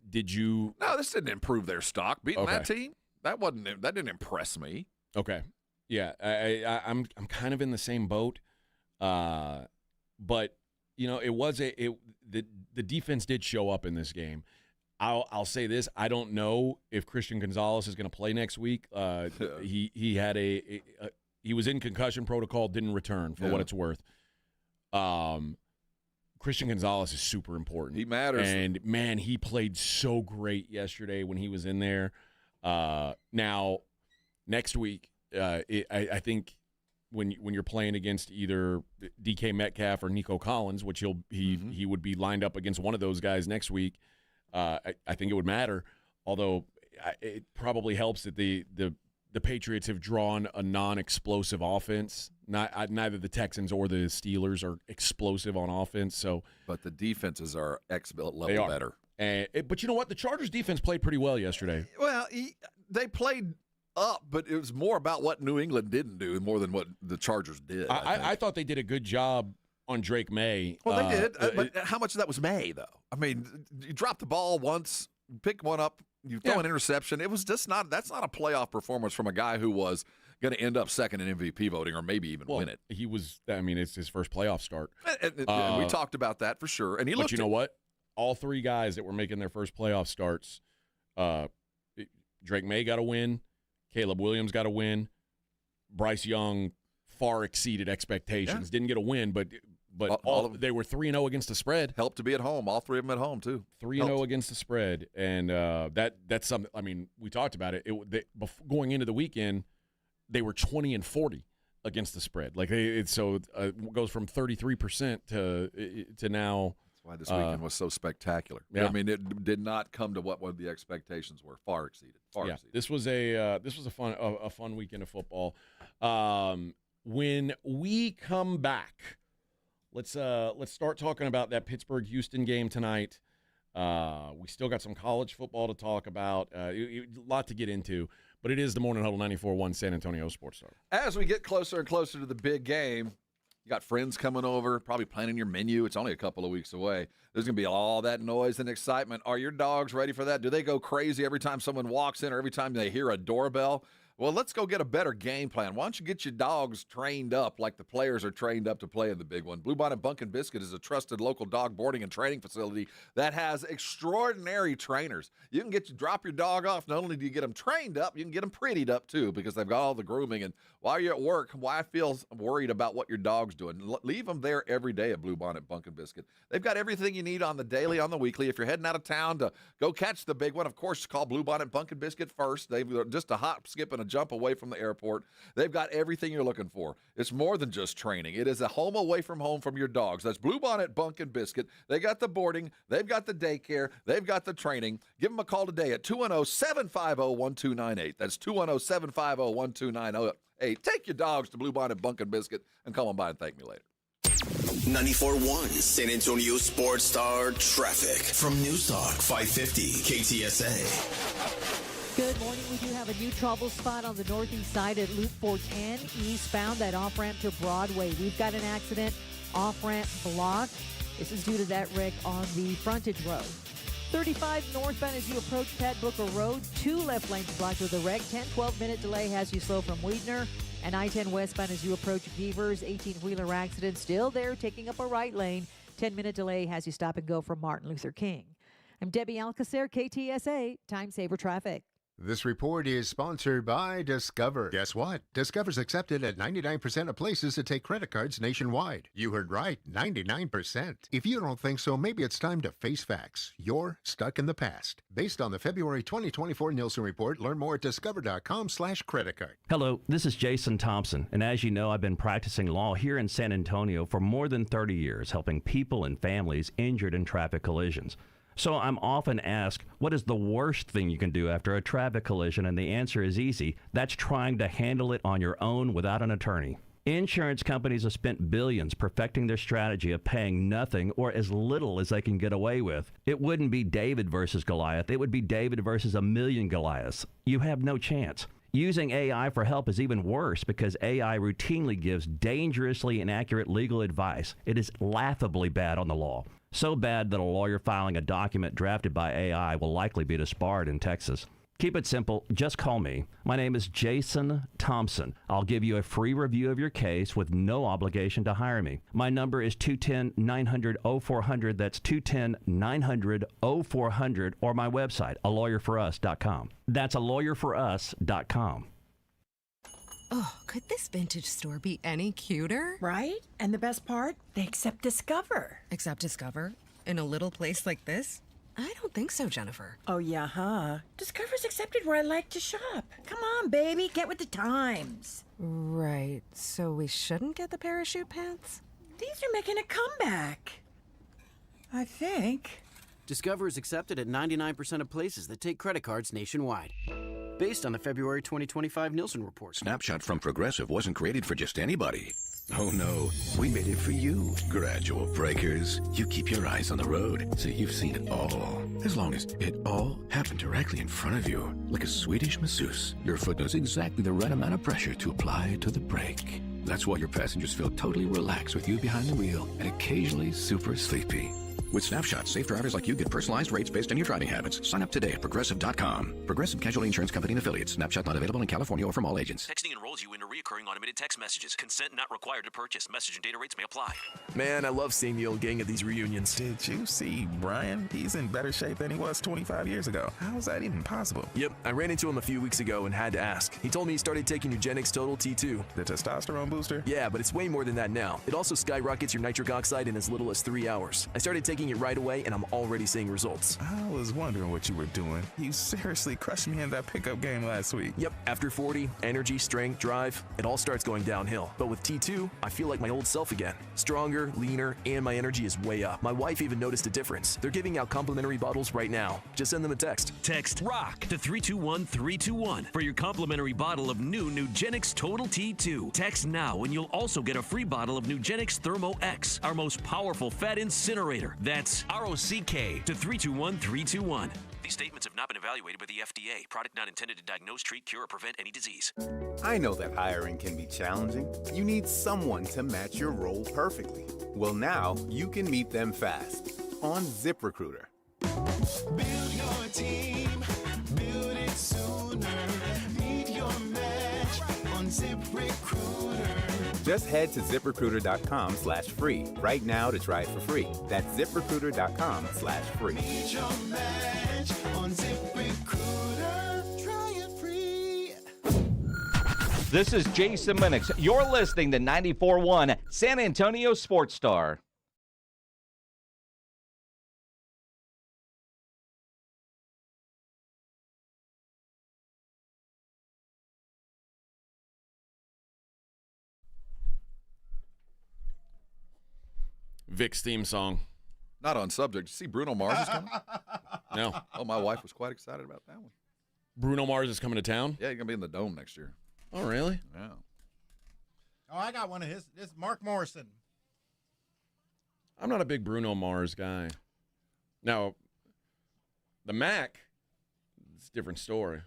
Did you? No, this didn't improve their stock. Beating that team, that didn't impress me. Okay, yeah, I'm kind of in the same boat, but. The defense did show up in this game. I'll say this: I don't know if Christian Gonzalez is going to play next week. He had he was in concussion protocol, didn't return for what it's worth. Christian Gonzalez is super important. He matters, and man, he played so great yesterday when he was in there. Now, next week, I think. When you're playing against either DK Metcalf or Nico Collins, which he would be lined up against one of those guys next week, I think it would matter. Although it probably helps that the Patriots have drawn a non-explosive offense. Neither the Texans or the Steelers are explosive on offense. But the defenses are level better. But you know what? The Chargers defense played pretty well yesterday. Well, they played up, but it was more about what New England didn't do more than what the Chargers did. I thought they did a good job on Drake May. Well, they did, but how much of that was May, though? I mean, you drop the ball once, pick one up, you throw an interception. It was just that's not a playoff performance from a guy who was going to end up second in MVP voting or maybe even win it. He was, it's his first playoff start. And we talked about that for sure. And But you know what? All three guys that were making their first playoff starts, Drake May got a win. Caleb Williams got a win. Bryce Young far exceeded expectations. Didn't get a win, but they were 3-0 against the spread. Helped to be at home. All three of them at home, too. 3-0 against the spread. And that's something, I mean, we talked about it. Going into the weekend, they were 20-40 against the spread. Like it goes from 33% to now. Why this weekend was so spectacular. Yeah. I mean, it did not come to what the expectations were. Far exceeded. Exceeded. This was a fun weekend of football. When we come back, let's start talking about that Pittsburgh-Houston game tonight. We still got some college football to talk about. A lot to get into, but it is the Morning Huddle 94.1 San Antonio Sports Star. As we get closer and closer to the big game. You got friends coming over, probably planning your menu. It's only a couple of weeks away. There's going to be all that noise and excitement. Are your dogs ready for that? Do they go crazy every time someone walks in or every time they hear a doorbell? Well, let's go get a better game plan. Why don't you get your dogs trained up like the players are trained up to play in the big one? Bluebonnet Bunkin' Biscuit is a trusted local dog boarding and training facility that has extraordinary trainers. You can drop your dog off. Not only do you get them trained up, you can get them prettied up too because they've got all the grooming. And while you're at work, why feel worried about what your dog's doing? Leave them there every day at Bluebonnet Bunkin' Biscuit. They've got everything you need on the daily, on the weekly. If you're heading out of town to go catch the big one, of course, call Bluebonnet Bunkin' Biscuit first. They've just a hop, skip, and a jump away from the airport. They've got everything you're looking for. It's more than just training. It is a home away from home from your dogs. That's Bluebonnet Bunkin' Biscuit. They got the boarding. They've got the daycare. They've got the training. Give them a call today at 210-750-1298. That's 210-750-1298. Take your dogs to Bluebonnet Bunkin' Biscuit and come on by and thank me later. 94.1 San Antonio Sports Star traffic from News Talk 550 KTSA. Good morning. We do have a new trouble spot on the northeast side at Loop 410 eastbound, that off-ramp to Broadway. We've got an accident, off-ramp blocked. This is due to that wreck on the frontage road. 35 northbound as you approach Pat Booker Road. 2 left lanes blocked with a wreck. 10-12-minute delay has you slow from Weidner. And I-10 westbound as you approach Beavers. 18-wheeler accident still there, taking up a right lane. 10-minute delay has you stop and go from Martin Luther King. I'm Debbie Alcacer, KTSA, Time Saver Traffic. This report is sponsored by Discover. Guess what? Discover's accepted at 99% of places that take credit cards nationwide. You heard right, 99%. If you don't think so, maybe it's time to face facts. You're stuck in the past. Based on the February 2024 Nielsen report, learn more at discover.com/creditcard. Hello, this is Jason Thompson, and as you know, I've been practicing law here in San Antonio for more than 30 years, helping people and families injured in traffic collisions. So I'm often asked, what is the worst thing you can do after a traffic collision? And the answer is easy. That's trying to handle it on your own without an attorney. Insurance companies have spent billions perfecting their strategy of paying nothing or as little as they can get away with. It wouldn't be David versus Goliath. It would be David versus a million Goliaths. You have no chance. Using AI for help is even worse because AI routinely gives dangerously inaccurate legal advice. It is laughably bad on the law. So bad that a lawyer filing a document drafted by AI will likely be disbarred in Texas. Keep it simple. Just call me. My name is Jason Thompson. I'll give you a free review of your case with no obligation to hire me. My number is 210-900-0400. That's 210-900-0400 or my website, alawyerforus.com. That's alawyerforus.com. Oh, could this vintage store be any cuter? Right? And the best part? They accept Discover. Accept Discover? In a little place like this? I don't think so, Jennifer. Oh, yeah, huh? Discover's accepted where I like to shop. Come on, baby, get with the times. Right, so we shouldn't get the parachute pants? These are making a comeback. I think. Discover is accepted at 99% of places that take credit cards nationwide. Based on the February 2025 Nielsen report. Snapshot from Progressive wasn't created for just anybody. Oh no, we made it for you. Gradual breakers. You keep your eyes on the road, so you've seen it all. As long as it all happened directly in front of you, like a Swedish masseuse, your foot knows exactly the right amount of pressure to apply to the brake. That's why your passengers feel totally relaxed with you behind the wheel and occasionally super sleepy. With Snapshot, safe drivers like you get personalized rates based on your driving habits. Sign up today at Progressive.com. Progressive Casualty Insurance Company and Affiliates. Snapshot not available in California or from all agents. Texting enrolls you into recurring automated text messages. Consent not required to purchase. Message and data rates may apply. Man, I love seeing the old gang at these reunions. Did you see Brian? He's in better shape than he was 25 years ago. How is that even possible? Yep, I ran into him a few weeks ago and had to ask. He told me he started taking Nugenix Total T2. The testosterone booster? Yeah, but it's way more than that now. It also skyrockets your nitric oxide in as little as 3 hours. I started taking it right away, and I'm already seeing results. I was wondering what you were doing. You seriously crushed me in that pickup game last week. Yep, after 40, energy, strength, drive, it all starts going downhill. But with T2, I feel like my old self again. Stronger, leaner, and my energy is way up. My wife even noticed a difference. They're giving out complimentary bottles right now. Just send them a text. Text ROCK to 321-321 for your complimentary bottle of new Nugenix Total T2. Text now and you'll also get a free bottle of Nugenix Thermo X, our most powerful fat incinerator. That's ROCK to 321-321. These statements have not been evaluated by the FDA. Product not intended to diagnose, treat, cure, or prevent any disease. I know that hiring can be challenging. You need someone to match your role perfectly. Well, now you can meet them fast on ZipRecruiter. Build your team, build it sooner. Meet your match on ZipRecruiter. Just head to ZipRecruiter.com/free right now to try it for free. That's ZipRecruiter.com/free. Meet your match on ZipRecruiter. Try it free. This is Jason Minix. You're listening to 94.1 San Antonio Sports Star. Vic's theme song. Not on subject. Did you see Bruno Mars is coming? No. Oh, my wife was quite excited about that one. Bruno Mars is coming to town? Yeah, he's going to be in the Dome next year. Oh, really? Yeah. Oh, I got one of his. This is Mark Morrison. I'm not a big Bruno Mars guy. Now, the Mac, it's a different story.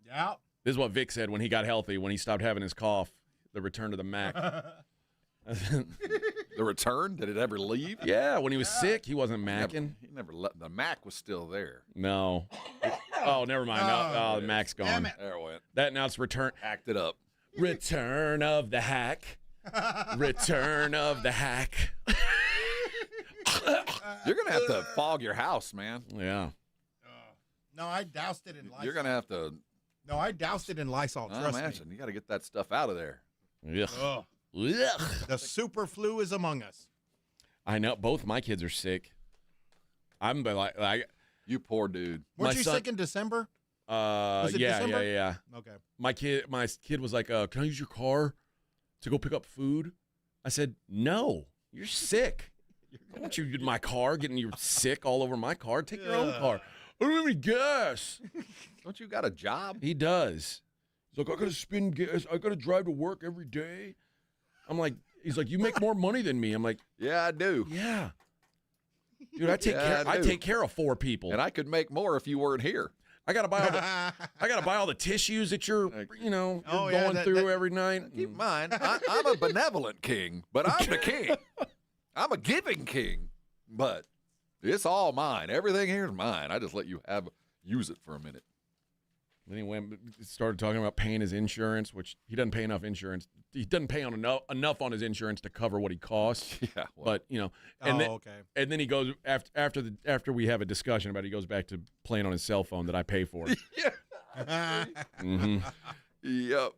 Yeah. This is what Vic said when he got healthy, when he stopped having his cough, the return to the Mac. The return? Did it ever leave? Yeah, when he was sick, he wasn't macking. He never let. The Mac was still there. No. Oh, never mind. No, the Mac's gone. There it went. That now it's return. Hacked it up. Return of the hack. Return of the hack. You're going to have to fog your house, man. Yeah. No, I doused it in Lysol. You're going to have to. No, I doused it in Lysol. Trust imagine. me. You got to get that stuff out of there. Ugh. Ugh. Ugh. The super flu is among us. I know. Both my kids are sick. I'm like you poor dude. Weren't you sick in December? Was it yeah, December? yeah. Okay. My kid was like, "Can I use your car to go pick up food?" I said, "No, you're sick. I don't want you in my car getting you sick all over my car. Take your own car. I don't have any gas." Don't you got a job? He does. He's like, "I got to spend gas. I got to drive to work every day." I'm like, he's like, "You make more money than me." I'm like, "Yeah, I do." Yeah. Dude, I take care of 4 people. And I could make more if you weren't here. I gotta buy all the tissues that you're going through every night. Keep in mind, I'm a benevolent king, but I'm the king. I'm a giving king, but it's all mine. Everything here is mine. I just let you use it for a minute. Then he started talking about paying his insurance, which he doesn't pay enough insurance. He doesn't pay on enough on his insurance to cover what he costs. Yeah, but and then he goes after we have a discussion about it, he goes back to playing on his cell phone that I pay for. Yeah. Yep.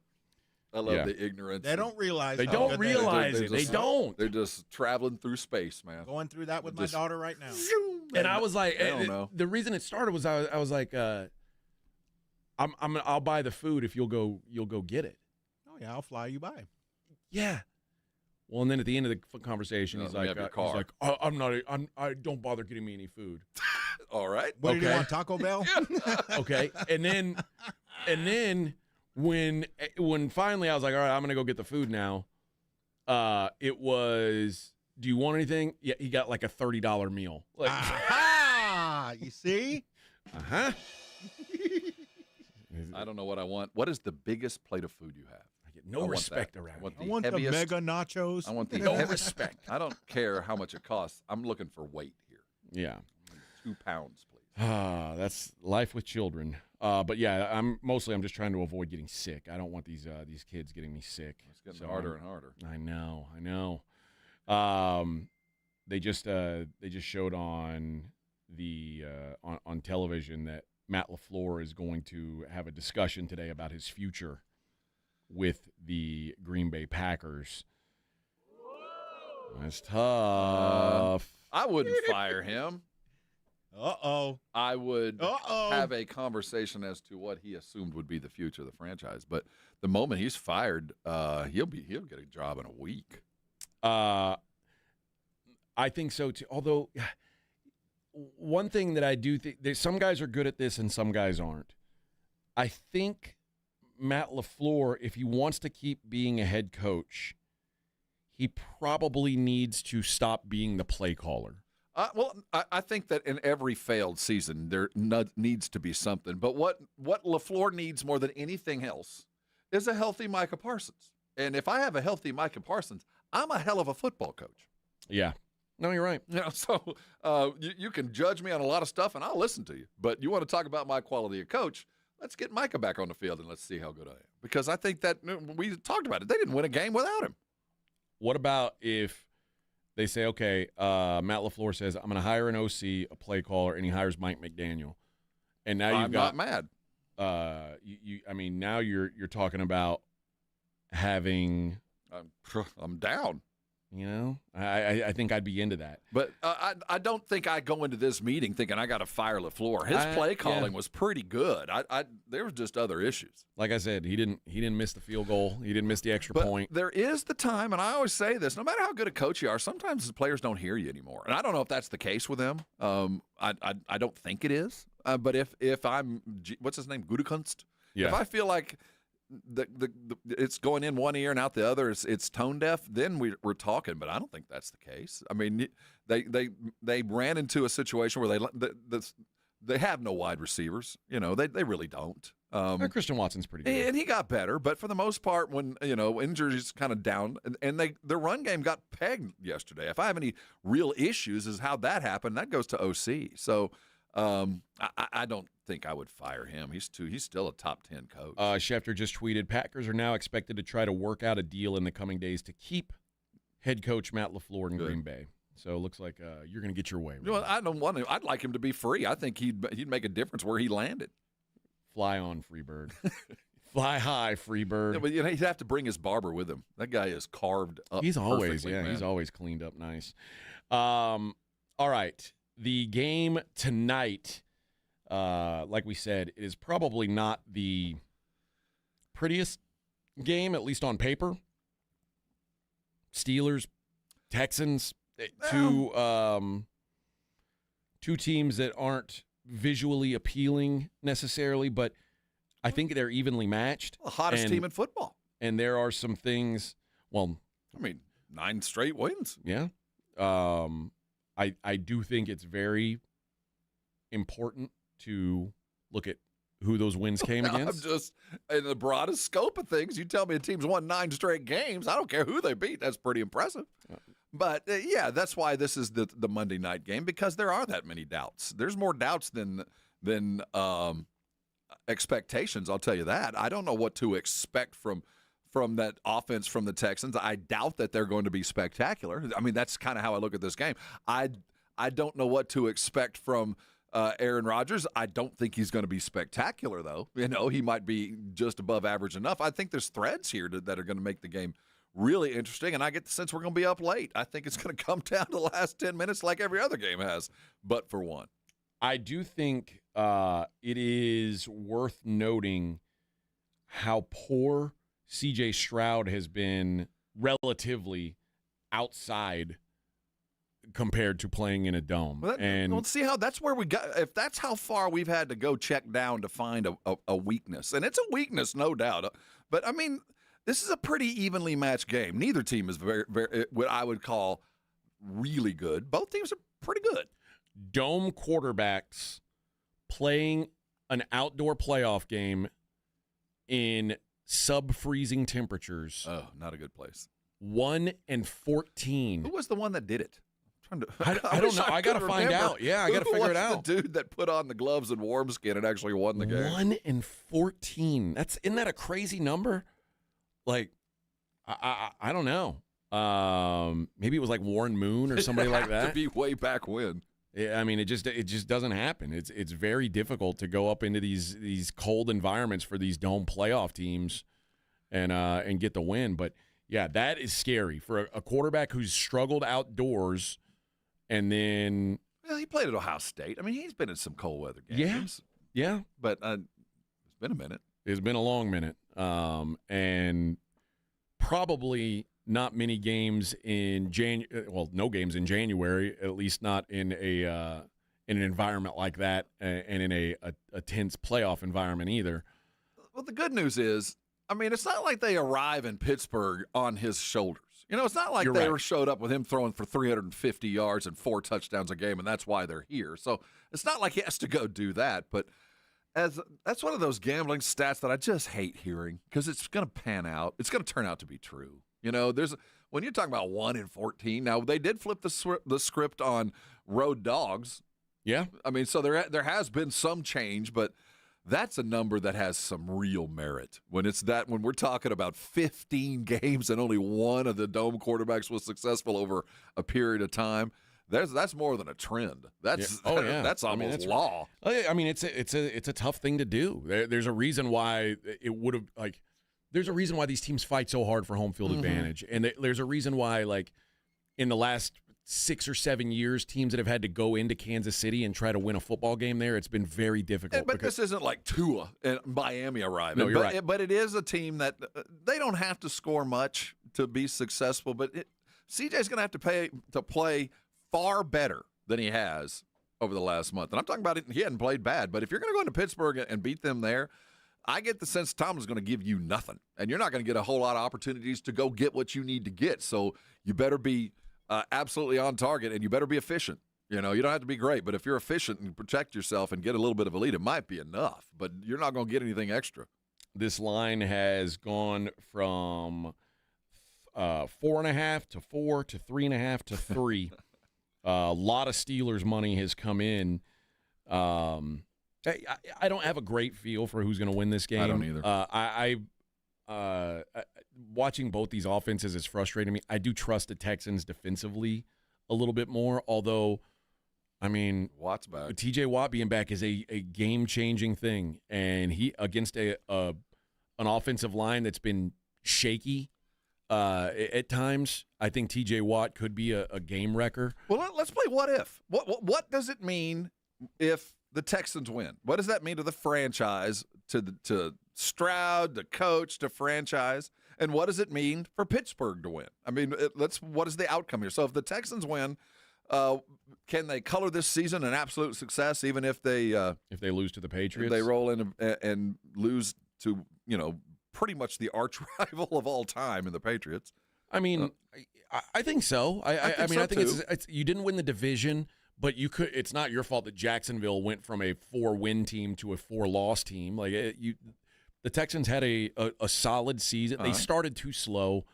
I love the ignorance. They don't realize. They don't realize it. They don't. They're just traveling through space, man. Going through that with my daughter right now. And I was like, I don't know. The reason it started was I was like, I'll buy the food if you'll go get it. Oh yeah, I'll fly you by. Yeah. Well, and then at the end of the conversation, he's like, I don't bother getting me any food. All right. What do you want, Taco Bell? Okay. And then when finally I was like, all right, I'm gonna go get the food now. It was, do you want anything? Yeah, he got like a $30 meal. Like, you see? I don't know what I want. What is the biggest plate of food you have? I get no respect around here. I want the mega nachos. I want the no respect. I don't care how much it costs. I'm looking for weight here. Yeah. 2 pounds, please. That's life with children. But yeah, I'm just trying to avoid getting sick. I don't want these kids getting me sick. It's getting harder and harder. I know. They just showed on the on television that Matt LaFleur is going to have a discussion today about his future with the Green Bay Packers. That's tough. I wouldn't fire him. Uh-oh. I would have a conversation as to what he assumed would be the future of the franchise. But the moment he's fired, he'll get a job in a week. I think so too. Although one thing that I do think, some guys are good at this and some guys aren't. I think Matt LaFleur, if he wants to keep being a head coach, he probably needs to stop being the play caller. I think that in every failed season, there needs to be something. But what LaFleur needs more than anything else is a healthy Micah Parsons. And if I have a healthy Micah Parsons, I'm a hell of a football coach. Yeah. No, you're right. So you can judge me on a lot of stuff, and I'll listen to you. But you want to talk about my quality of coach, let's get Micah back on the field, and let's see how good I am. Because I think that we talked about it. They didn't win a game without him. What about if they say, okay, Matt LaFleur says, I'm going to hire an OC, a play caller, and he hires Mike McDaniel. And now you've got – I'm not mad. Now you're talking about having I'm down. You know, I think I'd be into that. But I don't think I go into this meeting thinking I got to fire LaFleur. His play calling was pretty good. There was just other issues. Like I said, he didn't miss the field goal. He didn't miss the extra point. There is the time, and I always say this: no matter how good a coach you are, sometimes the players don't hear you anymore. And I don't know if that's the case with him. I don't think it is. But if I'm what's his name, Gutekunst? Yeah. If I feel like it's going in one ear and out the other, it's tone deaf, then we're talking. But I don't think that's the case. I mean, they ran into a situation where they have no wide receivers. You know, they really don't. Christian Watson's pretty good, and he got better. But for the most part, when injuries kind of down, and their run game got pegged yesterday. If I have any real issues, is how that happened. That goes to OC. So I don't think I would fire him. He's still a top 10 coach. Schefter just tweeted, Packers are now expected to try to work out a deal in the coming days to keep head coach Matt LaFleur in Green Bay. So it looks like you're going to get your way. Well, I don't want him. I'd like him to be free. I think he'd make a difference where he landed. Fly on, Freebird. Fly high, Freebird. Yeah, but he'd have to bring his barber with him. That guy is carved up. He's always, man. he's always cleaned up nice. All right, the game tonight, like we said, is probably not the prettiest game, at least on paper. Steelers, Texans, two teams that aren't visually appealing necessarily, but I think they're evenly matched. The hottest team in football. And there are some things, well, I mean, 9 straight wins. Yeah. I do think it's very important to look at who those wins came against. I'm just, in the broadest scope of things, you tell me a team's won 9 straight games. I don't care who they beat. That's pretty impressive. But, yeah, that's why this is the Monday night game, because there are that many doubts. There's more doubts than expectations, I'll tell you that. I don't know what to expect from that offense from the Texans. I doubt that they're going to be spectacular. I mean, that's kind of how I look at this game. I don't know what to expect from Aaron Rodgers. I don't think he's going to be spectacular, though. He might be just above average enough. I think there's threads here that are going to make the game really interesting, and I get the sense we're going to be up late. I think it's going to come down to the last 10 minutes like every other game has, but for one. I do think it is worth noting how poor C.J. Stroud has been relatively outside compared to playing in a dome. Let's see how that's where we got. If that's how far we've had to go check down to find a weakness, and it's a weakness, no doubt. But I mean, this is a pretty evenly matched game. Neither team is very, very what I would call really good. Both teams are pretty good. Dome quarterbacks playing an outdoor playoff game in sub-freezing temperatures. Oh, not a good place. 1-14. Who was the one that did it? I don't know. I got to find out. Yeah, I got to figure it out. The dude that put on the gloves and warm skin and actually won the game. 1-14. Isn't that a crazy number? Like, I don't know. Maybe it was like Warren Moon or somebody like that. To be way back when. Yeah, I mean, it just doesn't happen. It's very difficult to go up into these cold environments for these dome playoff teams and get the win. But yeah, that is scary for a quarterback who's struggled outdoors, and then he played at Ohio State. I mean, he's been in some cold weather games. Yeah, but it's been a minute. It's been a long minute, and probably not many games in no games in January, at least not in an environment like that, and in a tense playoff environment either. Well, the good news is, I mean, it's not like they arrive in Pittsburgh on his shoulders. It's not like showed up with him throwing for 350 yards and 4 touchdowns a game, and that's why they're here. So it's not like he has to go do that, but that's one of those gambling stats that I just hate hearing because it's going to pan out. It's going to turn out to be true. When you're talking about 1-14, now they did flip the script on road dogs. Yeah. I mean, so there has been some change, but that's a number that has some real merit. When we're talking about 15 games and only one of the dome quarterbacks was successful over a period of time, that's more than a trend. That's that's almost law. I mean, it's a tough thing to do. There's a reason why it would have There's a reason why these teams fight so hard for home field advantage. And there's a reason why, in the last 6 or 7 years, teams that have had to go into Kansas City and try to win a football game there, it's been very difficult. But this isn't like Tua and Miami arriving. No, you're right. But it is a team that they don't have to score much to be successful. But CJ's going to have to play far better than he has over the last month. And I'm talking about it. He hadn't played bad. But if you're going to go into Pittsburgh and beat them there, I get the sense Tomlin's going to give you nothing, and you're not going to get a whole lot of opportunities to go get what you need to get. So you better be absolutely on target, and you better be efficient. You don't have to be great, but if you're efficient and protect yourself and get a little bit of a lead, it might be enough, but you're not going to get anything extra. This line has gone from 4.5 to 4 to 3.5 to 3. A lot of Steelers money has come in. I don't have a great feel for who's going to win this game. I don't either. Watching both these offenses is frustrating me. I do trust the Texans defensively a little bit more, although, I mean, Watt's back. TJ Watt being back is a game-changing thing, and he against an offensive line that's been shaky at times. I think TJ Watt could be a game wrecker. Well, let's play what if. What does it mean if the Texans win? What does that mean to the franchise, to Stroud, to coach, to franchise? And what does it mean for Pittsburgh to win? I mean, what is the outcome here? So if the Texans win, can they color this season an absolute success, even if they lose to the Patriots? If they roll in and lose to, pretty much the arch rival of all time in the Patriots. I mean, I think so. I think it's you didn't win the division, but you could. It's not your fault that Jacksonville went from a 4-win team to a 4-loss team. Like the Texans had a solid season. They started too slow,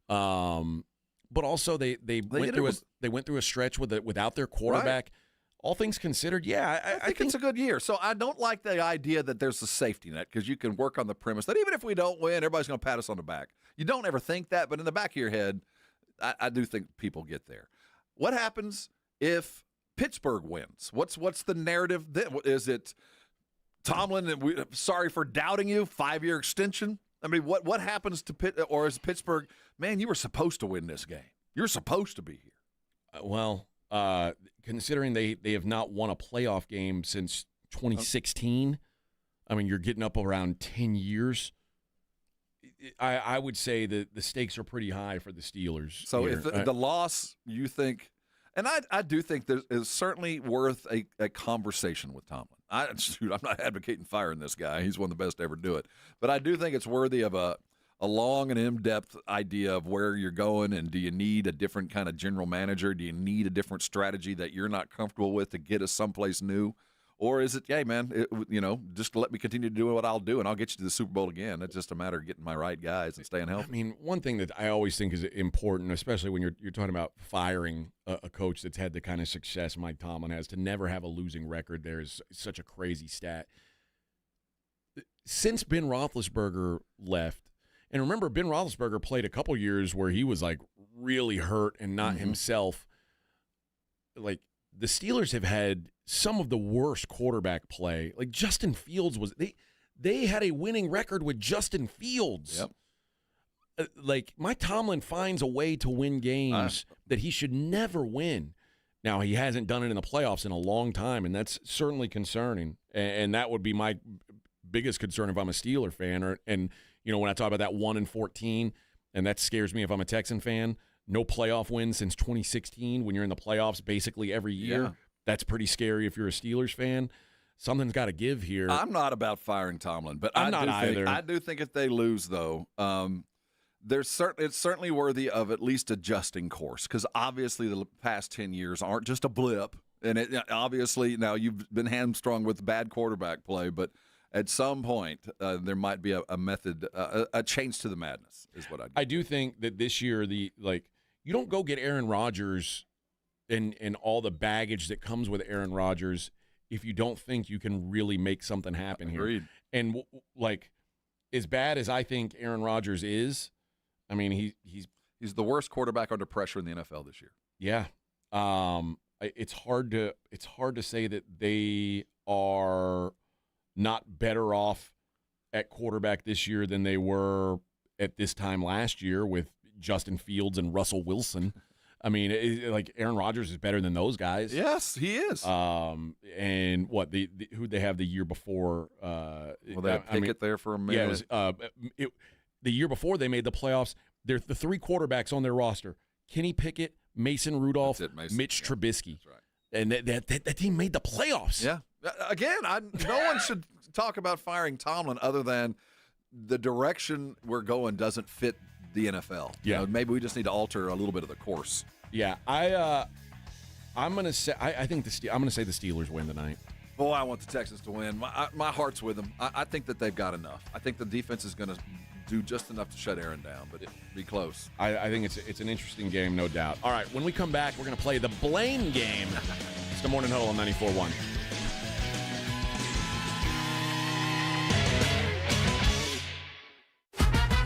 but also they went through a stretch without their quarterback. Right. All things considered, yeah, I think it's a good year. So I don't like the idea that there's a safety net, because you can work on the premise that even if we don't win, everybody's going to pat us on the back. You don't ever think that, but in the back of your head, I do think people get there. What happens if Pittsburgh wins? What's the narrative then? Is it Tomlin, sorry for doubting you, 5-year extension? I mean, what happens to Pitt, or is Pittsburgh, man, you were supposed to win this game. You're supposed to be here. Considering they have not won a playoff game since 2016, I mean, you're getting up around 10 years. I would say that the stakes are pretty high for the Steelers. So here. if the loss, you think, and I do think there is certainly worth a conversation with Tomlin. I'm not advocating firing this guy. He's one of the best to ever do it. But I do think it's worthy of a long and in-depth idea of where you're going, and do you need a different kind of general manager? Do you need a different strategy that you're not comfortable with to get us someplace new? Or is it, hey, man, just let me continue to do what I'll do, and I'll get you to the Super Bowl again. It's just a matter of getting my right guys and staying healthy. I mean, one thing that I always think is important, especially when you're talking about firing a coach that's had the kind of success Mike Tomlin has, to never have a losing record there is such a crazy stat. Since Ben Roethlisberger left, and remember, Ben Roethlisberger played a couple years where he was like really hurt and not himself. Like, the Steelers have had some of the worst quarterback play. Like, Justin Fields they had a winning record with Justin Fields. Yep. Like, Mike Tomlin finds a way to win games that he should never win. Now, he hasn't done it in the playoffs in a long time, and that's certainly concerning. And that would be my biggest concern if I'm a Steeler fan. When I talk about that 1-14, and that scares me if I'm a Texan fan, no playoff wins since 2016 when you're in the playoffs basically every year. Yeah. That's pretty scary if you're a Steelers fan. Something's got to give here. I'm not about firing Tomlin, but I'm not either. I do think if they lose, though, it's certainly worthy of at least adjusting course, because obviously the past 10 years aren't just a blip. And obviously now you've been hamstrung with bad quarterback play, but at some point, there might be a method, a change to the madness, is what I do think that this year, you don't go get Aaron Rodgers and all the baggage that comes with Aaron Rodgers if you don't think you can really make something happen here. Agreed. And as bad as I think Aaron Rodgers is, I mean, he's the worst quarterback under pressure in the NFL this year. Yeah. It's hard to say that they are not better off at quarterback this year than they were at this time last year with Justin Fields and Russell Wilson. I mean, Aaron Rodgers is better than those guys. Yes, he is. And what who'd they have the year before? They had Pickett there for a minute. Yeah, the year before they made the playoffs. They're the 3 quarterbacks on their roster: Kenny Pickett, Mason Rudolph, Mitch Trubisky. That's right. And that team made the playoffs. Yeah. Again, no one should talk about firing Tomlin other than the direction we're going doesn't fit the NFL. Yeah. Maybe we just need to alter a little bit of the course. Yeah. I'm gonna say I'm gonna say the Steelers win tonight. Boy, I want the Texans to win. My heart's with them. I think that they've got enough. I think the defense is going to do just enough to shut Aaron down, but it'll be close. I think it's an interesting game, no doubt. All right, when we come back, we're going to play the blame game. It's the Morning Huddle on 94.1.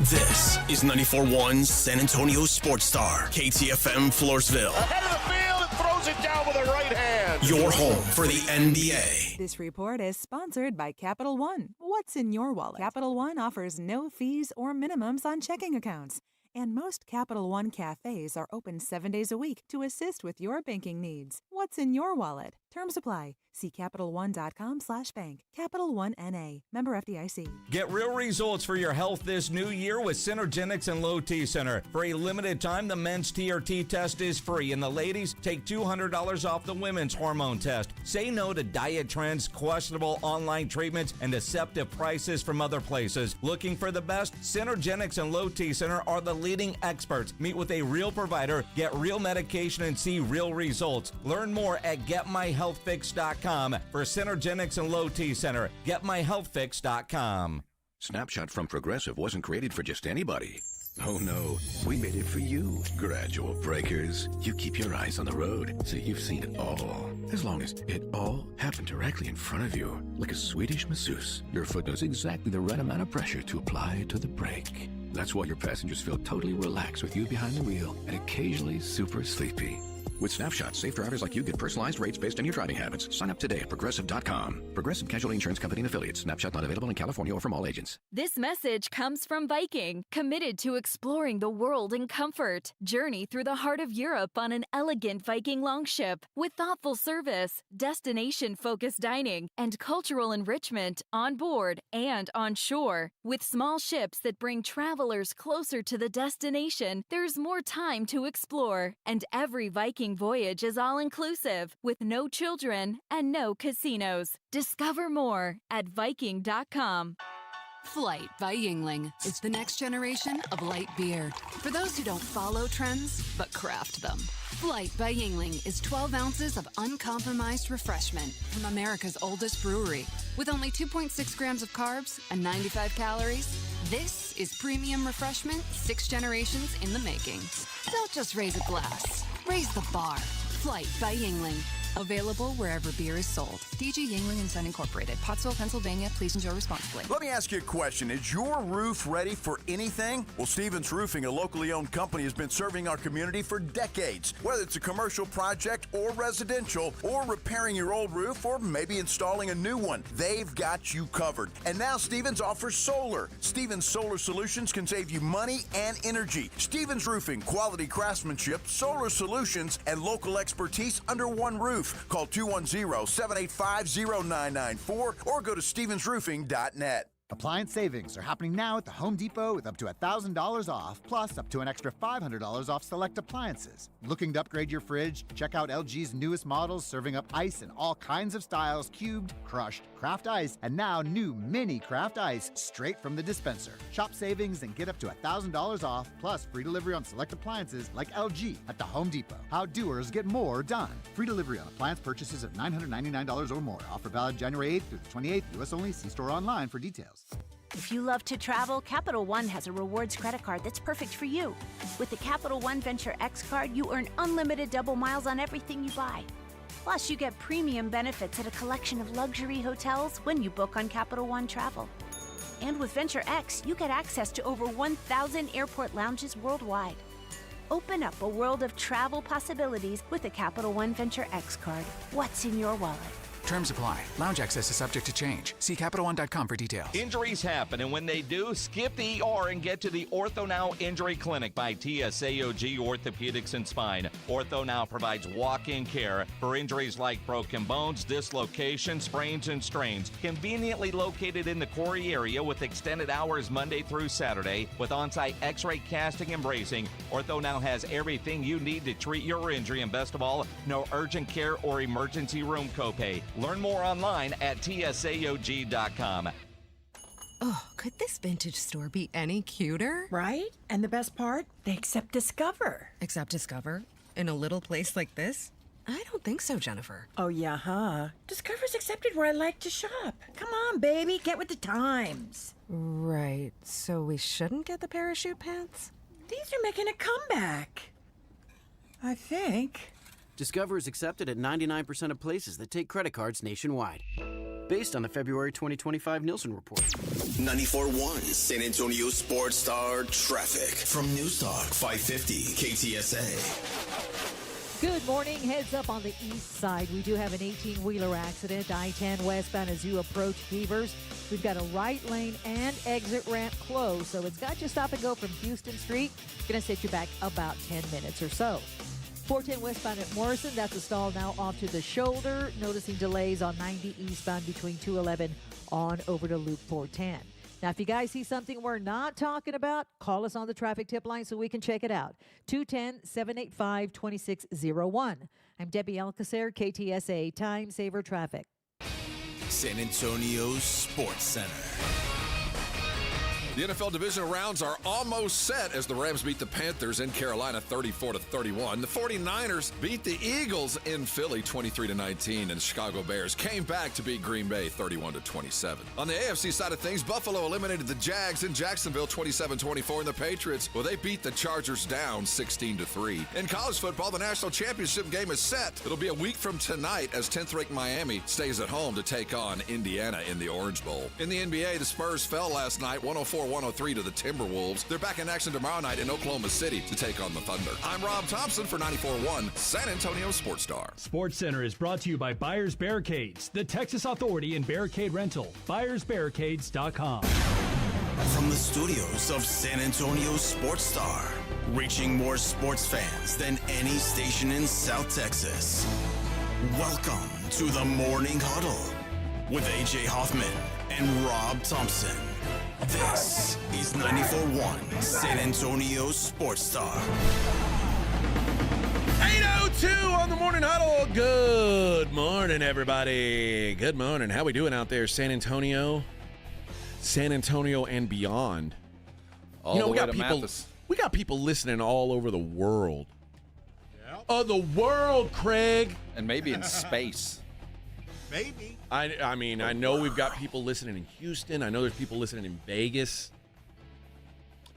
This is 94.1 San Antonio Sports Star, KTFM Floresville. Ahead of the field and throws it down with a right hand. Your home for the NBA. This report is sponsored by Capital One. What's in your wallet? Capital One offers no fees or minimums on checking accounts. And most Capital One cafes are open 7 days a week to assist with your banking needs. What's in your wallet? Terms apply. See CapitalOne.com/bank. Capital One N.A. Member FDIC. Get real results for your health this new year with Synergenics and Low T Center. For a limited time, the men's TRT test is free, and the ladies take $200 off the women's hormone test. Say no to diet trends, questionable online treatments, and deceptive prices from other places. Looking for the best? Synergenics and Low T Center are the leading experts. Meet with a real provider, get real medication, and see real results. Learn more at GetMyHealthFix.com. For Synergenics and Low T Center. GetMyHealthFix.com. Snapshot from Progressive wasn't created for just anybody. Oh no, we made it for you, gradual breakers. You keep your eyes on the road, so you've seen it all. As long as it all happened directly in front of you, like a Swedish masseuse, your foot knows exactly the right amount of pressure to apply to the brake. That's why your passengers feel totally relaxed with you behind the wheel and occasionally super sleepy. With Snapshot, safe drivers like you get personalized rates based on your driving habits. Sign up today at Progressive.com. Progressive Casualty Insurance Company and Affiliates. Snapshot not available in California or from all agents. This message comes from Viking, committed to exploring the world in comfort. Journey through the heart of Europe on an elegant Viking longship with thoughtful service, destination-focused dining, and cultural enrichment on board and on shore. With small ships that bring travelers closer to the destination, there's more time to explore, and every Viking voyage is all-inclusive, with no children and no casinos. Discover more at Viking.com. Flight by Yingling is the next generation of light beer. For those who don't follow trends, but craft them. Flight by Yingling is 12 ounces of uncompromised refreshment from America's oldest brewery. With only 2.6 grams of carbs and 95 calories, this is premium refreshment 6 generations in the making. Don't just raise a glass. Raise the bar. Flight by Yingling. Available wherever beer is sold. DG Yingling & Son Incorporated, Pottsville, Pennsylvania. Please enjoy responsibly. Let me ask you a question. Is your roof ready for anything? Well, Stevens Roofing, a locally owned company, has been serving our community for decades. Whether it's a commercial project or residential, or repairing your old roof, or maybe installing a new one, they've got you covered. And now Stevens offers solar. Stevens Solar Solutions can save you money and energy. Stevens Roofing, quality craftsmanship, solar solutions, and local expertise under one roof. Call 210-785-0994 or go to stevensroofing.net. Appliance savings are happening now at the Home Depot with up to $1,000 off, plus up to an extra $500 off select appliances. Looking to upgrade your fridge? Check out LG's newest models serving up ice in all kinds of styles: cubed, crushed, craft ice, and now new mini craft ice straight from the dispenser. Shop savings and get up to $1,000 off, plus free delivery on select appliances like LG at the Home Depot. How doers get more done. Free delivery on appliance purchases of $999 or more. Offer valid January 8th through the 28th. U.S. only. See store online for details. If you love to travel, Capital One has a rewards credit card that's perfect for you. With the Capital One Venture X card, you earn unlimited double miles on everything you buy. Plus, you get premium benefits at a collection of luxury hotels when you book on Capital One Travel. And with Venture X, you get access to over 1,000 airport lounges worldwide. Open up a world of travel possibilities with the Capital One Venture X card. What's in your wallet? Terms apply. Lounge access is subject to change. See CapitalOne.com for details. Injuries happen, and when they do, skip the ER and get to the Ortho Now Injury Clinic by TSAOG Orthopedics and Spine. Ortho Now provides walk-in care for injuries like broken bones, dislocations, sprains, and strains. Conveniently located in the Quarry area with extended hours Monday through Saturday with on-site x-ray casting and bracing, Ortho Now has everything you need to treat your injury, and best of all, no urgent care or emergency room copay. Learn more online at tsaog.com. Oh, could this vintage store be any cuter? Right? And the best part? They accept Discover. Accept Discover? In a little place like this? I don't think so, Jennifer. Oh, yeah, huh? Discover's accepted where I like to shop. Come on, baby, get with the times. Right, so we shouldn't get the parachute pants? These are making a comeback. I think. Discover is accepted at 99% of places that take credit cards nationwide. based on the February 2025 Nielsen report. 94.1 San Antonio Sports Star traffic from News Talk 550 KTSA. Good morning. Heads up on the east side. We do have an 18-wheeler accident. I-10 westbound as you approach Beavers. We've got a right lane and exit ramp closed, so it's got you stop and go from Houston Street. Going to set you back about 10 minutes or so. 410 westbound at Morrison. That's a stall now off to the shoulder. Noticing delays on 90 eastbound between 211 on over to Loop 410. Now, if you guys see something we're not talking about, call us on the traffic tip line so we can check it out. 210-785-2601. I'm Debbie Alcacer, KTSA Time Saver Traffic. San Antonio Sports Center. The NFL divisional rounds are almost set as the Rams beat the Panthers in Carolina 34-31. The 49ers beat the Eagles in Philly 23-19, and the Chicago Bears came back to beat Green Bay 31-27. On the AFC side of things, Buffalo eliminated the Jags in Jacksonville 27-24, and the Patriots, well, they beat the Chargers down 16-3. In college football, the national championship game is set. It'll be a week from tonight as 10th-ranked Miami stays at home to take on Indiana in the Orange Bowl. In the NBA, the Spurs fell last night 104-103 to the Timberwolves. They're back in action tomorrow night in Oklahoma City to take on the Thunder. I'm Rob Thompson for 94.1 San Antonio Sports Star. Sports Center is brought to you by Buyers Barricades, the Texas Authority in Barricade Rental. BuyersBarricades.com. From the studios of San Antonio Sports Star, reaching more sports fans than any station in South Texas. Welcome to the Morning Huddle with AJ Hoffman and Rob Thompson. This is 94.1 San Antonio Sports Star. 8:02 on the Morning Huddle. Good morning, everybody. Good morning. How we doing out there, San Antonio? San Antonio and beyond. All the way to Mathis. We got people listening all over the world. Yep. Oh, the world, Craig. And maybe in space. Maybe. I mean, I know we've got people listening in Houston. I know there's people listening in Vegas.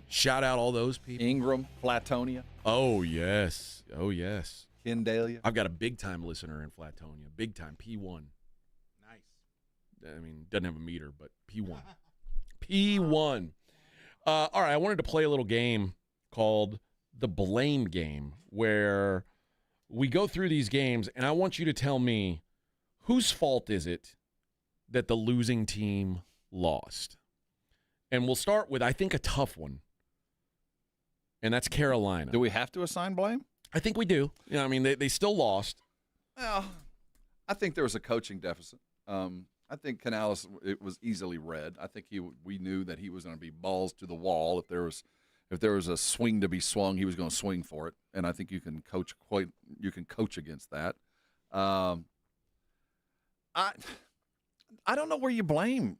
Shout out all those people. Ingram, Flatonia. Oh, yes. Oh, yes. Kendalia. I've got a big-time listener in Flatonia. Big-time, P1. Nice. I mean, doesn't have a meter, but P1. P1. All right, I wanted to play a little game called the Blame Game, where we go through these games, and I want you to tell me, whose fault is it that the losing team lost? And we'll start with, I think, a tough one, and that's Carolina. Do we have to assign blame? I think we do. You know, I mean, they still lost. Well, I think there was a coaching deficit. I think Canales, it was easily read. I think we knew that he was going to be balls to the wall. If there was a swing to be swung, he was going to swing for it. And I think you can coach against that. I don't know where you blame.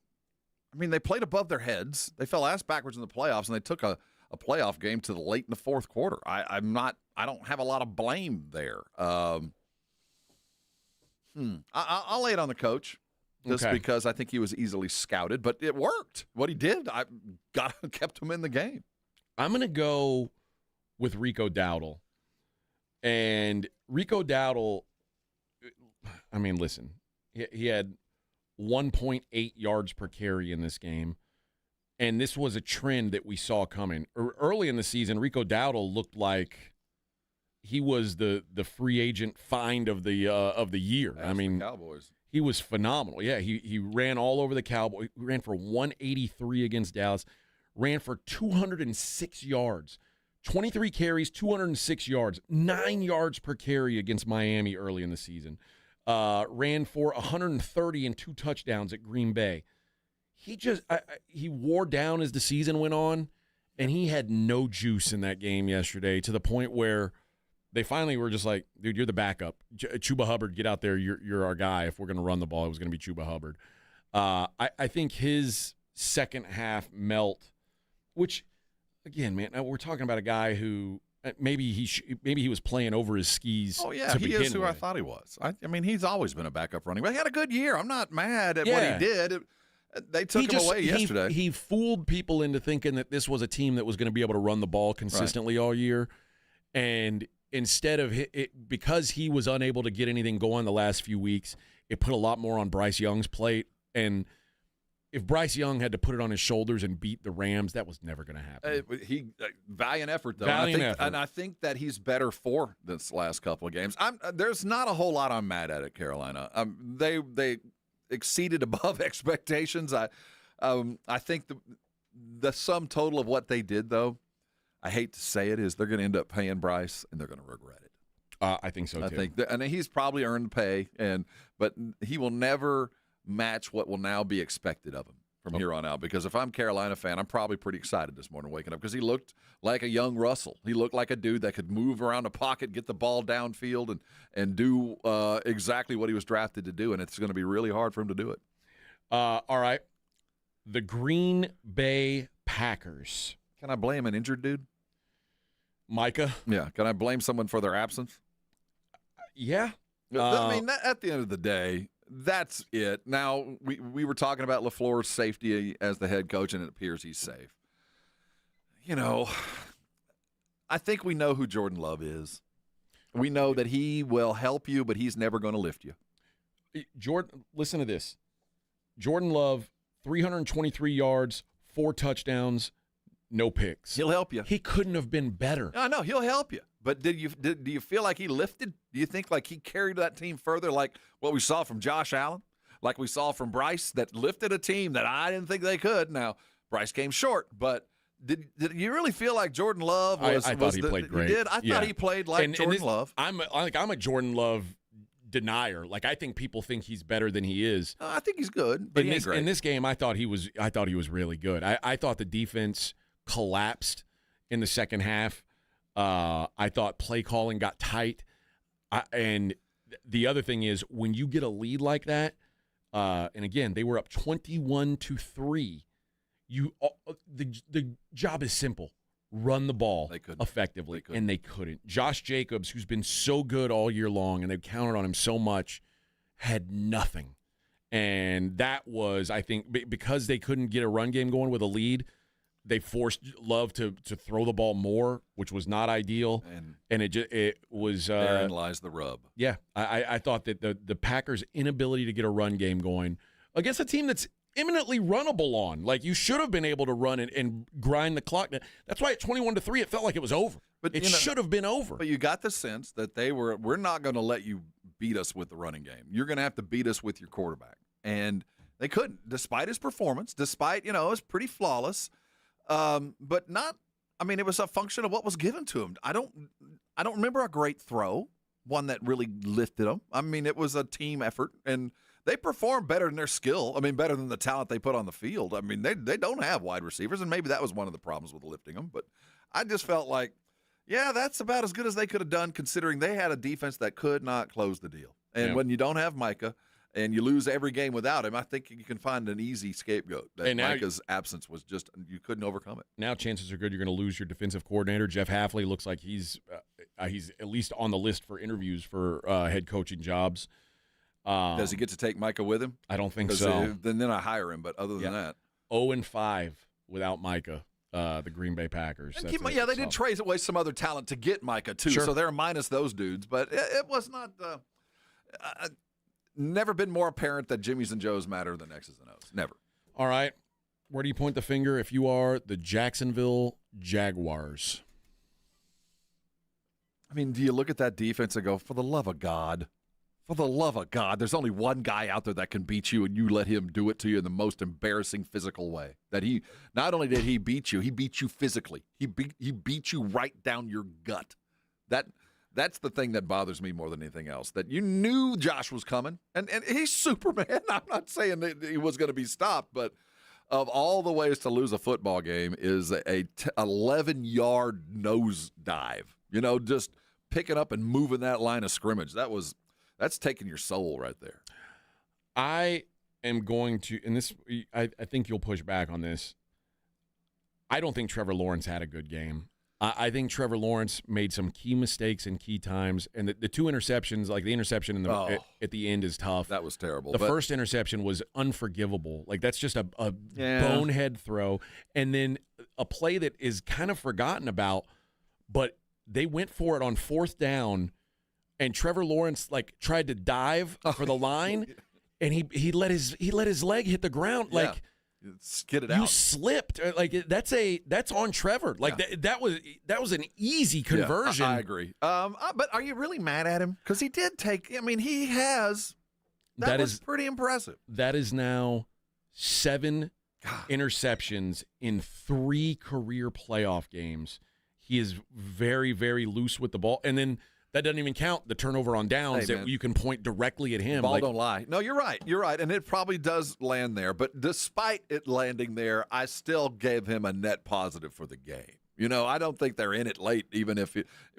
I mean, they played above their heads. They fell ass backwards in the playoffs, and they took a playoff game to the late in the fourth quarter. I don't have a lot of blame there. I'll lay it on the coach just because I think he was easily scouted, but it worked. What he did, kept him in the game. I'm going to go with Rico Dowdle. And Rico Dowdle, I mean, listen, he had 1.8 yards per carry in this game, and this was a trend that we saw coming. Early in the season, Rico Dowdle looked like he was the free agent find of the year. That's the Cowboys. He was phenomenal. Yeah, he ran all over the Cowboys. He ran for 183 against Dallas, ran for 206 yards, 23 carries, 206 yards, 9 yards per carry against Miami early in the season. Ran for 130 and 2 touchdowns at Green Bay. He wore down as the season went on, and he had no juice in that game yesterday to the point where they finally were just like, dude, you're the backup. Chuba Hubbard, get out there. You're our guy. If we're going to run the ball, it was going to be Chuba Hubbard. I think his second half melt, which, again, man, we're talking about a guy who maybe he was playing over his skis. Oh, yeah, he is who I thought he was. I mean, he's always been a backup running back. He had a good year. I'm not mad at what he did. They took him away yesterday. He fooled people into thinking that this was a team that was going to be able to run the ball consistently all year. And instead of it, because he was unable to get anything going the last few weeks, it put a lot more on Bryce Young's plate. And if Bryce Young had to put it on his shoulders and beat the Rams, that was never going to happen. Valiant effort, though. Valiant effort. And I think that he's better for this last couple of games. There's not a whole lot I'm mad at Carolina. They exceeded above expectations. I think the sum total of what they did, though, I hate to say it, is they're going to end up paying Bryce, and they're going to regret it. I think so, too. I think and he's probably earned pay, but he will never match what will now be expected of him from here on out. Because if I'm a Carolina fan, I'm probably pretty excited this morning waking up because he looked like a young Russell. He looked like a dude that could move around the pocket, get the ball downfield, and do exactly what he was drafted to do, and it's going to be really hard for him to do it. All right. The Green Bay Packers. Can I blame an injured dude? Micah? Yeah. Can I blame someone for their absence? Yeah. I mean, at the end of the day, that's it. Now, we were talking about LaFleur's safety as the head coach, and it appears he's safe. You know, I think we know who Jordan Love is. We know that he will help you, but he's never going to lift you. Jordan, listen to this. Jordan Love, 323 yards, 4 touchdowns, no picks. He'll help you. He couldn't have been better. I know, he'll help you. But do you feel like he lifted? Do you think like he carried that team further like what we saw from Josh Allen? Like we saw from Bryce that lifted a team that I didn't think they could? Now, Bryce came short, but did you really feel like Jordan Love was I thought he played great. You did? I thought he played like Jordan Love. I'm a Jordan Love denier. Like I think people think he's better than he is. I think he's good, but in this game I thought he was really good. I thought the defense collapsed in the second half. I thought play calling got tight. And the other thing is when you get a lead like that, and again, they were up 21-3. The job is simple. Run the ball effectively, and they couldn't. Josh Jacobs, who's been so good all year long, and they've counted on him so much, had nothing. And that was, I think, because they couldn't get a run game going with a lead, they forced Love to throw the ball more, which was not ideal. And it was therein lies the rub. Yeah, I thought that the Packers' inability to get a run game going against a team that's imminently runnable on. Like, you should have been able to run and grind the clock. That's why at 21-3, it felt like it was over. But it should have been over. But you got the sense that we're not going to let you beat us with the running game. You're going to have to beat us with your quarterback. And they couldn't, despite his performance, despite, it was pretty flawless. But not, I mean, it was a function of what was given to him. I don't remember a great throw, one that really lifted them. I mean, it was a team effort, and they performed better than their skill. I mean, better than the talent they put on the field. I mean, they don't have wide receivers, and maybe that was one of the problems with lifting them. But I just felt like, yeah, that's about as good as they could have done, considering they had a defense that could not close the deal. And when you don't have Micah and you lose every game without him, I think you can find an easy scapegoat. That Micah's absence was just, you couldn't overcome it. Now chances are good you're going to lose your defensive coordinator. Jeff Hafley looks like he's at least on the list for interviews for head coaching jobs. Does he get to take Micah with him? I don't think so. Then I hire him, but other than that. 0-5 without Micah, the Green Bay Packers. They did trade away some other talent to get Micah, too, so they're minus those dudes. But it was not never been more apparent that Jimmys and Joes matter than X's and O's. Never. All right. Where do you point the finger if you are the Jacksonville Jaguars? I mean, do you look at that defense and go, for the love of God, there's only one guy out there that can beat you, and you let him do it to you in the most embarrassing physical way. That he not only did he beat you physically. He beat you right down your gut. That's the thing that bothers me more than anything else, that you knew Josh was coming, and he's Superman. I'm not saying that he was going to be stopped, but of all the ways to lose a football game is a 11-yard nose dive, just picking up and moving that line of scrimmage. That's taking your soul right there. I am going to, and this, I think you'll push back on this. I don't think Trevor Lawrence had a good game. I think Trevor Lawrence made some key mistakes in key times, and the two interceptions, like the interception at the end is tough. That was terrible. The first interception was unforgivable. Like, that's just a bonehead throw. And then a play that is kind of forgotten about, but they went for it on 4th down, and Trevor Lawrence, tried to dive for the line, and he let his leg hit the ground. Yeah. Like, skid it you out. slipped. Like, that's on Trevor. Like, that was an easy conversion. Yeah, I agree. But are you really mad at him? Because he did take. I mean, he has. That was pretty impressive. That is now 7 interceptions in 3 career playoff games. He is very, very loose with the ball. And then that doesn't even count the turnover on downs that you can point directly at him. Ball don't lie. No, you're right. You're right. And it probably does land there. But despite it landing there, I still gave him a net positive for the game. You know, I don't think they're in it late, even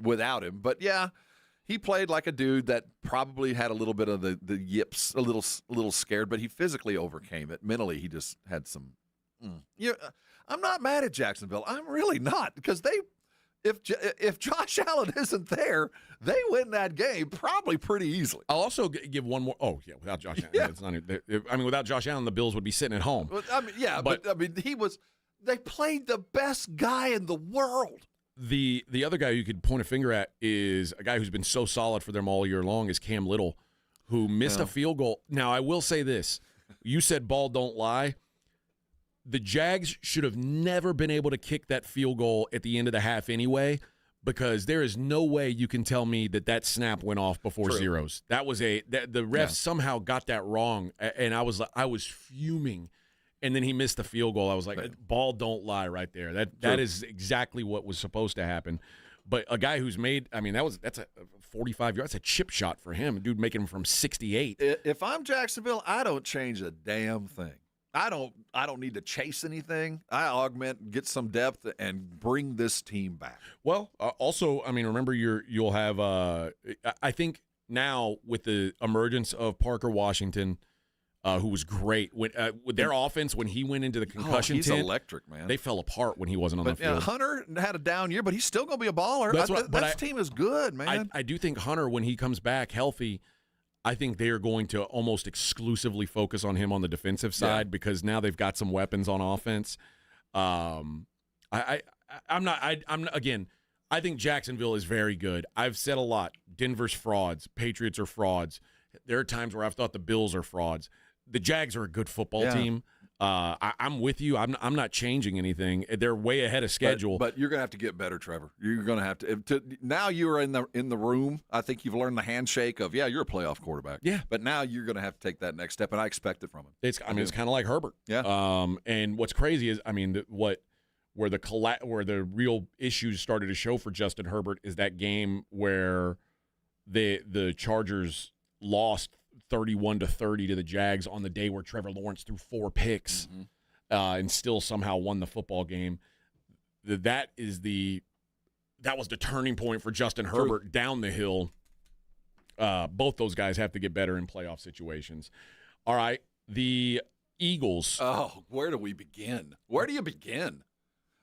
without him. But, yeah, he played like a dude that probably had a little bit of the yips, a little scared, but he physically overcame it. Mentally, he just had some. I'm not mad at Jacksonville. I'm really not, because if Josh Allen isn't there, they win that game probably pretty easily. I'll also give one more. Oh, yeah, without Josh Allen. It's not, without Josh Allen, the Bills would be sitting at home. But they played the best guy in the world. The other guy you could point a finger at is a guy who's been so solid for them all year long is Cam Little, who missed a field goal. Now, I will say this. You said ball don't lie. The Jags should have never been able to kick that field goal at the end of the half anyway, because there is no way you can tell me that snap went off before zeros. That was the refs somehow got that wrong, and I was fuming. And then he missed the field goal. I was like, ball don't lie right there. That is exactly what was supposed to happen. But a guy who's made, that's a 45 yards. That's a chip shot for him. A dude making him from 68. If I'm Jacksonville, I don't change a damn thing. I don't need to chase anything. I augment, get some depth, and bring this team back. Well, also, remember you'll have. I think now with the emergence of Parker Washington, who was great with their offense when he went into the concussion he's tent, electric, man. They fell apart when he wasn't on the field. Hunter had a down year, but he's still going to be a baller. That team is good, man. I do think Hunter, when he comes back healthy, I think they are going to almost exclusively focus on him on the defensive side because now they've got some weapons on offense. I think Jacksonville is very good. I've said a lot. Denver's frauds. Patriots are frauds. There are times where I've thought the Bills are frauds. The Jags are a good football team. I'm with you. I'm not changing anything. They're way ahead of schedule. But you're going to have to get better, Trevor. You're going to have to. Now you're in the room. I think you've learned the handshake of, you're a playoff quarterback. Yeah. But now you're going to have to take that next step, and I expect it from him. It's kind of like Herbert. Yeah. And what's crazy is, where the real issues started to show for Justin Herbert is that game where the Chargers lost 31-30 to the Jags on the day where Trevor Lawrence threw 4 picks and still somehow won the football game. That was the turning point for Justin Herbert down the hill. Both those guys have to get better in playoff situations. All right, the Eagles. Oh, where do we begin? Where do you begin?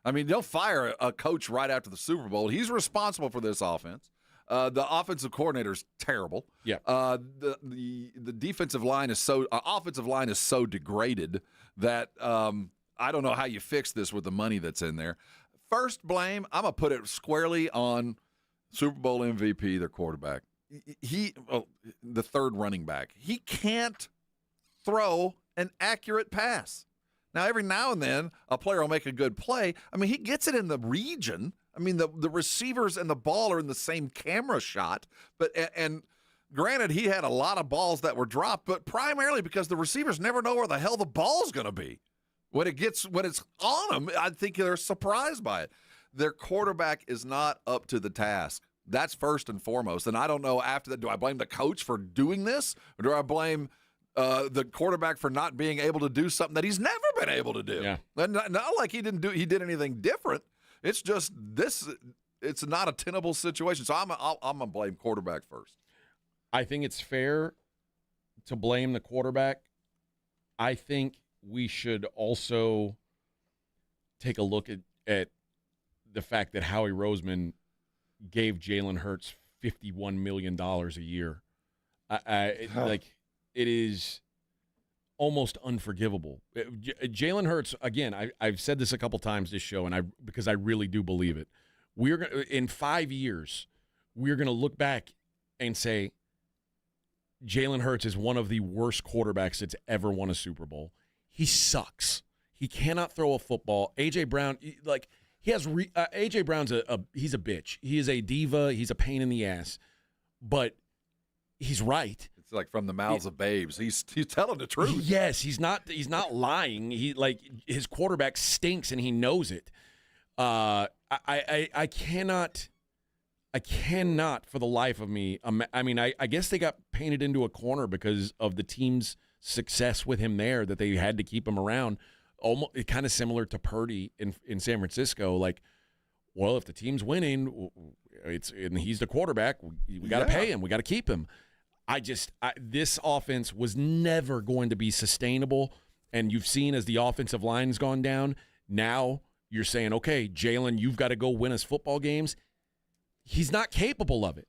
They'll fire a coach right after the Super Bowl. He's responsible for this offense. The offensive coordinator is terrible. Yeah. The defensive line is offensive line is so degraded that I don't know how you fix this with the money that's in there. First blame, I'm gonna put it squarely on Super Bowl MVP, their quarterback. The third running back. He can't throw an accurate pass. Now, every now and then, a player will make a good play. He gets it in the region. The receivers and the ball are in the same camera shot, and granted, he had a lot of balls that were dropped, but primarily because the receivers never know where the hell the ball's going to be. When it's on them, I think they're surprised by it. Their quarterback is not up to the task. That's first and foremost. And I don't know after that, do I blame the coach for doing this, or do I blame the quarterback for not being able to do something that he's never been able to do? Yeah. Not like he did anything different. It's just this. It's not a tenable situation. So I'm gonna blame quarterback first. I think it's fair to blame the quarterback. I think we should also take a look at the fact that Howie Roseman gave Jalen Hurts $51 million a year. It is almost unforgivable. Jalen Hurts, again, I've said this a couple times this show, and because I really do believe it. We're gonna, in 5 years, we're going to look back and say, Jalen Hurts is one of the worst quarterbacks that's ever won a Super Bowl. He sucks. He cannot throw a football. A.J. Brown, like, he has A.J. Brown's he's a bitch. He is a diva. He's a pain in the ass. But he's right. It's like from the mouths of babes. He's telling the truth. Yes, he's not lying. His quarterback stinks and he knows it. I cannot for the life of me. I guess they got painted into a corner because of the team's success with him there, that they had to keep him around. Almost kind of similar to Purdy in San Francisco. Like, well, if the team's winning, and he's the quarterback, we got to pay him. We got to keep him. This offense was never going to be sustainable, and you've seen as the offensive line's gone down. Now you're saying, okay, Jalen, you've got to go win us football games. He's not capable of it.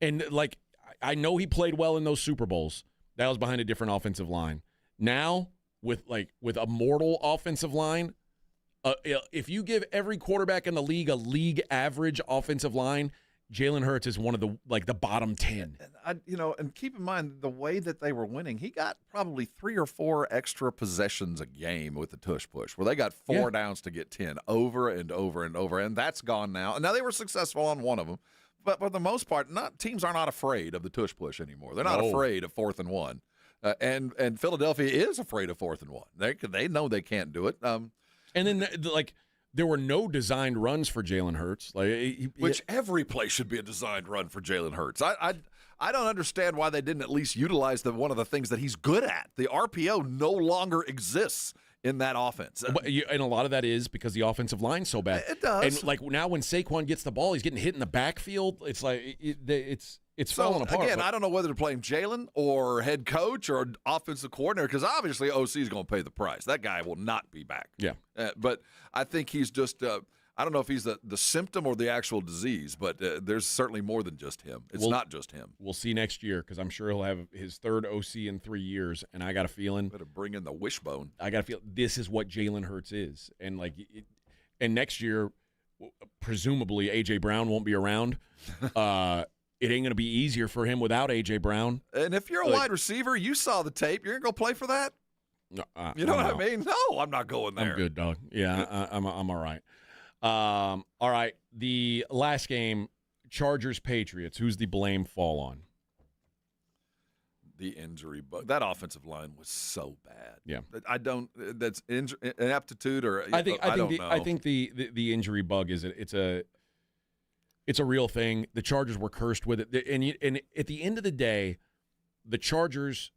And, like, I know he played well in those Super Bowls. That was behind a different offensive line. Now, with a mortal offensive line, if you give every quarterback in the league a league average offensive line, Jalen Hurts is one of the bottom 10. And keep in mind the way that they were winning. He got probably 3 or 4 extra possessions a game with the tush push, where they got 4 downs to get 10 over and over and over, and that's gone now. And now they were successful on one of them, but for the most part, teams are not afraid of the tush push anymore. They're not afraid of 4th and 1, and Philadelphia is afraid of 4th and 1. They know they can't do it. And then there were no designed runs for Jalen Hurts. Which every play should be a designed run for Jalen Hurts. I don't understand why they didn't at least utilize one of the things that he's good at. The RPO no longer exists in that offense. And a lot of that is because the offensive line's so bad. It does. And now when Saquon gets the ball, he's getting hit in the backfield. It's like it's falling apart. Again, I don't know whether to blame Jalen or head coach or offensive coordinator, because obviously OC is going to pay the price. That guy will not be back. Yeah. But I think he's just I don't know if he's the symptom or the actual disease, but there's certainly more than just him. It's not just him. We'll see next year, because I'm sure he'll have his 3rd OC in 3 years, and I got a feeling. Better bring in the wishbone. I got a feel this is what Jalen Hurts is. And and next year, presumably, A.J. Brown won't be around. It ain't going to be easier for him without A.J. Brown. And if you're a wide receiver, you saw the tape, you're going to go play for that? You know what I mean? No, I'm not going there. I'm good, dog. Yeah, I'm all right. All right, the last game, Chargers-Patriots. Who's the blame fall on? The injury bug. That offensive line was so bad. Yeah. That's inaptitude, or I don't know. I think the injury bug is it's a real thing. The Chargers were cursed with it. And at the end of the day, the Chargers,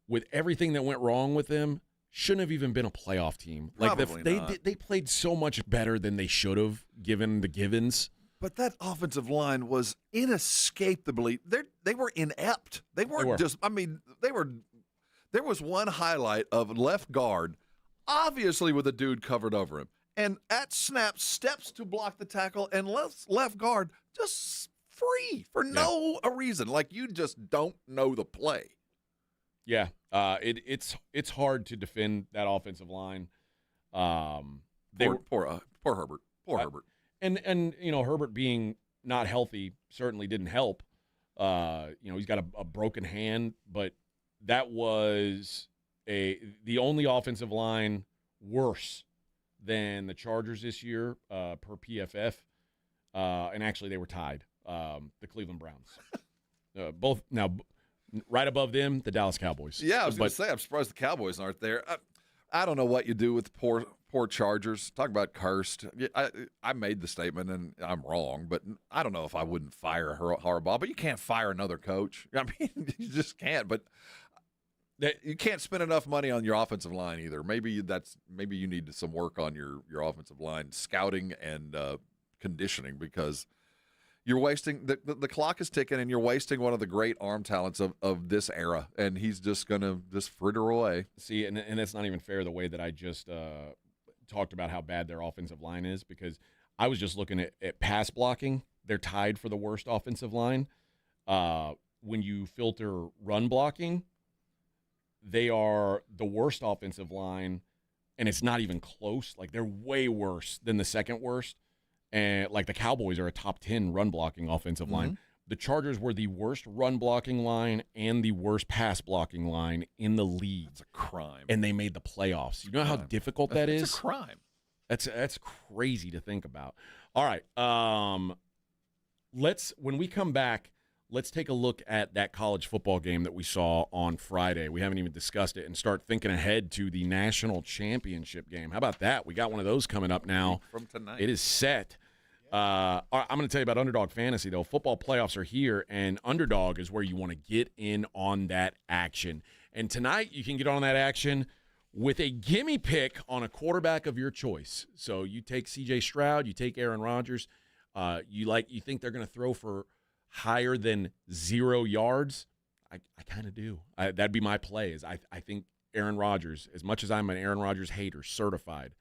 with everything that went wrong with them, shouldn't have even been a playoff team. Probably not. They played so much better than they should have, given the givens. But that offensive line was inescapably they were inept. They weren't just. I mean, There was one highlight of left guard, obviously with a dude covered over him. And at snap, steps to block the tackle, and left guard just free for no reason. Like, you just don't know the play. Yeah, it's hard to defend that offensive line. Poor Herbert. Herbert. And you know, Herbert being not healthy certainly didn't help. He's got a broken hand, but that was the only offensive line worse than the Chargers this year per PFF, and actually they were tied. The Cleveland Browns, both now right above them, the Dallas Cowboys. Yeah, I was going to say, I'm surprised the Cowboys aren't there. I don't know what you do with poor Chargers. Talk about cursed. I made the statement, and I'm wrong, but I don't know if I wouldn't fire Harbaugh, but you can't fire another coach. I mean, you just can't. But you can't spend enough money on your offensive line either. Maybe you need some work on your offensive line scouting and conditioning, because you're wasting the clock is ticking, and you're wasting one of the great arm talents of this era, and he's just gonna fritter away. See, and that's not even fair, the way that I just talked about how bad their offensive line is, because I was just looking at pass blocking. They're tied for the worst offensive line. When you filter run blocking, they are the worst offensive line, and it's not even close. Like, they're way worse than the second worst. And like, the Cowboys are a top 10 run blocking offensive line. the Chargers were the worst run blocking line and the worst pass blocking line in the league. It's a crime. And they made the playoffs. You know how difficult that is? It's a crime. That's crazy to think about. All right. When we come back, let's take a look at that college football game that we saw on Friday. We haven't even discussed it, and start thinking ahead to the national championship game. How about that? We got one of those coming up now. From tonight. It is set. I'm going to tell you about Underdog Fantasy, though. Football playoffs are here, and Underdog is where you want to get in on that action. And tonight you can get on that action with a gimme pick on a quarterback of your choice. So you take C.J. Stroud, you take Aaron Rodgers. You think they're going to throw for higher than 0 yards? I kind of do. That'd be my play. I think Aaron Rodgers, as much as I'm an Aaron Rodgers hater, certified,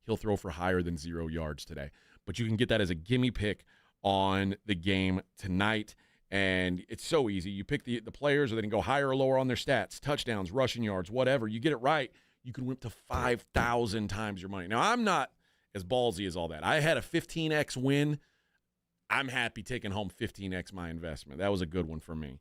he'll throw for higher than 0 yards today. But you can get that as a gimme pick on the game tonight. And it's so easy. You pick the players, or they can go higher or lower on their stats, touchdowns, rushing yards, whatever. You get it right, you can win up to 5,000 times your money. Now, I'm not as ballsy as all that. I had a 15x win. I'm happy taking home 15x my investment. That was a good one for me.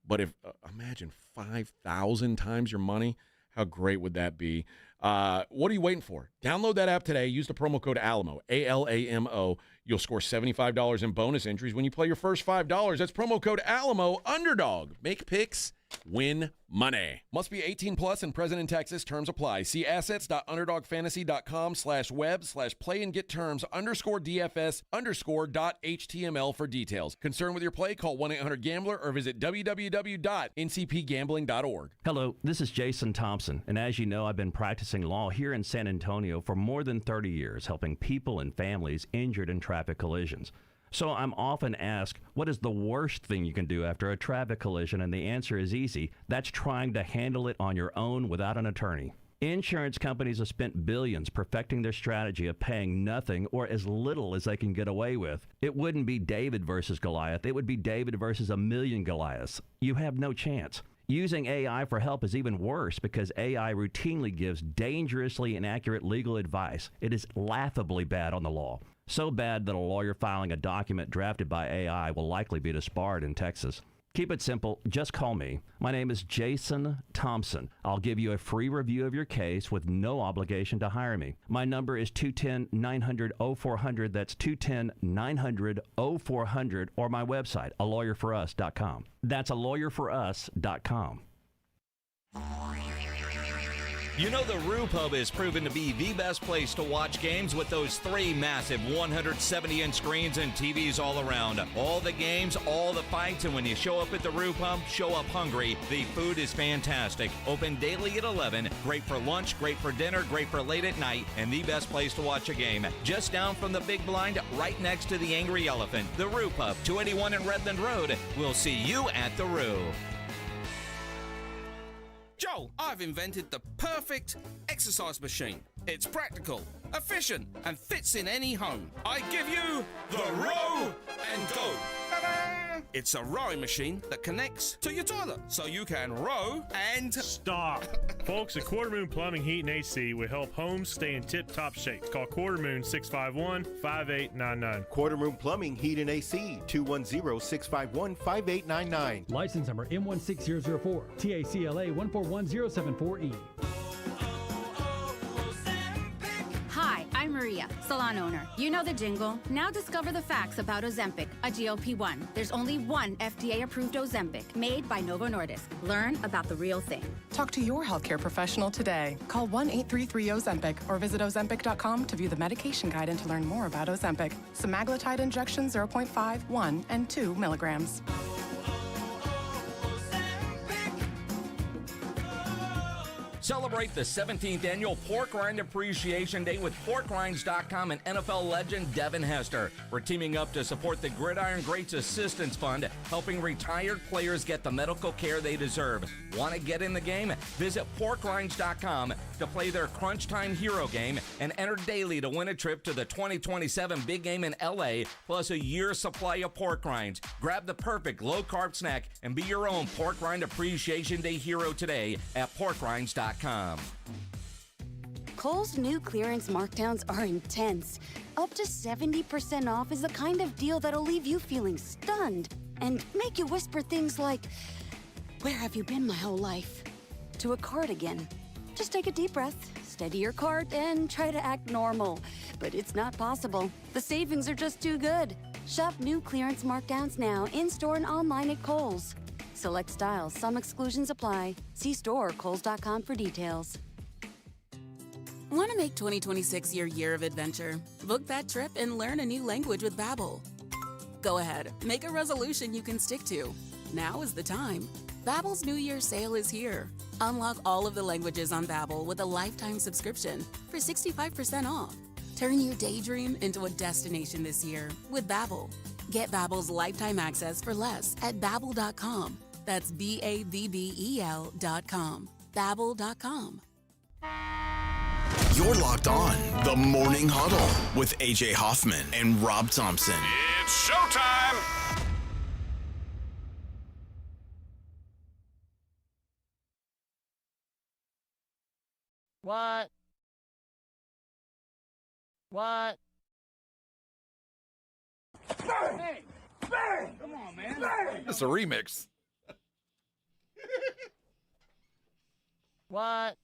But imagine 5,000 times your money. How great would that be? What are you waiting for? Download that app today. Use the promo code ALAMO, ALAMO. You'll score $75 in bonus entries when you play your first $5. That's promo code ALAMO. Underdog. Make picks. Win money. Must be 18 plus and present in Texas. Terms apply. See assets.underdogfantasy.com/web/play and get terms _DFS_.html for details. Concerned with your play? Call 1-800-GAMBLER or visit www.ncpgambling.org. Hello, this is Jason Thompson, and as you know, I've been practicing law here in San Antonio for more than 30 years, helping people and families injured in traffic collisions. So I'm often asked, what is the worst thing you can do after a traffic collision? And the answer is easy. That's trying to handle it on your own without an attorney. Insurance companies have spent billions perfecting their strategy of paying nothing or as little as they can get away with. It wouldn't be David versus Goliath. It would be David versus a million Goliaths. You have no chance. Using AI for help is even worse because AI routinely gives dangerously inaccurate legal advice. It is laughably bad on the law. So bad that a lawyer filing a document drafted by AI will likely be disbarred in Texas. Keep it simple. Just call me. My name is Jason Thompson. I'll give you a free review of your case with no obligation to hire me. My number is 210-900-0400. That's 210-900-0400, or my website, alawyerforus.com. That's alawyerforus.com. You know the Roo Pub is proven to be the best place to watch games with those 3 massive 170-inch screens and TVs all around. All the games, all the fights, and when you show up at the Roo Pub, show up hungry. The food is fantastic. Open daily at 11. Great for lunch, great for dinner, great for late at night, and the best place to watch a game. Just down from the big blind, right next to the Angry Elephant. The Roo Pub, 281 in Redland Road. We'll see you at the Roo. Joel, I've invented the perfect exercise machine. It's practical, efficient, and fits in any home. I give you the Row and Go. Ta-da! It's a rowing machine that connects to your toilet, so you can row and... Stop! Folks at Quarter Moon Plumbing, Heat, and AC will help homes stay in tip-top shape. Call Quarter Moon 651-5899. Quarter Moon Plumbing, Heat, and AC, 210-651-5899. License number M16004, TACLA 141074E. Hi, I'm Maria, salon owner. You know the jingle. Now discover the facts about Ozempic, a GLP-1. There's only one FDA-approved Ozempic made by Novo Nordisk. Learn about the real thing. Talk to your healthcare professional today. Call 1-833-OZEMPIC or visit Ozempic.com to view the medication guide and to learn more about Ozempic. Semaglutide injection 0.5, 1, and 2 milligrams. Celebrate the 17th annual Pork Rind Appreciation Day with PorkRinds.com and NFL legend Devin Hester. We're teaming up to support the Gridiron Greats Assistance Fund, helping retired players get the medical care they deserve. Want to get in the game? Visit PorkRinds.com to play their Crunch Time Hero game and enter daily to win a trip to the 2027 big game in LA, plus a year's supply of pork rinds. Grab the perfect low-carb snack and be your own Pork Rind Appreciation Day hero today at PorkRinds.com. Kohl's new clearance markdowns are intense. Up to 70% off is the kind of deal that'll leave you feeling stunned and make you whisper things like, "Where have you been my whole life?" to a cardigan. Just take a deep breath, steady your cart, and try to act normal. But it's not possible. The savings are just too good. Shop new clearance markdowns now in-store and online at Kohl's. Select styles, some exclusions apply. See store or kohls.com for details. Want to make 2026 your year of adventure? Book that trip and learn a new language with Babbel. Go ahead, make a resolution you can stick to. Now is the time. Babbel's New Year sale is here. Unlock all of the languages on Babbel with a lifetime subscription for 65% off. Turn your daydream into a destination this year with Babbel. Get Babbel's lifetime access for less at Babbel.com. That's BABBEL.com. Babbel.com. You're locked on the Morning Huddle with AJ Hoffman and Rob Thompson. It's showtime! What? What? Bang! Bang! Come on, man. Bang! It's a remix. What?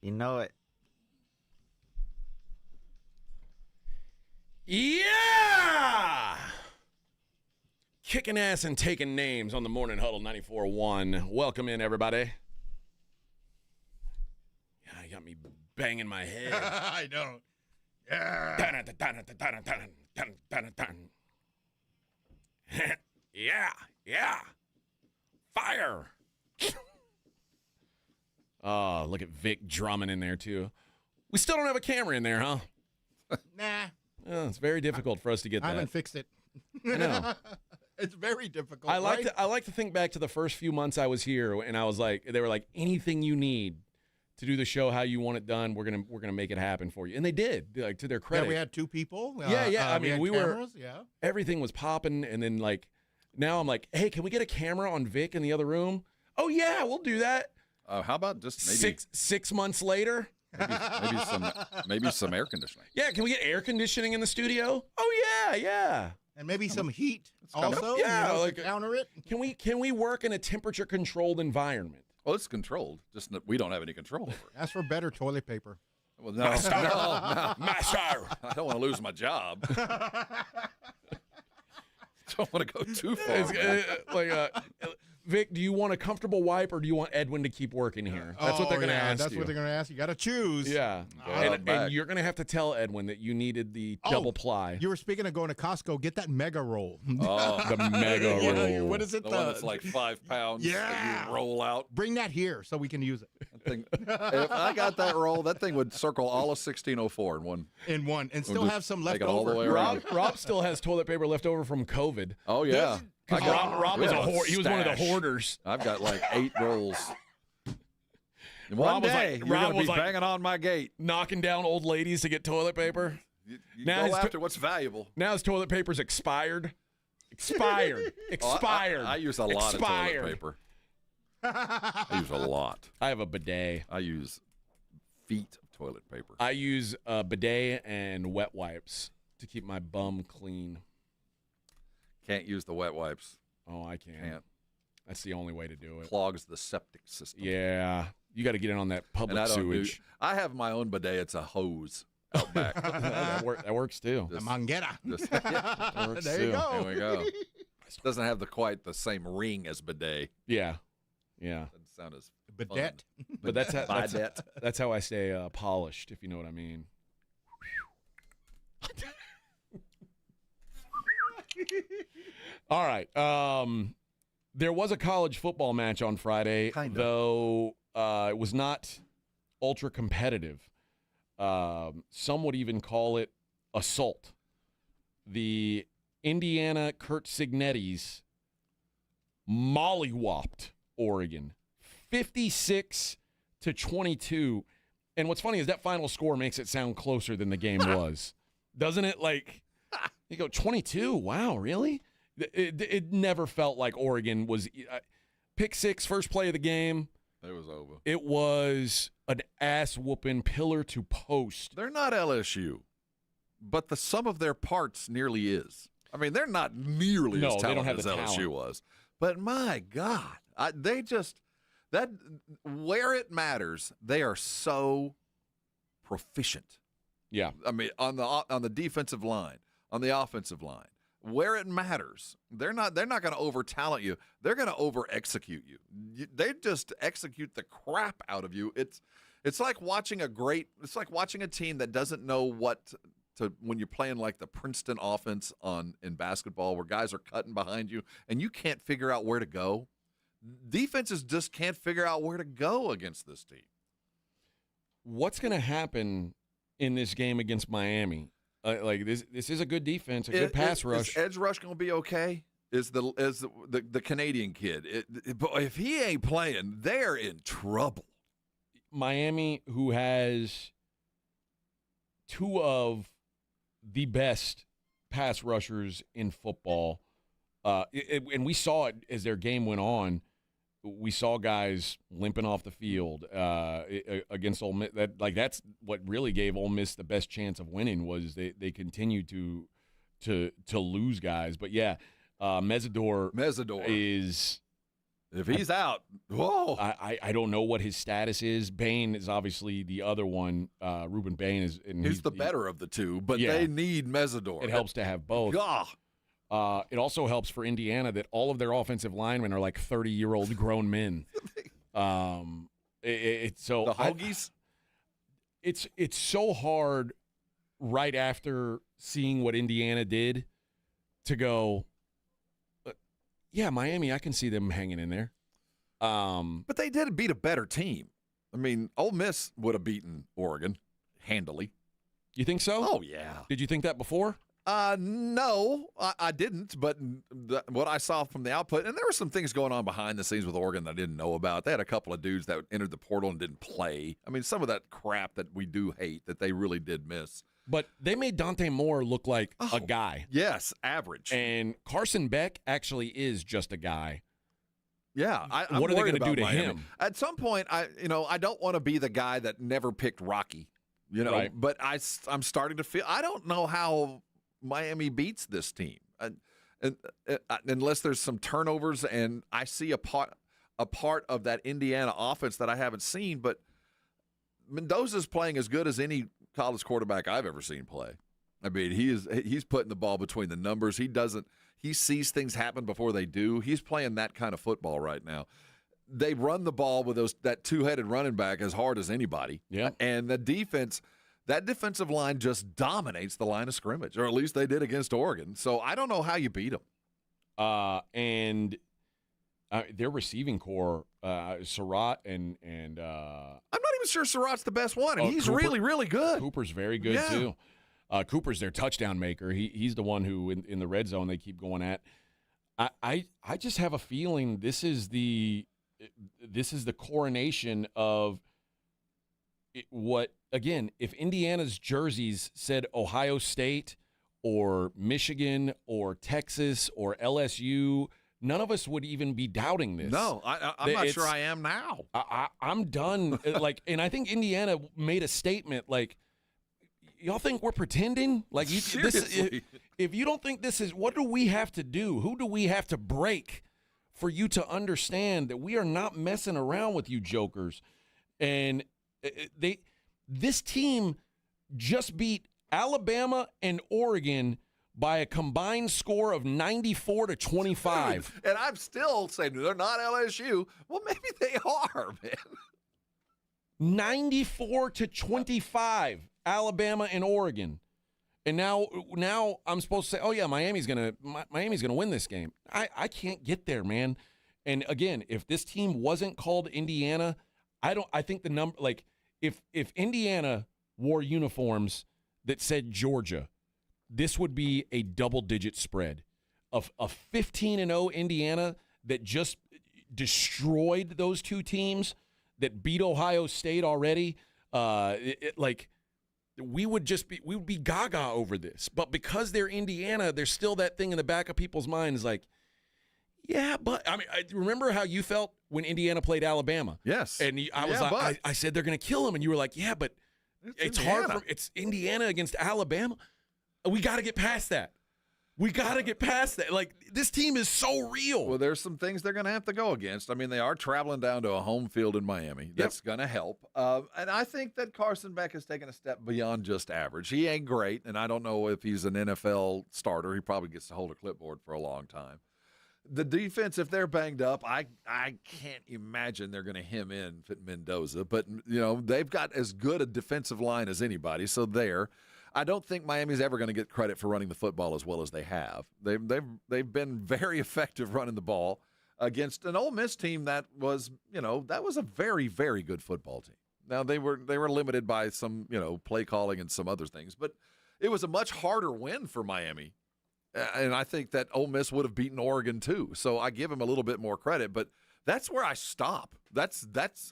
You know it. Yeah! Kicking ass and taking names on the Morning Huddle 94.1. Welcome in, everybody. Yeah, you got me banging my head. I know. Yeah. Yeah. Fire. Oh, look at Vic drumming in there, too. We still don't have a camera in there, huh? Nah. Oh, it's very difficult for us to get that. I haven't fixed it. I know. It's very difficult. I like right? to think back to the first few months I was here, and I was like, they were like, anything you need to do the show how you want it done, we're gonna make it happen for you, and they did. Like, to their credit. Yeah, we had 2 people. Yeah. I mean, we were. Yeah. Everything was popping, and then like, now I'm like, hey, can we get a camera on Vic in the other room? Oh yeah, we'll do that. How about just maybe 6 months later? Maybe some air conditioning. Yeah, can we get air conditioning in the studio? Oh yeah. And maybe some heat also. Yeah, like to counter it. Can we work in a temperature controlled environment? Well, it's controlled. Just we don't have any control over it. Ask for better toilet paper. Well, no, Master. no. Master. I don't want to lose my job. Don't want to go too far. Vic, do you want a comfortable wipe or do you want Edwin to keep working here? That's what they're going to ask That's you. what they're going to ask. You got to choose. Yeah. And you're going to have to tell Edwin that you needed the double ply. You were speaking of going to Costco. Get that mega roll. Oh, the mega roll. What is it? The one that's like 5 pounds that you roll out. Bring that here so we can use it. If I got that roll, that thing would circle all of 1604 in one. And still have some left all the over. way around. Rob still has toilet paper left over from COVID. Oh, yeah. Rob was he was one of the hoarders. I've got like 8 rolls. And Rob one was day, like- you're Rob going to was be like- banging on my gate. Knocking down old ladies to get toilet paper. You Now go his after what's valuable. Now his toilet paper's expired. Expired. I use a lot of toilet paper. I use a lot. I have a bidet. I use feet of toilet paper. I use a bidet and wet wipes to keep my bum clean. Can't use the wet wipes. Oh, I can't. That's the only way to do it. Clogs the septic system. Yeah. You got to get in on that public sewage. I have my own bidet. It's a hose out back. that works too. The Manguera. That works There too. you go. There we go. Doesn't have quite the same ring as bidet. Yeah. Doesn't sound as bidet. fun. But that's how I stay polished, if you know what I mean. All right. There was a college football match on Friday, though it was not ultra competitive. Some would even call it assault. The Indiana Kurt Signettis mollywopped Oregon 56-22. And what's funny is that final score makes it sound closer than the game was. Doesn't it? Like, you go 22. Wow, really? It never felt like Oregon was pick six, first play of the game. It was over. It was an ass-whooping pillar to post. They're not LSU, but the sum of their parts nearly is. I mean, they're not nearly as talented as LSU was. But my God, where it matters, they are so proficient. Yeah. I mean, on the defensive line, on the offensive line, where it matters, they're not going to over-talent you. They're going to over-execute you. They just execute the crap out of you. It's like watching a team that doesn't know what to when you're playing like the Princeton offense in basketball, where guys are cutting behind you and you can't figure out where to go. Defenses just can't figure out where to go against this team. What's going to happen in this game against Miami? This is a good defense, a good pass rush. Is edge rush going to be okay? Is the Canadian kid? But if he ain't playing, they're in trouble. Miami, who has two of the best pass rushers in football, and we saw it as their game went on. We saw guys limping off the field against Ole Miss. That's what really gave Ole Miss the best chance of winning. Was they continued to lose guys. But yeah, Mesidor is. If he's out, whoa! I don't know what his status is. Bain is obviously the other one. Ruben Bain is. And he's the better of the two, but they need Mesidor. It helps to have both. It also helps for Indiana that all of their offensive linemen are like 30-year-old grown men. The Hoagies. It's so hard right after seeing what Indiana did to go. Yeah, Miami, I can see them hanging in there. But they did beat a better team. I mean, Ole Miss would have beaten Oregon handily. You think so? Oh, yeah. Did you think that before? No, I didn't. But what I saw from the output, and there were some things going on behind the scenes with Oregon that I didn't know about. They had a couple of dudes that entered the portal and didn't play. I mean, some of that crap that we do hate that they really did miss. But they made Dante Moore look like a guy. Yes, average. And Carson Beck actually is just a guy. Yeah, what are they going to do to him? At some point, I don't want to be the guy that never picked Rocky, right. But I'm starting to feel I don't know how Miami beats this team, unless there's some turnovers, and I see a part of that Indiana offense that I haven't seen. But Mendoza's playing as good as any college quarterback I've ever seen play. I mean, he's putting the ball between the numbers. He sees things happen before they do. He's playing that kind of football right now. They run the ball with that two-headed running back as hard as anybody. Yeah. And that defensive line just dominates the line of scrimmage, or at least they did against Oregon. So I don't know how you beat them. And their receiving core, Surratt and I'm not even sure Surratt's the best one, and he's Cooper, really, really good. Cooper's very good too. Cooper's their touchdown maker. He's the one who in the red zone they keep going at. I just have a feeling this is the coronation of what, again, if Indiana's jerseys said Ohio State or Michigan or Texas or LSU, none of us would even be doubting this. No, I'm not sure I am now. I'm done. And I think Indiana made a statement like, y'all think we're pretending? Like, if you don't think this is, what do we have to do? Who do we have to break for you to understand that we are not messing around with you jokers? And this team just beat Alabama and Oregon by a combined score of 94-25. And I'm still saying they're not LSU. Well, maybe they are, man. 94-25, Alabama and Oregon. And now I'm supposed to say, oh yeah, Miami's gonna win this game. I can't get there, man. And again, if this team wasn't called Indiana, I think the number, like, if Indiana wore uniforms that said Georgia, this would be a double-digit spread of a 15-0 Indiana that just destroyed those two teams that beat Ohio State already. We would be gaga over this. But because they're Indiana, there's still that thing in the back of people's minds like, Yeah, but I mean, I remember how you felt when Indiana played Alabama. Yes. And I said they're going to kill them, and you were like, yeah, but it's hard. It's Indiana against Alabama. We got to get past that. We got to get past that. Like, this team is so real. Well, there's some things they're going to have to go against. I mean, they are traveling down to a home field in Miami. That's going to help. And I think that Carson Beck has taken a step beyond just average. He ain't great, and I don't know if he's an NFL starter. He probably gets to hold a clipboard for a long time. The defense, if they're banged up, I can't imagine they're going to hem in Mendoza. But, they've got as good a defensive line as anybody, so there. I don't think Miami's ever going to get credit for running the football as well as they have. They've been very effective running the ball against an Ole Miss team that was a very, very good football team. Now they were limited by some play calling and some other things, but it was a much harder win for Miami. And I think that Ole Miss would have beaten Oregon too. So I give him a little bit more credit, but that's where I stop. That's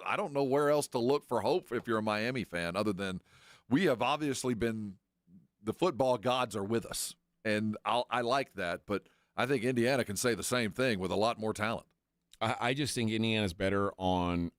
I don't know where else to look for hope if you're a Miami fan other than we have obviously been. The football gods are with us, and I like that, but I think Indiana can say the same thing with a lot more talent. I just think Indiana's better on,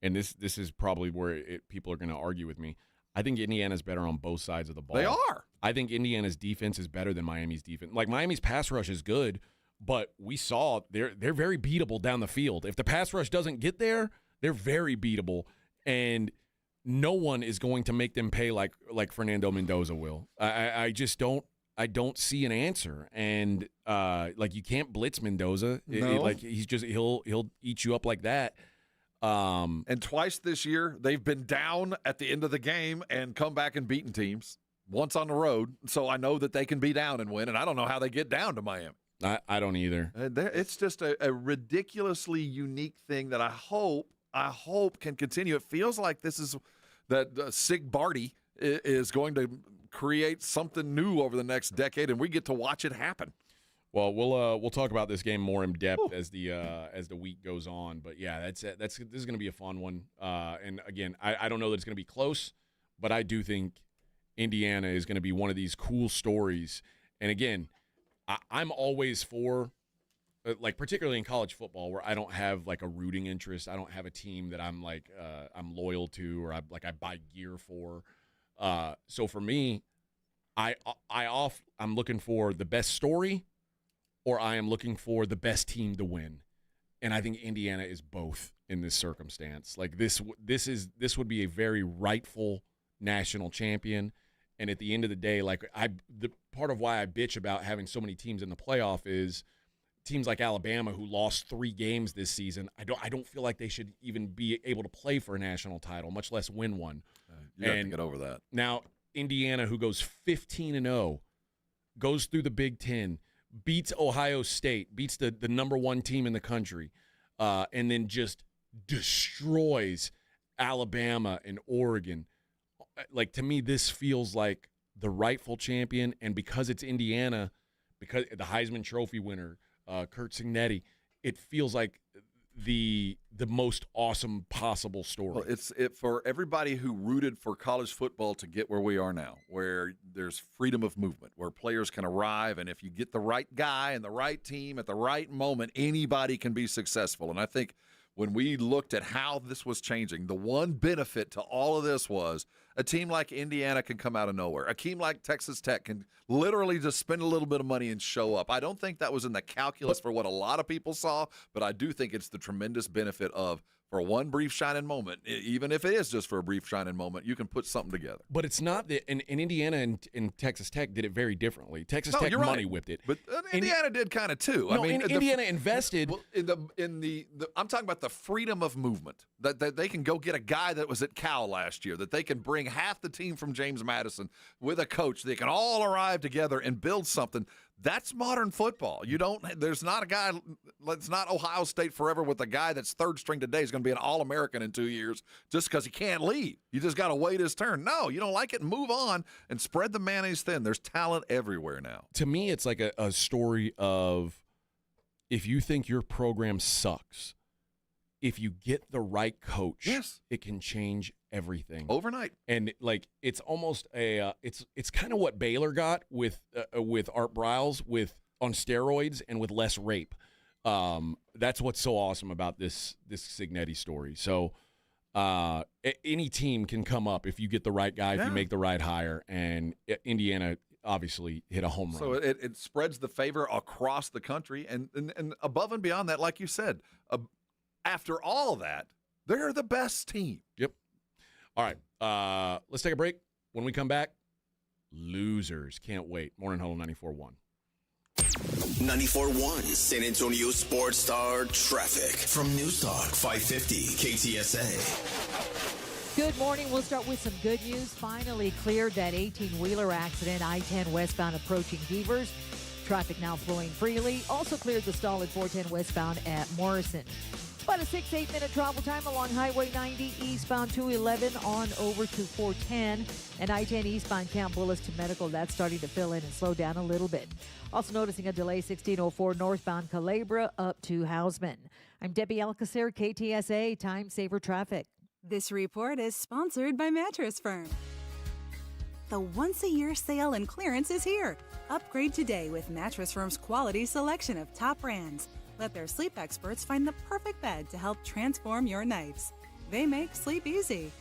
and this is probably where people are going to argue with me. I think Indiana's better on both sides of the ball. They are. I think Indiana's defense is better than Miami's defense. Like, Miami's pass rush is good, but we saw they're very beatable down the field. If the pass rush doesn't get there, they're very beatable, and no one is going to make them pay like Fernando Mendoza will. I just don't. I don't see an answer, and you can't blitz Mendoza. No. He'll eat you up like that. And twice this year they've been down at the end of the game and come back and beaten teams. Once on the road, so I know that they can be down and win. And I don't know how they get down to Miami. I don't either. It's just a ridiculously unique thing that I hope can continue. It feels like this is that Sig Barty is going to create something new over the next decade, and we get to watch it happen. Well, we'll talk about this game more in depth as the week goes on. But yeah, this is going to be a fun one. And again, I don't know that it's going to be close, but I do think Indiana is going to be one of these cool stories. And again, I'm always for. Particularly in college football, where I don't have like a rooting interest, I don't have a team that I'm I'm loyal to, or I buy gear for. So for me, I'm looking for the best story, or I am looking for the best team to win, and I think Indiana is both in this circumstance. Like this would be a very rightful national champion, and at the end of the day, the part of why I bitch about having so many teams in the playoff is. Teams like Alabama, who lost 3 games this season, I don't feel like they should even be able to play for a national title, much less win one. You have to get over that. Now, Indiana, who goes 15-0, goes through the Big Ten, beats Ohio State, beats the number 1 team in the country, and then just destroys Alabama and Oregon. Like, to me, this feels like the rightful champion, and because it's Indiana, because the Heisman Trophy winner, Kurt Signetti, it feels like the most awesome possible story. Well, it's for everybody who rooted for college football to get where we are now, where there's freedom of movement, where players can arrive, and if you get the right guy and the right team at the right moment, anybody can be successful. And I think when we looked at how this was changing, the one benefit to all of this was a team like Indiana can come out of nowhere. A team like Texas Tech can literally just spend a little bit of money and show up. I don't think that was in the calculus for what a lot of people saw, but I do think it's the tremendous benefit of, for one brief shining moment, even if it is just for a brief shining moment, you can put something together. But it's not that, and Indiana and Texas Tech did it very differently. Texas Tech money whipped it. But Indiana did kind of too. No, Indiana invested. I'm talking about the freedom of movement, that they can go get a guy that was at Cal last year, that they can bring half the team from James Madison with a coach. They can all arrive together and build something. That's modern football. There's not a guy, it's not Ohio State forever with a guy that's third string today is going to be an All-American in 2 years just because he can't leave. You just got to wait his turn. No, you don't like it, move on and spread the mayonnaise thin. There's talent everywhere now. To me, it's like a story of, if you think your program sucks, if you get the right coach, it can change everything overnight. And it's almost it's kind of what Baylor got with Art Briles on steroids and with less rape. That's what's so awesome about this Cignetti story. So any team can come up if you get the right guy, if you make the right hire, and Indiana obviously hit a home run. So it spreads the favor across the country, and above and beyond that, like you said, after all that, they're the best team. Yep. All right, let's take a break. When we come back, losers. Can't wait. Morning Huddle 94.1. 94.1 San Antonio Sports Star traffic from Newstalk 550 KTSA. Good morning. We'll start with some good news. Finally cleared that 18-wheeler accident, I-10 westbound approaching Beavers. Traffic now flowing freely. Also cleared the stall at 410 westbound at Morrison. About a 6-8 minute travel time along Highway 90 eastbound 211 on over to 410 and I-10 eastbound Camp Bullis to Medical. That's starting to fill in and slow down a little bit. Also noticing a delay 1604 northbound Calabria up to Hausman. I'm Debbie Alcacer, KTSA Time Saver Traffic. This report is sponsored by Mattress Firm. The once-a-year sale and clearance is here. Upgrade today with Mattress Firm's quality selection of top brands. Let their sleep experts find the perfect bed to help transform your nights. They make sleep easy.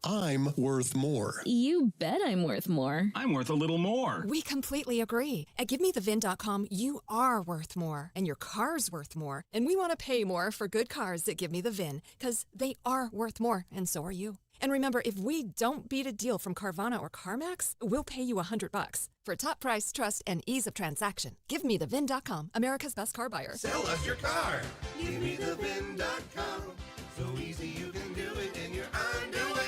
I'm worth more. You bet I'm worth more. I'm worth a little more. We completely agree. At GiveMeTheVIN.com, you are worth more, and your car's worth more. And we want to pay more for good cars that give me the VIN, because they are worth more, and so are you. And remember, if we don't beat a deal from Carvana or CarMax, we'll pay you $100. For top price, trust, and ease of transaction, GiveMeTheVIN.com, America's best car buyer. Sell us your car. GiveMeTheVIN.com. So easy you can do it in your underwear.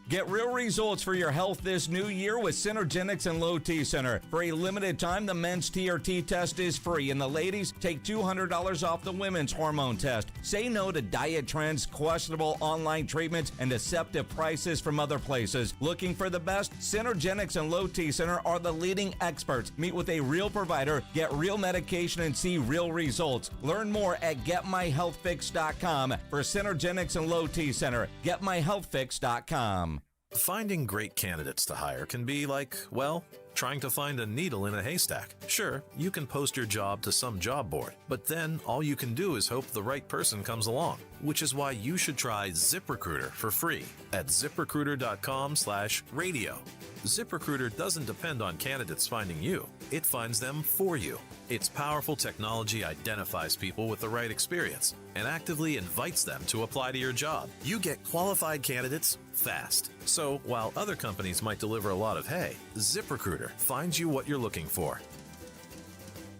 Get real results for your health this new year with Synergenics and Low T Center. For a limited time, the men's TRT test is free, and the ladies take $200 off the women's hormone test. Say no to diet trends, questionable online treatments, and deceptive prices from other places. Looking for the best? Synergenics and Low T Center are the leading experts. Meet with a real provider, get real medication, and see real results. Learn more at GetMyHealthFix.com. For Synergenics and Low T Center, GetMyHealthFix.com. Finding great candidates to hire can be like, well, trying to find a needle in a haystack. Sure, you can post your job to some job board, but then all you can do is hope the right person comes along, which is why you should try ZipRecruiter for free at ZipRecruiter.com/radio. ZipRecruiter doesn't depend on candidates finding you. It finds them for you. Its powerful technology identifies people with the right experience and actively invites them to apply to your job. You get qualified candidates fast. So while other companies might deliver a lot of hay, ZipRecruiter finds you what you're looking for.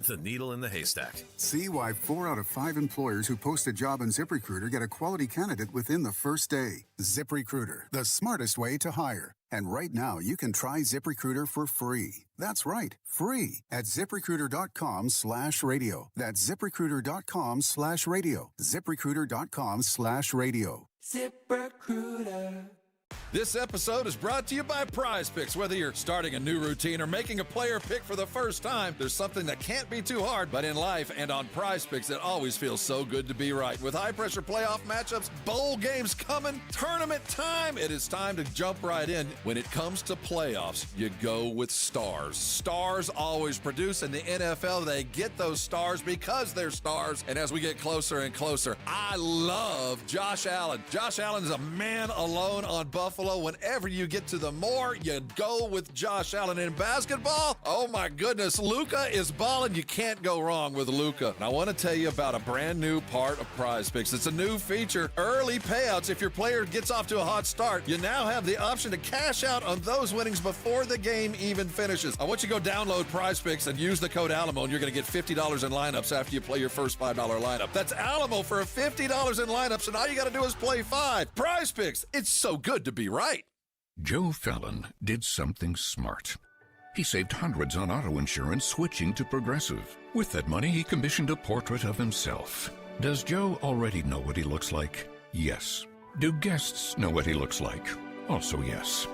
The needle in the haystack. See why 4 out of 5 employers who post a job on ZipRecruiter get a quality candidate within the first day. ZipRecruiter, the smartest way to hire. And right now, you can try ZipRecruiter for free. That's right, free at ZipRecruiter.com/radio. That's ZipRecruiter.com/radio. ZipRecruiter.com/radio. ZipRecruiter. This episode is brought to you by Prize Picks. Whether you're starting a new routine or making a player pick for the first time, there's something that can't be too hard. But in life and on Prize Picks, it always feels so good to be right. With high-pressure playoff matchups, bowl games coming, tournament time, it is time to jump right in. When it comes to playoffs, you go with stars. Stars always produce. In the NFL, they get those stars because they're stars. And as we get closer and closer, I love Josh Allen. Josh Allen is a man alone on Buffalo. Whenever you get to the more, you go with Josh Allen. In basketball, oh my goodness, Luka is balling. You can't go wrong with Luka. And I want to tell you about a brand new part of Prize Picks. It's a new feature, early payouts. If your player gets off to a hot start, you now have the option to cash out on those winnings before the game even finishes. I want you to go download Prize Picks and use the code Alamo, and you're going to get $50 in lineups after you play your first $5 lineup. That's Alamo for $50 in lineups, and all you got to do is play 5. Prize Picks, it's so good to be right. Joe Fallon did something smart. He saved hundreds on auto insurance switching to Progressive. With that money, he commissioned a portrait of himself. Does Joe already know what he looks like? Yes. Do guests know what he looks like? Also yes.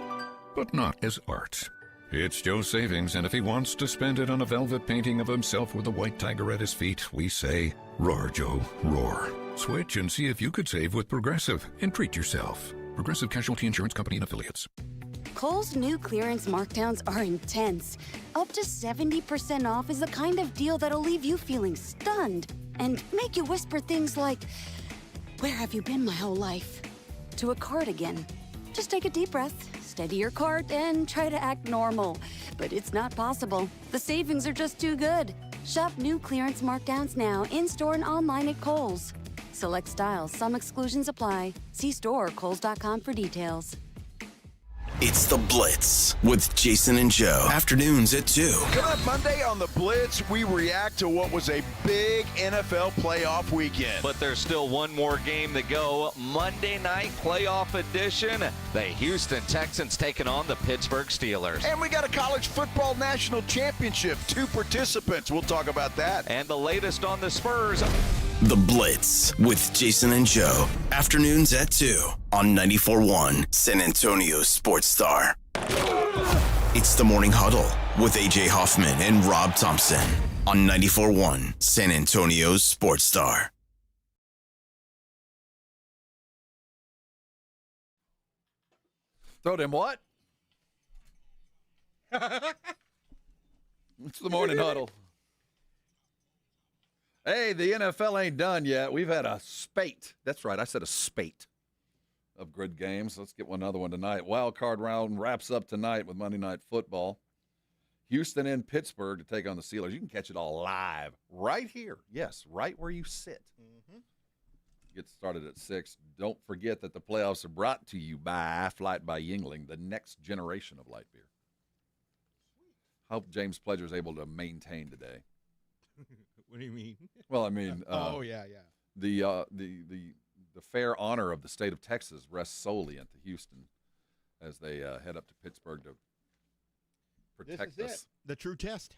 But not as art. It's Joe's savings, and if he wants to spend it on a velvet painting of himself with a white tiger at his feet, we say, roar, Joe, roar. Switch and see if you could save with Progressive and treat yourself. Progressive Casualty Insurance Company and Affiliates. Kohl's new clearance markdowns are intense. Up to 70% off is the kind of deal that'll leave you feeling stunned and make you whisper things like, "Where have you been my whole life?" to a cardigan. Just take a deep breath, steady your cart, and try to act normal. But it's not possible. The savings are just too good. Shop new clearance markdowns now in-store and online at Kohl's. Select styles, some exclusions apply. See store or kohls.com for details. It's The Blitz with Jason and Joe. Afternoons at 2. Coming up Monday on The Blitz, we react to what was a big NFL playoff weekend. But there's still one more game to go. Monday night playoff edition. The Houston Texans taking on the Pittsburgh Steelers. And we got a college football national championship. 2 participants. We'll talk about that. And the latest on the Spurs. The Blitz with Jason and Joe. Afternoons at 2 on 94.1 San Antonio Sports Star. It's the Morning Huddle with AJ Hoffman and Rob Thompson on 94.1 San Antonio Sports Star. Throw them what? It's the Morning Huddle. Hey, the NFL ain't done yet. We've had a spate. That's right, I said a spate of good games. Let's get another one tonight. Wild card round wraps up tonight with Monday Night Football. Houston and Pittsburgh to take on the Steelers. You can catch it all live right here. Yes, right where you sit. Get started at 6. Don't forget that the playoffs are brought to you by Flight by Yingling, the next generation of light beer. Hope James Pledger is able to maintain today. What do you mean? Well, I mean, yeah. The fair honor of the state of Texas rests solely into Houston as they head up to Pittsburgh to protect This is us. it. The true test.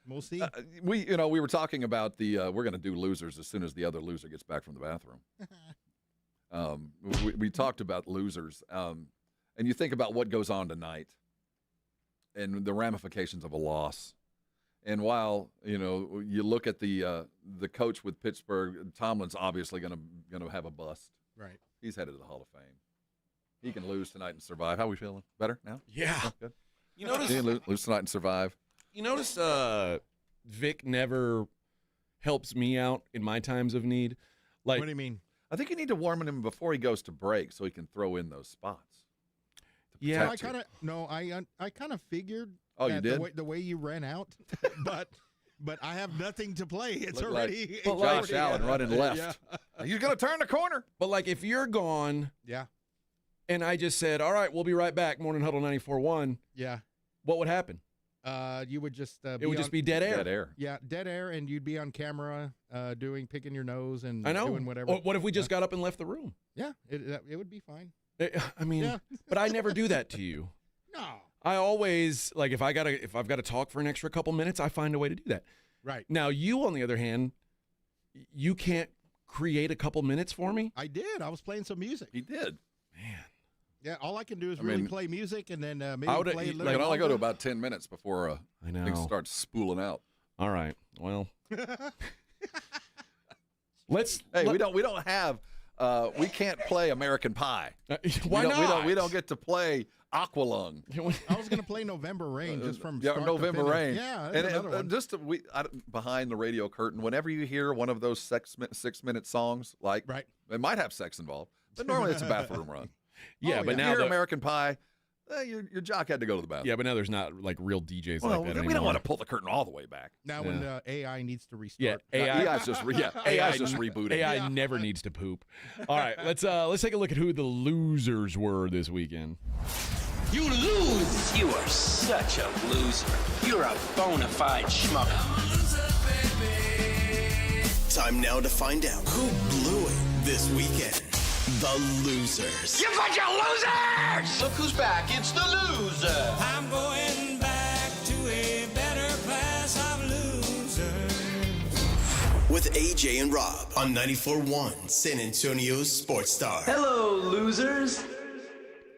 We'll see. We were talking about we're going to do losers as soon as the other loser gets back from the bathroom. We talked about losers, and you think about what goes on tonight and the ramifications of a loss. And while you look at the coach with Pittsburgh, Tomlin's obviously going to have a bust. Right. He's headed to the Hall of Fame. He can lose tonight and survive. How are we feeling? Better now? Yeah. Oh, good. You notice He can lose tonight and survive. You notice Vic never helps me out in my times of need. Like, what do you mean? I think you need to warm him before he goes to break so he can throw in those spots. Yeah, I kind of figured. Oh, you did? The way you ran out, but I have nothing to play. It's Look already like Josh Allen running left. Yeah. He's going to turn the corner. But like if you're gone, Yeah. and I just said, "All right, we'll be right back." Morning Huddle 94.1. Yeah. What would happen? You would just It would just be dead air. Dead air. Yeah, dead air, and you'd be on camera picking your nose and I know. doing whatever. Or what if we just got up and left the room? Yeah, it would be fine. I mean, Yeah. but I never do that to you. No. I always like if I've got to talk for an extra couple minutes, I find a way to do that. Right. Now you, on the other hand, you can't create a couple minutes for me. I did. I was playing some music. He did. Man. Yeah, all I can do is play music and then maybe I would, play a you little can only go to longer. about 10 minutes before I know. things start spooling out. All right. Well, Hey, we don't have. We can't play American Pie. Why not? We don't get to play Aqualung. I was going to play November Rain just from Yeah, start November to finish. Rain. Yeah, and that's another one. just behind the radio curtain, whenever you hear one of those 6-minute songs, like right, it might have sex involved, but normally it's a bathroom run. Yeah, but if now you hear American Pie, your jock had to go to the bathroom. Yeah, but now there's not like real DJs Well, like that we anymore. don't want to pull the curtain all the way back. Now when AI needs to restart. Yeah, AI's just rebooting. AI never needs to poop. All right, let's take a look at who the losers were this weekend. You lose. You are such a loser. You're a bona fide schmuck. Time now to find out who blew it this weekend. The losers. You bunch of losers! Look who's back. It's the loser. I'm going back to a better class of losers. With AJ and Rob on 94.1 San Antonio's Sports Star. Hello, losers.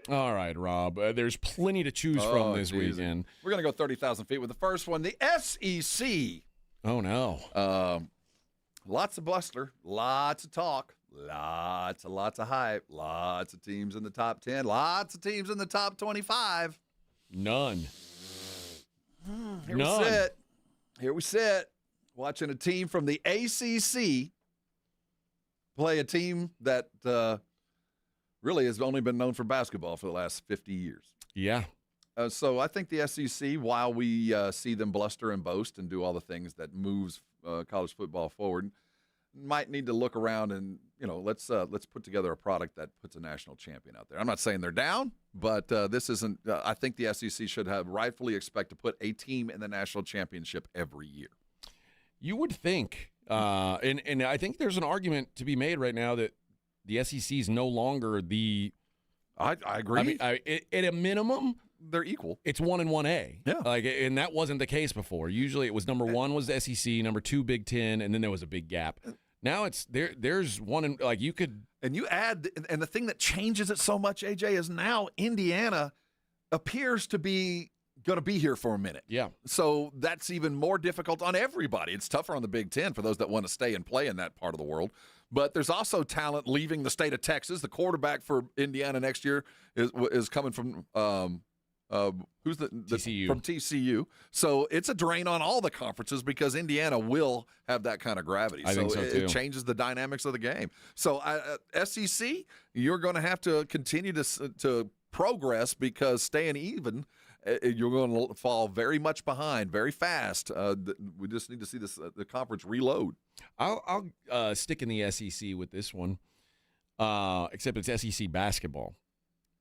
All right, Rob. There's plenty to choose from this weekend. We're going to go 30,000 feet with the first one, the SEC. Oh, no. Lots of bluster, lots of talk, Lots of hype. Lots of teams in the top 10. Lots of teams in the top 25. None. Here we sit. Watching a team from the ACC play a team that really has only been known for basketball for the last 50 years. Yeah. So I think the SEC, while we see them bluster and boast and do all the things that moves college football forward, might need to look around and, let's put together a product that puts a national champion out there. I'm not saying they're down, but this isn't I think the SEC should have rightfully expect to put a team in the national championship every year. You would think, and I think there's an argument to be made right now that the SEC is no longer the. I agree. I mean, at a minimum, they're equal. It's 1 and 1A. Yeah. And that wasn't the case before. Usually, it was number 1 was the SEC, number 2 Big Ten, and then there was a big gap. Now it's there's one and you could. And you add, and the thing that changes it so much, AJ, is now Indiana appears to be going to be here for a minute. Yeah. So that's even more difficult on everybody. It's tougher on the Big Ten for those that want to stay and play in that part of the world. But there's also talent leaving the state of Texas. The quarterback for Indiana next year is coming from who's the TCU. From TCU. So it's a drain on all the conferences because Indiana will have that kind of gravity. I think so too. It changes the dynamics of the game. So SEC, you're going to have to continue to progress because staying even, you're going to fall very much behind very fast. We just need to see the conference reload. I'll stick in the SEC with this one, except it's SEC basketball.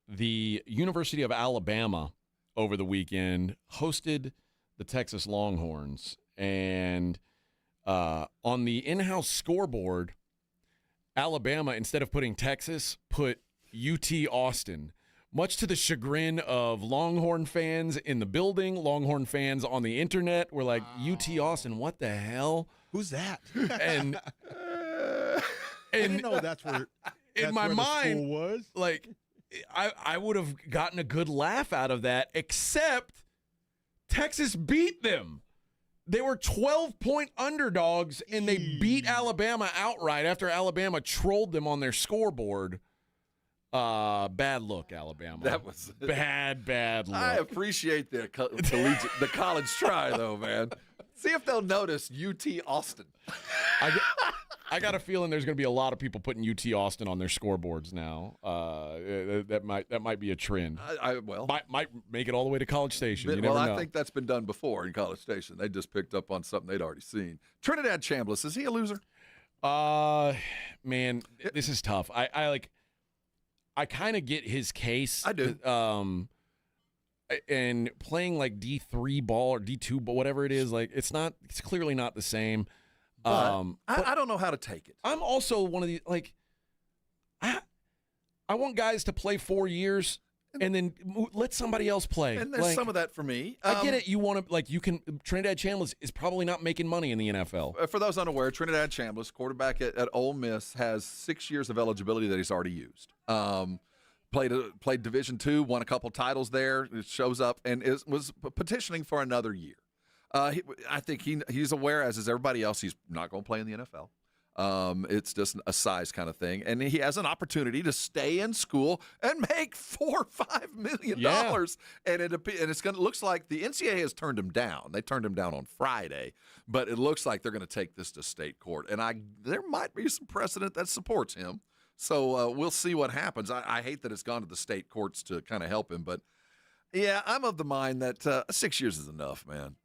The University of Alabama over the weekend hosted the Texas Longhorns, and on the in-house scoreboard, Alabama, instead of putting Texas, put UT Austin. Much to the chagrin of Longhorn fans in the building, Longhorn fans on the internet were like, UT Austin, what the hell? Who's that? And I didn't know that's where in my where the mind school was. Like I would have gotten a good laugh out of that, except Texas beat them. They were 12-point underdogs, and they beat Alabama outright after Alabama trolled them on their scoreboard. Bad look, Alabama. That was bad look. I appreciate the college try, though, man. See if they'll notice UT Austin. I got a feeling there's going to be a lot of people putting UT Austin on their scoreboards now. That might be a trend. Might make it all the way to College Station. You never know. I think that's been done before in College Station. They just picked up on something they'd already seen. Trinidad Chambliss, is he a loser? Man, this is tough. I kind of get his case. I do. And playing like D3 ball or D2 ball, whatever it is, like it's clearly not the same. But I don't know how to take it. I'm also one of the I want guys to play 4 years and then let somebody else play. And there's some of that for me. I get it. You want to Trinidad Chambliss is probably not making money in the NFL. For those unaware, Trinidad Chambliss, quarterback at Ole Miss, has 6 years of eligibility that he's already used. Played Division II, won a couple titles there. It shows up and was petitioning for another year. I think he's aware, as is everybody else, he's not going to play in the NFL. It's just a size kind of thing, and he has an opportunity to stay in school and make $4 or $5 million. And it looks like the NCAA has turned him down. They turned him down on Friday, but it looks like they're going to take this to state court, and there might be some precedent that supports him. So we'll see what happens. I hate that it's gone to the state courts to kind of help him, but yeah, I'm of the mind that 6 years is enough, man.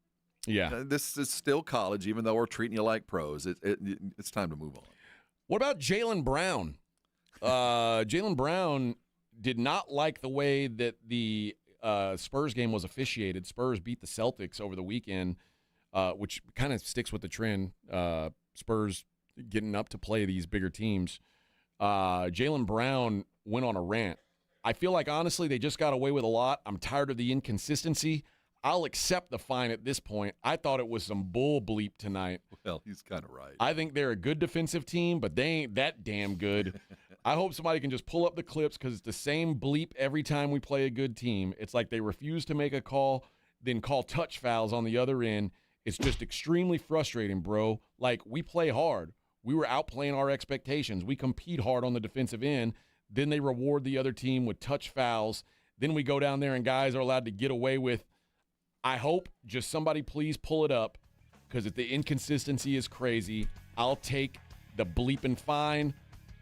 Yeah. This is still college, even though we're treating you like pros. It's time to move on. What about Jaylen Brown? Jaylen Brown did not like the way that the Spurs game was officiated. Spurs beat the Celtics over the weekend, which kind of sticks with the trend. Spurs getting up to play these bigger teams. Jaylen Brown went on a rant. I feel like, honestly, they just got away with a lot. I'm tired of the inconsistency. I'll accept the fine at this point. I thought it was some bull bleep tonight. Well, he's kind of right. I think they're a good defensive team, but they ain't that damn good. I hope somebody can just pull up the clips because it's the same bleep every time we play a good team. It's like they refuse to make a call, then call touch fouls on the other end. It's just extremely frustrating, bro. Like, we play hard. We were outplaying our expectations. We compete hard on the defensive end. Then they reward the other team with touch fouls. Then we go down there and guys are allowed to get away with, I hope, just somebody please pull it up, because if the inconsistency is crazy, I'll take the bleeping fine.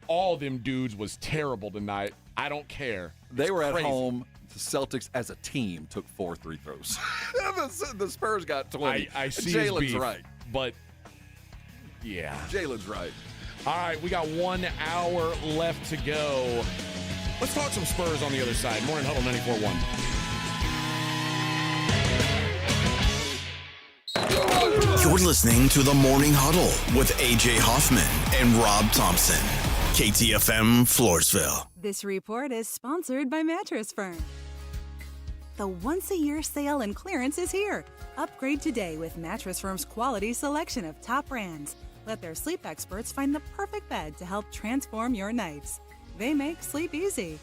All them dudes was terrible tonight. I don't care. They were crazy. At home. The Celtics as a team took 4 free throws. the Spurs got 20. I see Jalen's his beef, right. But, yeah. Jalen's right. All right, we got 1 hour left to go. Let's talk some Spurs on the other side. Morning Huddle 94.1. You're listening to the Morning Huddle with AJ Hoffman and Rob Thompson. KTFM Floresville. This report is sponsored by Mattress Firm. The once-a-year sale and clearance is here. Upgrade today with Mattress Firm's quality selection of top brands. Let their sleep experts find the perfect bed to help transform your nights. They make sleep easy.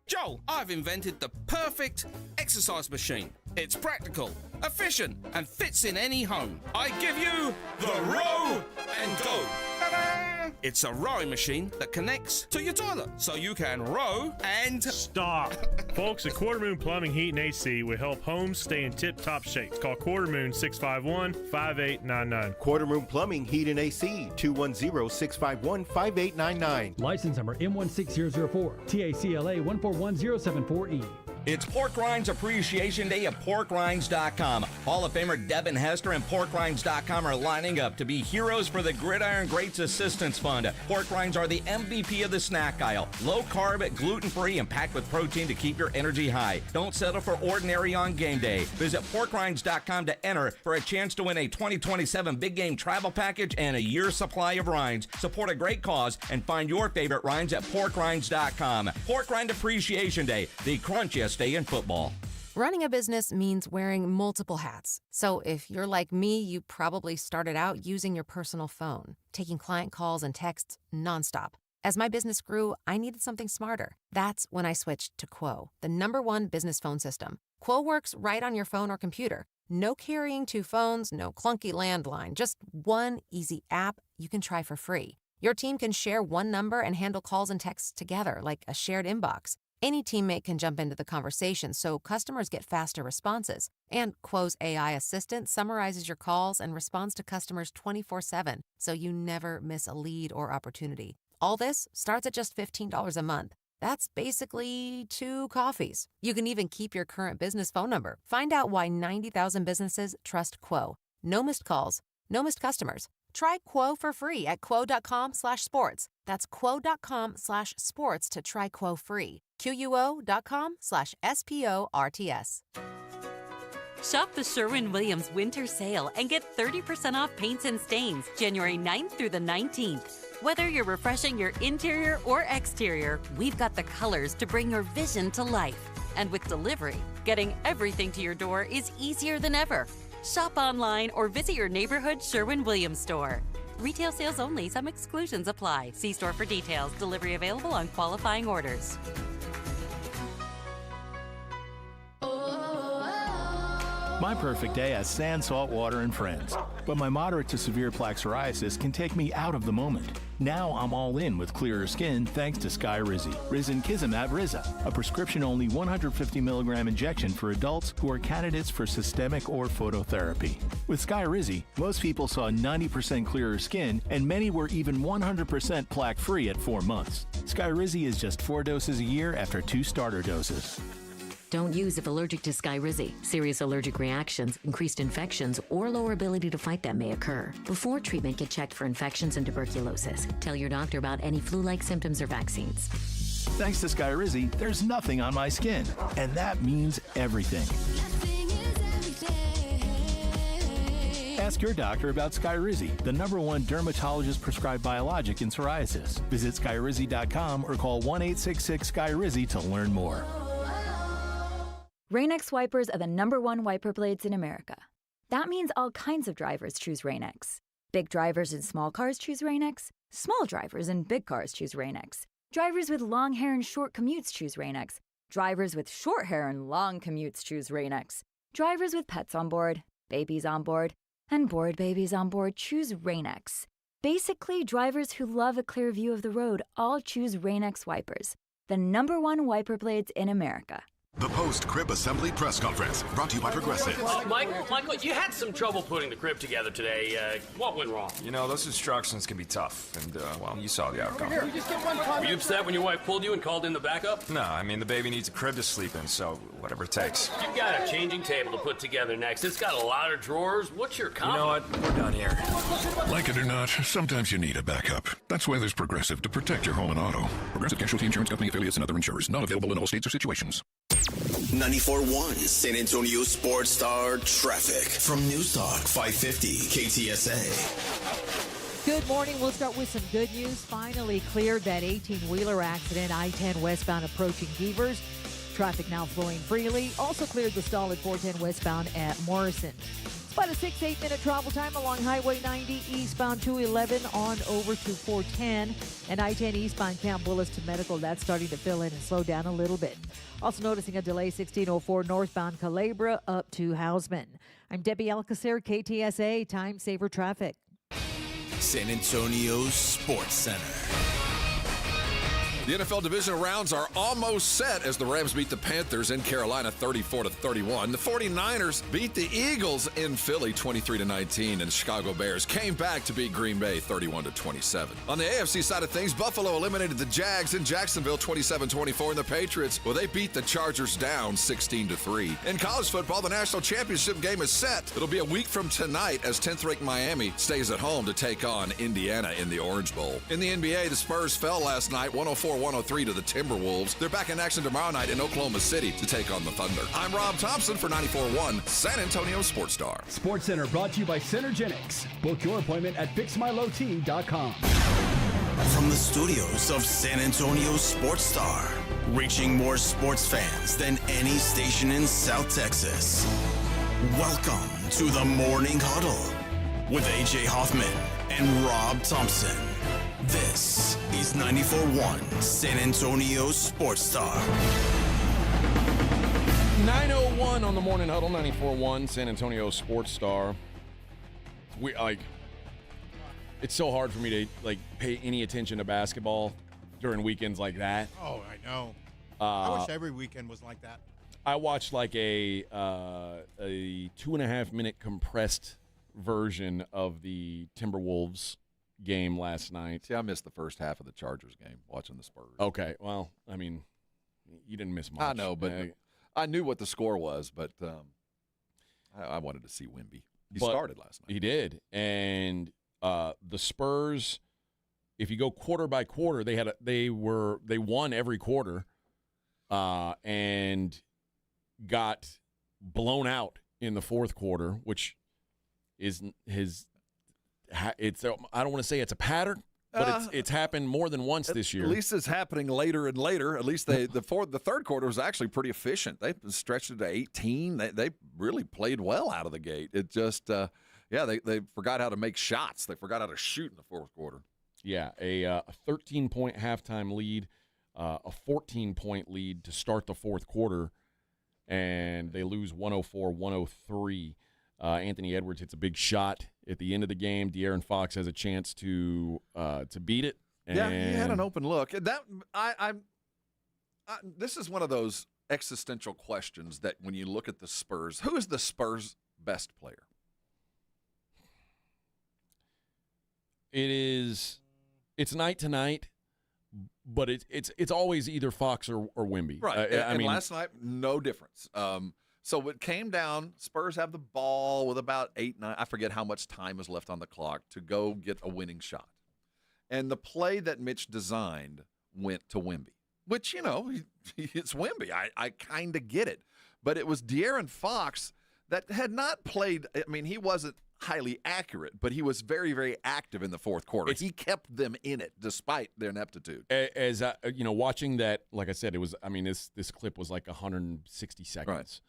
Joel, I've invented the perfect exercise machine. It's practical, efficient, and fits in any home. I give you the Row and Go. Ta-da! It's a rowing machine that connects to your toilet, so you can row and... Stop. Folks, at Quarter Moon Plumbing, Heat, and AC will help homes stay in tip-top shape. Call Quarter Moon 651-5899. Quarter Moon Plumbing, Heat, and AC, 210-651-5899. License number M16004, TACLA 141074E. It's Pork Rinds Appreciation Day at PorkRinds.com. Hall of Famer Devin Hester and PorkRinds.com are lining up to be heroes for the Gridiron Greats Assistance Fund. Pork Rinds are the MVP of the snack aisle. Low carb, gluten-free, and packed with protein to keep your energy high. Don't settle for ordinary on game day. Visit PorkRinds.com to enter for a chance to win a 2027 Big Game travel package and a year's supply of rinds. Support a great cause and find your favorite rinds at PorkRinds.com. Pork Rind Appreciation Day, the crunchiest day in football. Running a business means wearing multiple hats. So if you're like me, you probably started out using your personal phone, taking client calls and texts nonstop. As my business grew, I needed something smarter. That's when I switched to Quo, the #1 business phone system. Quo works right on your phone or computer. No carrying 2 phones, no clunky landline, just one easy app you can try for free. Your team can share one number and handle calls and texts together like a shared inbox. Any teammate can jump into the conversation so customers get faster responses. And Quo's AI assistant summarizes your calls and responds to customers 24/7, so you never miss a lead or opportunity. All this starts at just $15 a month. That's basically 2 coffees. You can even keep your current business phone number. Find out why 90,000 businesses trust Quo. No missed calls, no missed customers. Try Quo for free at quo.com/sports. That's quo.com/sports to try Quo free. QUO.com/SPORTS. Shop the Sherwin-Williams Winter Sale and get 30% off paints and stains January 9th through the 19th. Whether you're refreshing your interior or exterior, we've got the colors to bring your vision to life. And with delivery, getting everything to your door is easier than ever. Shop online or visit your neighborhood Sherwin-Williams store. Retail sales only. Some exclusions apply. See store for details. Delivery available on qualifying orders. My perfect day has sand, salt water, and friends. But my moderate to severe plaque psoriasis can take me out of the moment. Now I'm all in with clearer skin thanks to Skyrizi. Risankizumab Riza, a prescription-only 150 milligram injection for adults who are candidates for systemic or phototherapy. With Skyrizi, most people saw 90% clearer skin, and many were even 100% plaque-free at 4 months. Skyrizi is just 4 doses a year after 2 starter doses. Don't use if allergic to Skyrizi. Serious allergic reactions, increased infections, or lower ability to fight them may occur. Before treatment, get checked for infections and tuberculosis. Tell your doctor about any flu-like symptoms or vaccines. Thanks to Skyrizi, there's nothing on my skin, and that means everything. Ask your doctor about Skyrizi, the #1 dermatologist-prescribed biologic in psoriasis. Visit Skyrizi.com or call 1-866-SKYRIZI to learn more. Rain-X wipers are the #1 wiper blades in America. That means all kinds of drivers choose Rain-X. Big drivers in small cars choose Rain-X. Small drivers in big cars choose Rain-X. Drivers with long hair and short commutes choose Rain-X. Drivers with short hair and long commutes choose Rain-X. Drivers with pets on board, babies on board, and bored babies on board choose Rain-X. Basically, drivers who love a clear view of the road all choose Rain-X wipers, the #1 wiper blades in America. The post-crib assembly press conference, brought to you by Progressive. Michael, you had some trouble putting the crib together today. What went wrong? You know, those instructions can be tough, and, well, you saw the outcome. Were you upset when your wife pulled you and called in the backup? No, I mean, the baby needs a crib to sleep in, so whatever it takes. You've got a changing table to put together next. It's got a lot of drawers. What's your comment? You know what? We're done here. Like it or not, sometimes you need a backup. That's why there's Progressive to protect your home and auto. Progressive Casualty Insurance Company affiliates and other insurers. Not available in all states or situations. 94.1 San Antonio Sports Star traffic from News Talk 550 KTSA. Good morning. We'll start with some good news. Finally cleared that 18-wheeler accident, I-10 westbound approaching Beavers. Traffic now flowing freely. Also cleared the stall at 410 westbound at Morrison. It's about a 6-8 minute travel time along Highway 90 eastbound 211 on over to 410. And I-10 eastbound Camp Willis to Medical. That's starting to fill in and slow down a little bit. Also noticing a delay 1604 northbound Calabria up to Houseman. I'm Debbie Alcacer, KTSA Time Saver Traffic. San Antonio Sports Center. The NFL divisional rounds are almost set as the Rams beat the Panthers in Carolina 34-31. The 49ers beat the Eagles in Philly 23-19, and the Chicago Bears came back to beat Green Bay 31-27. On the AFC side of things, Buffalo eliminated the Jags in Jacksonville 27-24, and the Patriots, well, they beat the Chargers down 16-3. In college football, the national championship game is set. It'll be a week from tonight as 10th-ranked Miami stays at home to take on Indiana in the Orange Bowl. In the NBA, the Spurs fell last night 104-103 to the Timberwolves. They're back in action tomorrow night in Oklahoma City to take on the Thunder. I'm Rob Thompson for 94.1 San Antonio Sports Star. Sports Center brought to you by Synergenics. Book your appointment at fixmylowt.com. From the studios of San Antonio Sports Star, reaching more sports fans than any station in South Texas. Welcome to the Morning Huddle with AJ Hoffman and Rob Thompson. This is 94.1 San Antonio Sports Star. 9:01 on the Morning Huddle, 94.1 San Antonio Sports Star. It's so hard for me to pay any attention to basketball during weekends like that. Oh, I know. I wish every weekend was like that. I watched a 2.5 minute compressed version of the Timberwolves game last night. See, I missed the first half of the Chargers game watching the Spurs. Okay, well, I mean, you didn't miss much. I know, but I knew what the score was, but I wanted to see Wemby. He started last night. He did, and the Spurs, if you go quarter by quarter, they won every quarter, and got blown out in the fourth quarter, which is I don't want to say it's a pattern, but it's happened more than once this year. At least it's happening later and later. At least the third quarter was actually pretty efficient. They stretched it to 18. They really played well out of the gate. It just they forgot how to make shots. They forgot how to shoot in the fourth quarter. Yeah, a 13-point halftime lead, a 14-point lead to start the fourth quarter, and they lose 104-103. Anthony Edwards hits a big shot at the end of the game. De'Aaron Fox has a chance to beat it. And yeah, he had an open look. This is one of those existential questions that when you look at the Spurs, who is the Spurs' best player? It's night to night, but it's always either Fox or Wemby. Right. And last night, no difference. So it came down, Spurs have the ball with about 8-9, I forget how much time is left on the clock to go get a winning shot. And the play that Mitch designed went to Wemby, which, it's Wemby. I kind of get it. But it was De'Aaron Fox that had not played. I mean, he wasn't highly accurate, but he was very, very active in the fourth quarter. He kept them in it despite their ineptitude. As watching that, like I said, it was. I mean, this clip was like 160 seconds. Right.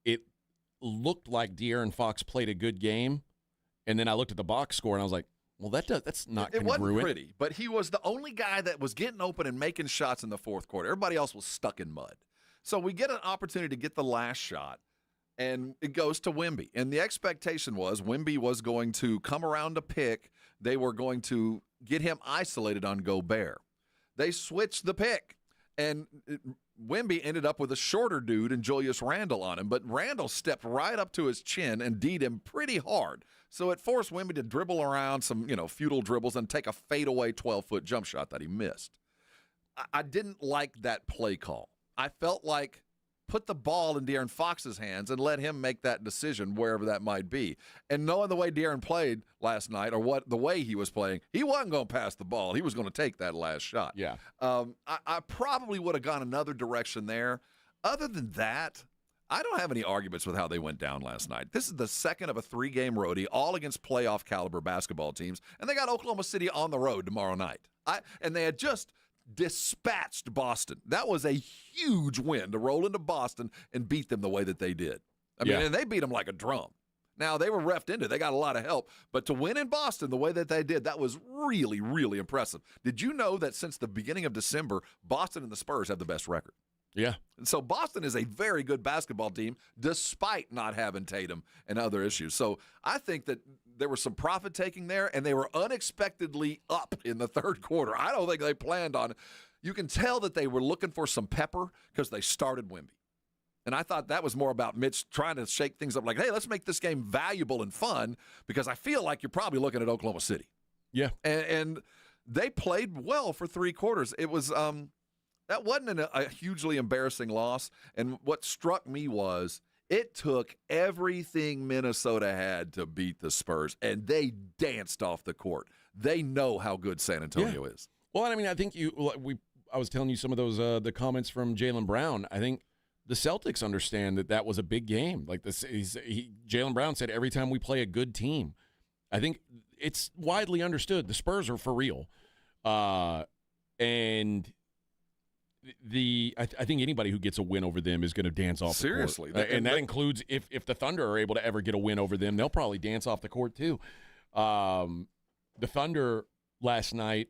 It looked like De'Aaron Fox played a good game, and then I looked at the box score and I was like, well, that's not congruent. It wasn't pretty, but he was the only guy that was getting open and making shots in the fourth quarter. Everybody else was stuck in mud. So we get an opportunity to get the last shot. and it goes to Wemby. And the expectation was Wemby was going to come around a pick. They were going to get him isolated on Gobert. They switched the pick, and Wemby ended up with a shorter dude and Julius Randle on him, but Randle stepped right up to his chin and D'd him pretty hard. So it forced Wemby to dribble around some, futile dribbles and take a fadeaway 12-foot jump shot that he missed. I didn't like that play call. I felt like put the ball in De'Aaron Fox's hands and let him make that decision wherever that might be. And knowing the way De'Aaron played last night, or the way he was playing, he wasn't going to pass the ball. He was going to take that last shot. Yeah. I probably would have gone another direction there. Other than that, I don't have any arguments with how they went down last night. This is the second of a 3-game roadie, all against playoff caliber basketball teams, and they got Oklahoma City on the road tomorrow night. And they had just dispatched Boston. That was a huge win to roll into Boston and beat them the way that they did. I mean, and they beat them like a drum. Now, they were reffed into it. They got a lot of help. But to win in Boston the way that they did, that was really, really impressive. Did you know that since the beginning of December, Boston and the Spurs have the best record? Yeah. And so Boston is a very good basketball team despite not having Tatum and other issues. So I think that there was some profit-taking there, and they were unexpectedly up in the third quarter. I don't think they planned on it. You can tell that they were looking for some pepper because they started Wemby. And I thought that was more about Mitch trying to shake things up like, hey, let's make this game valuable and fun, because I feel like you're probably looking at Oklahoma City. Yeah. And they played well for 3 quarters. It was that wasn't a hugely embarrassing loss. And what struck me was it took everything Minnesota had to beat the Spurs, and they danced off the court. They know how good San Antonio is. Well, I mean, I think I was telling you some of those the comments from Jaylen Brown. I think the Celtics understand that was a big game. Like Jaylen Brown said, every time we play a good team, I think it's widely understood the Spurs are for real, and. I think anybody who gets a win over them is going to dance off Seriously. the court. And that includes if the Thunder are able to ever get a win over them, they'll probably dance off the court too. The Thunder last night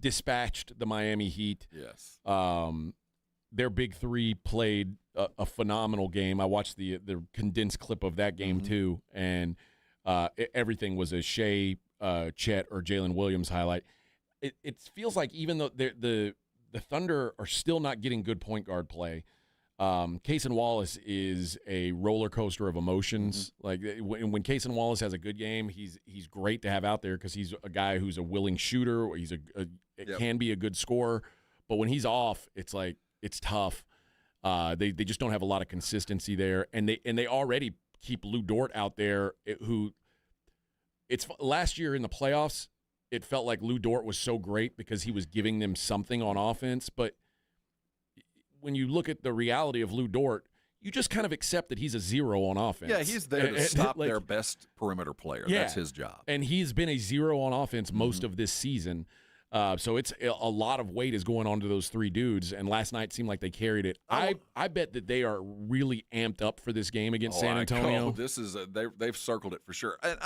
dispatched the Miami Heat. Yes. Their big three played a phenomenal game. I watched the condensed clip of that game too, and everything was a Shea, Chet, or Jalen Williams highlight. It feels like even though the Thunder are still not getting good point guard play, Cason Wallace is a roller coaster of emotions. Like when Cason Wallace has a good game, he's great to have out there because he's a guy who's a willing shooter. He's can be a good scorer, but when he's off, it's like it's tough. They just don't have a lot of consistency there, and they already keep Lou Dort out there. It's last year in the playoffs. It felt like Lou Dort was so great because he was giving them something on offense. But when you look at the reality of Lou Dort, you just kind of accept that he's a zero on offense. Yeah, he's there to stop their best perimeter player. Yeah, that's his job. And he's been a zero on offense most of this season. So it's a lot of weight is going on to those 3 dudes. And last night seemed like they carried it. I bet that they are really amped up for this game against San Antonio. This is they've circled it for sure. And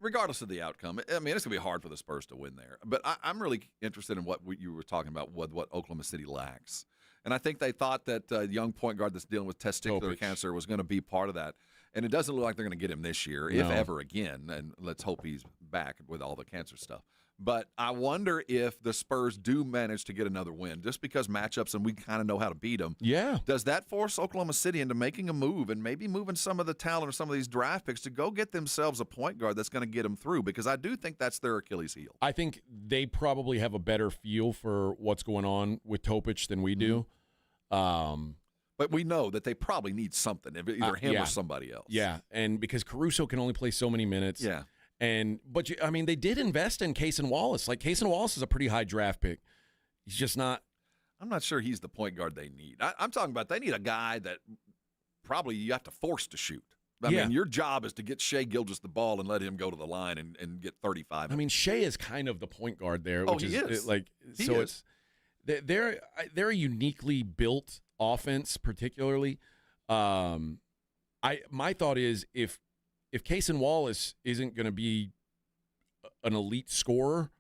regardless of the outcome, I mean, it's going to be hard for the Spurs to win there. But I'm really interested in what you were talking about, what Oklahoma City lacks. And I think they thought that young point guard that's dealing with testicular cancer was going to be part of that. And it doesn't look like they're going to get him this year, if ever again. And let's hope he's back with all the cancer stuff. But I wonder if the Spurs do manage to get another win, just because matchups and we kind of know how to beat them. Yeah. Does that force Oklahoma City into making a move and maybe moving some of the talent or some of these draft picks to go get themselves a point guard that's going to get them through? Because I do think that's their Achilles heel. I think they probably have a better feel for what's going on with Topic than we do. But we know that they probably need something, either him or somebody else. Yeah, and because Caruso can only play so many minutes. Yeah. But they did invest in Cason Wallace. Like, Cason Wallace is a pretty high draft pick. He's just not. I'm not sure he's the point guard they need. I'm talking about they need a guy that probably you have to force to shoot. I mean, your job is to get Shea Gilgeous the ball and let him go to the line and get 35. I mean, Shea is kind of the point guard there. Oh, which he is. It's they're a uniquely built offense, particularly. My thought is if Cason Wallace isn't going to be an elite scorer,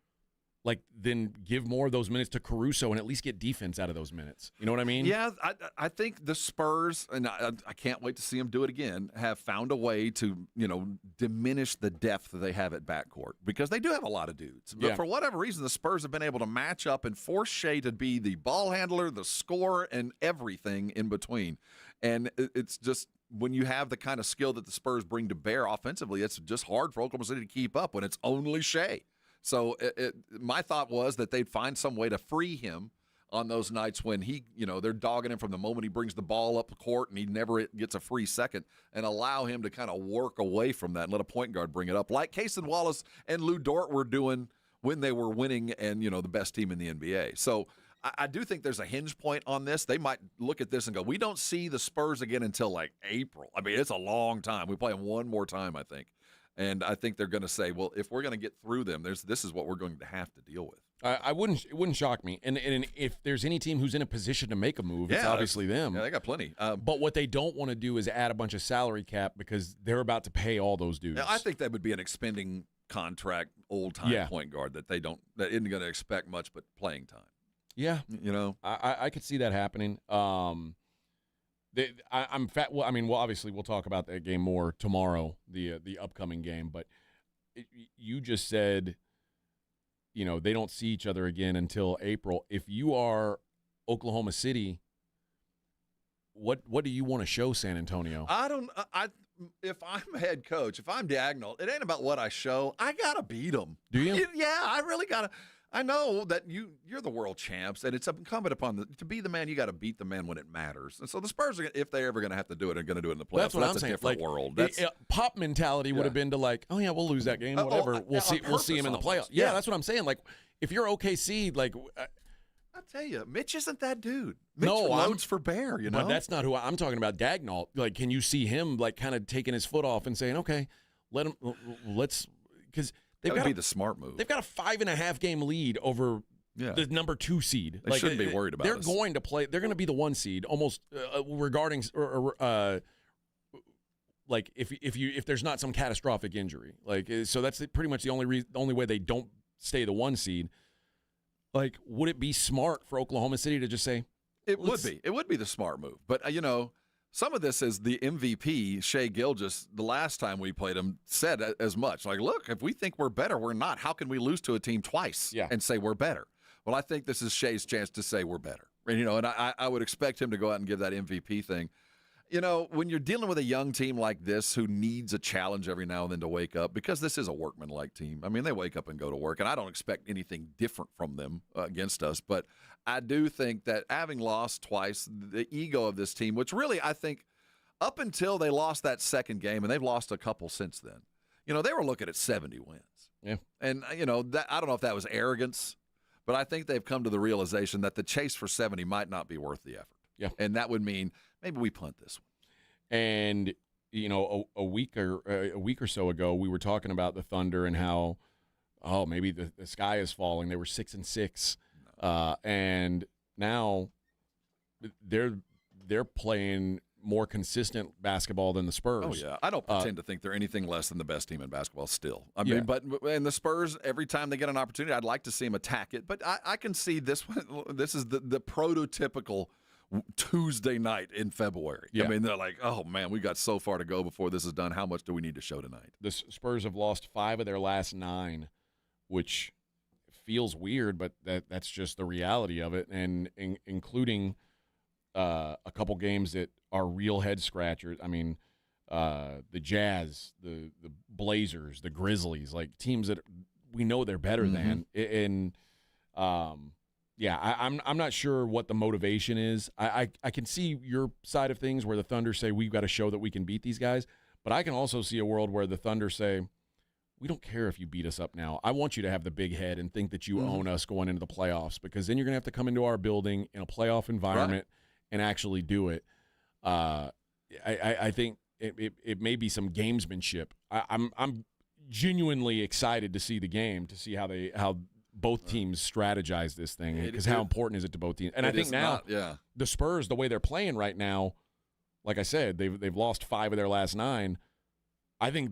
like then give more of those minutes to Caruso and at least get defense out of those minutes. You know what I mean? Yeah, I think the Spurs, and I can't wait to see them do it again, have found a way to, diminish the depth that they have at backcourt because they do have a lot of dudes. But for whatever reason, the Spurs have been able to match up and force Shea to be the ball handler, the scorer, and everything in between. And it's just when you have the kind of skill that the Spurs bring to bear offensively, it's just hard for Oklahoma City to keep up when it's only Shea. So my thought was that they'd find some way to free him on those nights when they're dogging him from the moment he brings the ball up the court and he never gets a free second, and allow him to kind of work away from that and let a point guard bring it up like Cason Wallace and Lou Dort were doing when they were winning and, the best team in the NBA. So I do think there's a hinge point on this. They might look at this and go, we don't see the Spurs again until like April. I mean, it's a long time. We play them one more time, I think. And I think they're going to say, well, if we're going to get through them, this is what we're going to have to deal with. It wouldn't shock me. And if there's any team who's in a position to make a move, it's obviously them. Yeah, they got plenty. But what they don't want to do is add a bunch of salary cap because they're about to pay all those dudes. I think that would be an expending contract, old-time point guard that that isn't going to expect much but playing time. Yeah. I could see that happening. Obviously we'll talk about that game more tomorrow, the upcoming game. But you just said, they don't see each other again until April. If you are Oklahoma City, what do you want to show San Antonio? If I'm head coach, if I'm Dagnall, it ain't about what I show. I gotta beat them. Do you? Yeah, I really gotta. I know that you're the world champs, and it's incumbent upon to be the man. You got to beat the man when it matters. And so the Spurs, if they're ever going to have to do it, are going to do it in the playoffs. That's what I'm saying. saying. Different world. Pop mentality would have been to oh yeah, we'll lose that game, whatever. We'll see him in the playoffs. Yeah, that's what I'm saying. Like if you're OKC, I tell you, Mitch isn't that dude. Mitch loads for bear, But that's not who I'm talking about. Dagnall. Like, can you see him kind of taking his foot off and saying, okay, let's because. That would be the smart move. They've got a 5.5 game lead over the number 2 seed. They shouldn't be worried about it. They're going to play. They're going to be the 1 seed almost regarding if there's not some catastrophic injury. So that's pretty much the only way they don't stay the 1 seed. Would it be smart for Oklahoma City to just say it would be? It would be the smart move. But some of this is the MVP, Shea Gilgeous, the last time we played him, said as much. Look, if we think we're better, we're not. How can we lose to a team twice and say we're better? Well, I think this is Shea's chance to say we're better. And I would expect him to go out and give that MVP thing. When you're dealing with a young team like this who needs a challenge every now and then to wake up, because this is a workman-like team. I mean, they wake up and go to work, and I don't expect anything different from them against us. But I do think that having lost twice, the ego of this team, which really I think up until they lost that second game, and they've lost a couple since then, they were looking at 70 wins. Yeah. And, that, I don't know if that was arrogance, but I think they've come to the realization that the chase for 70 might not be worth the effort. Yeah. And that would mean maybe we punt this one. And, a week or so ago, we were talking about the Thunder and how, maybe the sky is falling. They were 6-6. And now they're playing more consistent basketball than the Spurs. Oh, yeah. I don't pretend to think they're anything less than the best team in basketball still. I mean, and the Spurs, every time they get an opportunity, I'd like to see them attack it. But I can see this one. This is the prototypical Tuesday night in February. Yeah. I mean, they're like, oh, man, we got so far to go before this is done. How much do we need to show tonight? The Spurs have lost 5 of their last 9, which feels weird, but that's just the reality of it, and including a couple games that are real head scratchers. I mean, the Jazz, the Blazers, the Grizzlies, teams that we know they're better than. And I'm not sure what the motivation is. I can see your side of things where the Thunder say we've got to show that we can beat these guys, but I can also see a world where the Thunder say, we don't care if you beat us up now. I want you to have the big head and think that you own us going into the playoffs, because then you're going to have to come into our building in a playoff environment and actually do it. I think it may be some gamesmanship. I'm genuinely excited to see the game, to see how both teams strategize this thing, because how important is it to both teams? And I think now the Spurs, the way they're playing right now, like I said, they've lost 5 of their last 9. I think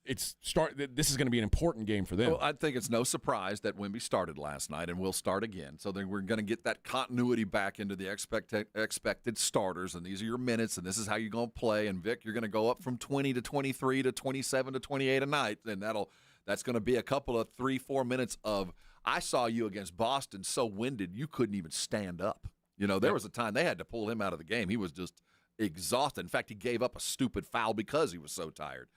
this is going to be an important game for them. Well, I think it's no surprise that Wemby started last night and will start again. So then we're going to get that continuity back into the expected starters, and these are your minutes, and this is how you're going to play. And Vic, you're going to go up from 20 to 23 to 27 to 28 a night, and that's going to be a couple of 3-4 minutes of. I saw you against Boston so winded you couldn't even stand up. There was a time they had to pull him out of the game. He was just exhausted. In fact, he gave up a stupid foul because he was so tired.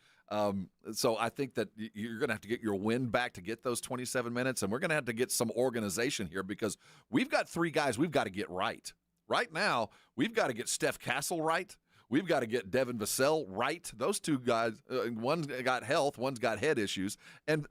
So I think that you're going to have to get your wind back to get those 27 minutes, and we're going to have to get some organization here because we've got 3 guys we've got to get right. Right now, we've got to get Steph Castle right. We've got to get Devin Vassell right. Those 2 guys, one's got health, one's got head issues. And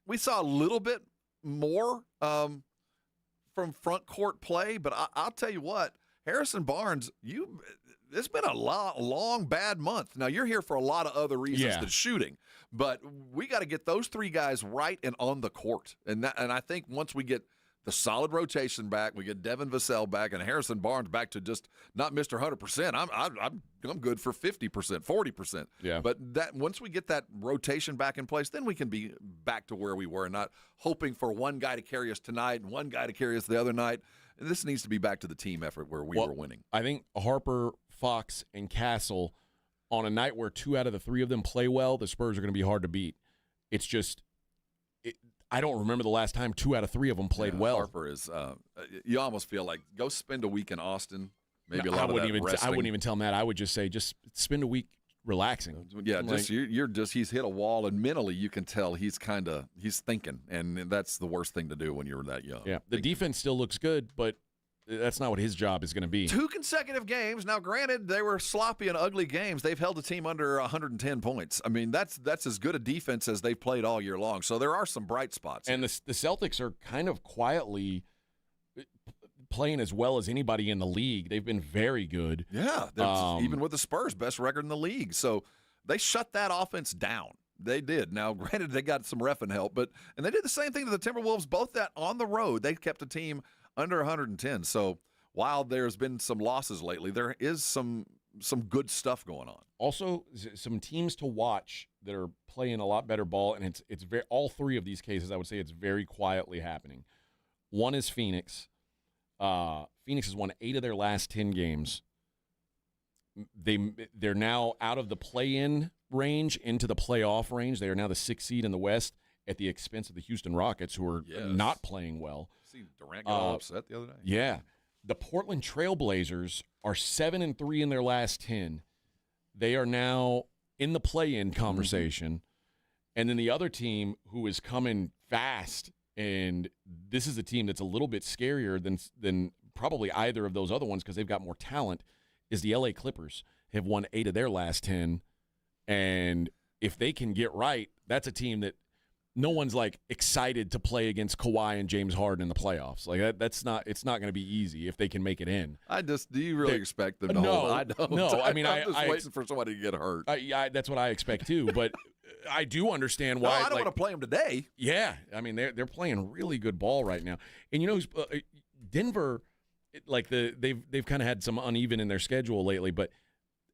we saw a little bit more from front court play, but I'll tell you what, Harrison Barnes, it's been a long bad month. Now you're here for a lot of other reasons than shooting, but we got to get those 3 guys right and on the court. And I think once we get the solid rotation back, we get Devin Vassell back, and Harrison Barnes back to just not Mr. 100%. I'm good for 50%, 40%. Yeah. But once we get that rotation back in place, then we can be back to where we were, not hoping for one guy to carry us tonight and one guy to carry us the other night. And this needs to be back to the team effort where we were winning. I think Harper, Fox, and Castle, on a night where 2 out of the 3 of them play well, the Spurs are going to be hard to beat. It's just I don't remember the last time 2 out of 3 of them played well. Harper is you almost feel like go spend a week in Austin. Maybe I wouldn't even tell him that. I would just say just spend a week relaxing. Yeah, he's hit a wall, and mentally you can tell he's thinking, and that's the worst thing to do when you're that young. Yeah, the defense still looks good, but that's not what his job is going to be. 2 consecutive games. Now, granted, they were sloppy and ugly games. They've held the team under 110 points. I mean, that's as good a defense as they've played all year long. So there are some bright spots. And the Celtics are kind of quietly playing as well as anybody in the league. They've been very good. Yeah, even with the Spurs, best record in the league. So they shut that offense down. They did. Now, granted, they got some reffing help, and they did the same thing to the Timberwolves, both that on the road. They kept the team under 110. So while there's been some losses lately, there is some good stuff going on. Also, some teams to watch that are playing a lot better ball, and it's very, all 3 of these cases, I would say it's very quietly happening. One is Phoenix. Phoenix has won 8 of their last 10 games. They're now out of the play-in range into the playoff range. They are now the 6th seed in the West at the expense of the Houston Rockets, who are not playing well. See Durant got all upset the other day. Yeah. The Portland Trailblazers are 7-3 in their last 10. They are now in the play-in conversation. Mm-hmm. And then the other team who is coming fast, and this is a team that's a little bit scarier than probably either of those other ones because they've got more talent, is the LA Clippers. Have won 8 of their last 10. And if they can get right, that's a team that no one's like excited to play against Kawhi and James Harden in the playoffs. Like it's not going to be easy if they can make it in. Do you really expect them to hold? I don't. No, I mean, I'm just waiting for somebody to get hurt. That's what I expect too. But I do understand why. No, I don't want to play them today. Yeah, I mean they're playing really good ball right now. And Denver, they've kind of had some uneven in their schedule lately, but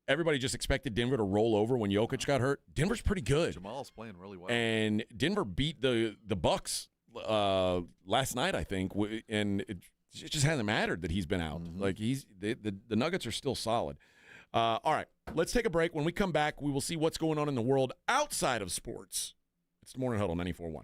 everybody just expected Denver to roll over when Jokic got hurt. Denver's pretty good. Jamal's playing really well. And Denver beat the Bucks last night, I think, and it just hasn't mattered that he's been out. Mm-hmm. Like the Nuggets are still solid. All right, let's take a break. When we come back, we will see what's going on in the world outside of sports. It's the Morning Huddle 94.1.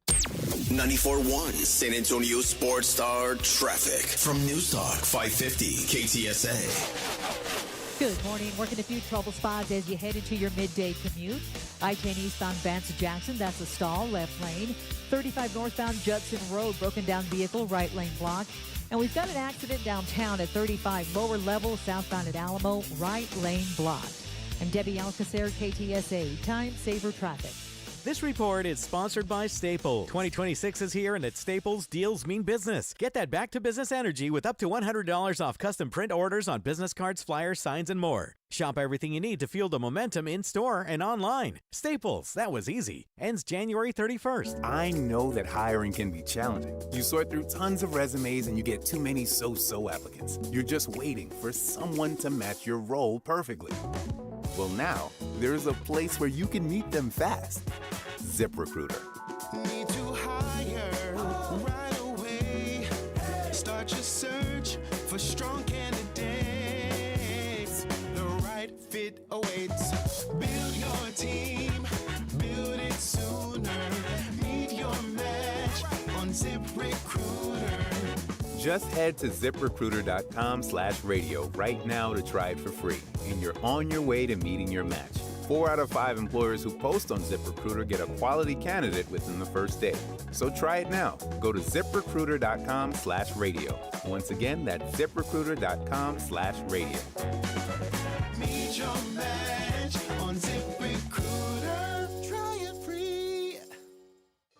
94.1 San Antonio Sports Star Traffic from News Talk 550 KTSA. Good morning. Working a few trouble spots as you head into your midday commute. I-10 eastbound Vance-Jackson, that's a stall, left lane. 35 northbound Judson Road, broken down vehicle, right lane blocked. And we've got an accident downtown at 35 lower level, southbound at Alamo, right lane blocked. I'm Debbie Alcacer, KTSA, Time Saver Traffic. This report is sponsored by Staples. 2026 is here, and at Staples, deals mean business. Get that back-to-business energy with up to $100 off custom print orders on business cards, flyers, signs, and more. Shop everything you need to fuel the momentum in-store and online. Staples, that was easy. Ends January 31st. I know that hiring can be challenging. You sort through tons of resumes and you get too many so-so applicants. You're just waiting for someone to match your role perfectly. Well, now there's a place where you can meet them fast. ZipRecruiter. Need to hire right away. Start your search for strong candidates. The right fit awaits. Build your team, build it sooner. Meet your match on ZipRecruiter. Just head to ZipRecruiter.com/radio right now to try it for free, and you're on your way to meeting your match. 4 out of 5 employers who post on ZipRecruiter get a quality candidate within the first day. So try it now. Go to ZipRecruiter.com/radio. Once again, that's ZipRecruiter.com/radio. Meet your match on ZipRecruiter. Try it free.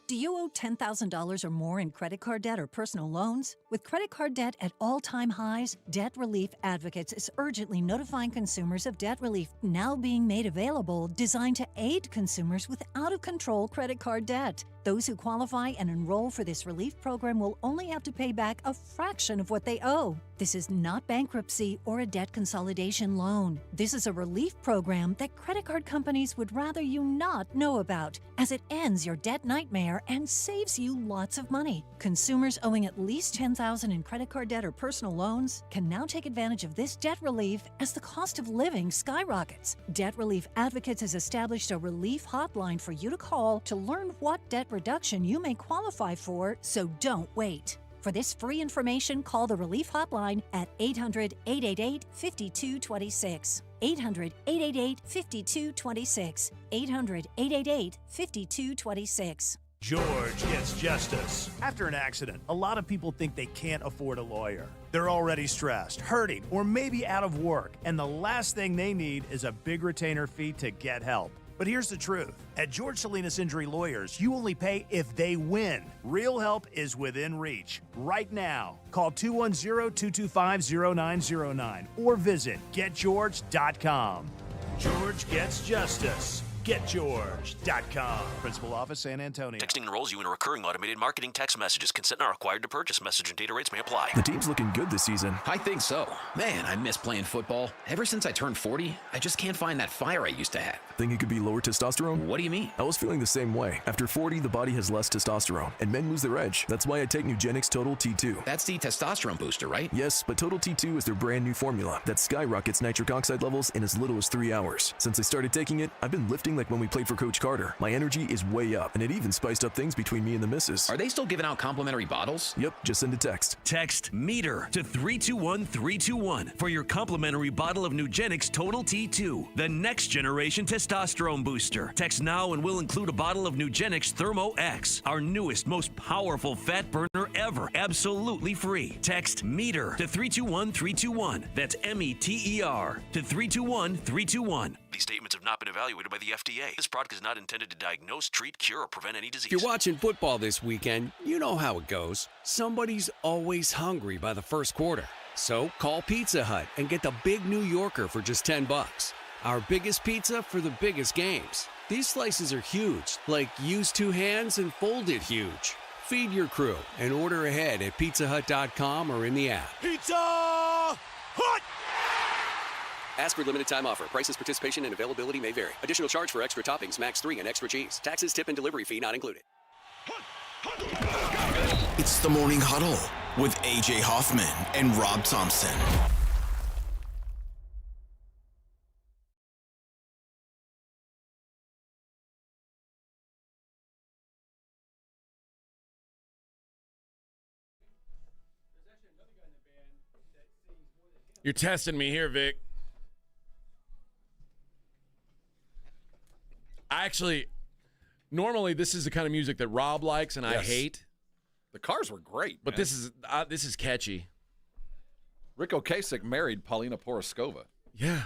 Do you owe $10,000 or more in credit card debt or personal loans? With credit card debt at all-time highs, Debt Relief Advocates is urgently notifying consumers of debt relief now being made available, designed to aid consumers with out-of-control credit card debt. Those who qualify and enroll for this relief program will only have to pay back a fraction of what they owe. This is not bankruptcy or a debt consolidation loan. This is a relief program that credit card companies would rather you not know about, as it ends your debt nightmare and saves you lots of money. Consumers owing at least $10,000 in credit card debt or personal loans can now take advantage of this debt relief as the cost of living skyrockets. Debt Relief Advocates has established a relief hotline for you to call to learn what debt reduction you may qualify for, so don't wait. For this free information, call the Relief Hotline at 800-888-5226. 800-888-5226. 800-888-5226. George gets justice. After an accident, a lot of people think they can't afford a lawyer. They're already stressed, hurting, or maybe out of work, and the last thing they need is a big retainer fee to get help. But here's the truth. At George Salinas Injury Lawyers, you only pay if they win. Real help is within reach. Right now, call 210-225-0909 or visit getgeorge.com. George gets justice. GetGeorge.com. Principal Office, San Antonio. Texting enrolls you in a recurring automated marketing text messages. Consent not required to purchase. Message and data rates may apply. The team's looking good this season. I think so. Man, I miss playing football. Ever since I turned 40, I just can't find that fire I used to have. Think it could be lower testosterone? What do you mean? I was feeling the same way. After 40, the body has less testosterone, and men lose their edge. That's why I take Nugenix Total T2. That's the testosterone booster, right? Yes, but Total T2 is their brand new formula that skyrockets nitric oxide levels in as little as 3 hours. Since I started taking it, I've been lifting like when we played for Coach Carter. My energy is way up, and it even spiced up things between me and the missus. Are they still giving out complimentary bottles? Yep, just send a text. Text METER to 321-321 for your complimentary bottle of Nugenix Total T2, the next generation testosterone booster. Text now and we'll include a bottle of Nugenix Thermo X, our newest, most powerful fat burner ever, absolutely free. Text METER to 321-321. That's METER to 321-321. These statements have not been evaluated by the FDA. This product is not intended to diagnose, treat, cure, or prevent any disease. If you're watching football this weekend, you know how it goes. Somebody's always hungry by the first quarter. So call Pizza Hut and get the big New Yorker for just $10. Our biggest pizza for the biggest games. These slices are huge, like use two hands and fold it huge. Feed your crew and order ahead at pizzahut.com or in the app. Pizza Hut! Ask for limited time offer. Prices, participation, and availability may vary. Additional charge for extra toppings, max 3 and extra cheese. Taxes, tip, and delivery fee not included. It's the Morning Huddle with AJ Hoffman and Rob Thompson. You're testing me here, Vic. Normally this is the kind of music that Rob likes and I hate. The Cars were great, but man. this is catchy. Rick Ocasek married Paulina Poroskova. Yeah.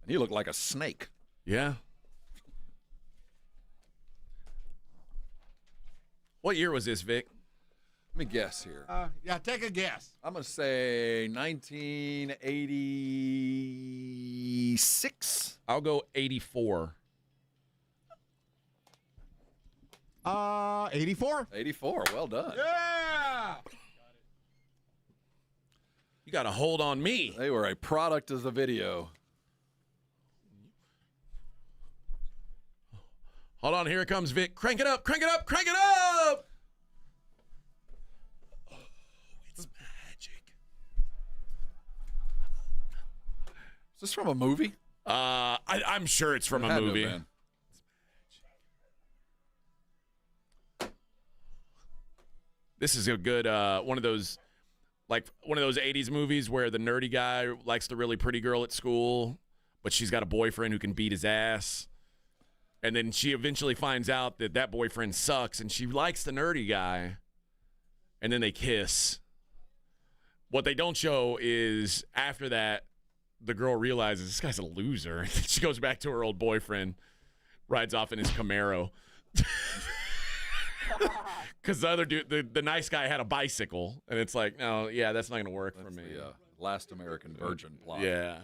And he looked like a snake. Yeah. What year was this, Vic? Let me guess here. Yeah, take a guess. I'm going to say 1986. I'll go 84. 84. 84. Well done. Yeah. You got a hold on me. They were a product of the video. Hold on, here it comes, Vic. Crank it up, crank it up, crank it up! Oh, it's magic. Is this from a movie? I'm sure it's from a movie. This is a good one of those 80s movies where the nerdy guy likes the really pretty girl at school, but she's got a boyfriend who can beat his ass. And then she eventually finds out that boyfriend sucks, and she likes the nerdy guy. And then they kiss. What they don't show is after that, the girl realizes this guy's a loser. She goes back to her old boyfriend, rides off in his Camaro. Because the other dude, the nice guy, had a bicycle, and it's like, no, yeah, that's not going to work for me. The Last American Virgin plot. Yeah.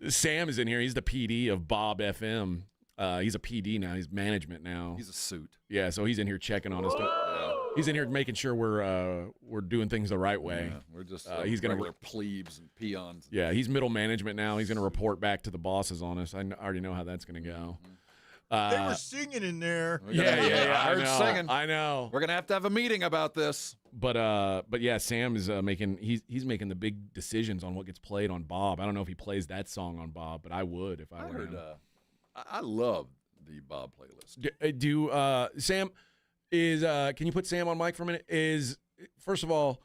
Sam is in here. He's the PD of Bob FM. He's a PD now. He's management now. He's a suit. Yeah, so he's in here checking on us. He's in here making sure we're doing things the right way. Yeah, we're just he's gonna regular plebes and peons. Yeah, he's middle management now. He's going to report back to the bosses on us. I already know how that's going to go. They were singing in there. Yeah. I heard singing. I know. We're gonna have to have a meeting about this. But yeah, Sam is making he's making the big decisions on what gets played on Bob. I don't know if he plays that song on Bob, but I would if I were him. I love the Bob playlist. Sam is can you put Sam on mic for a minute? Is first of all,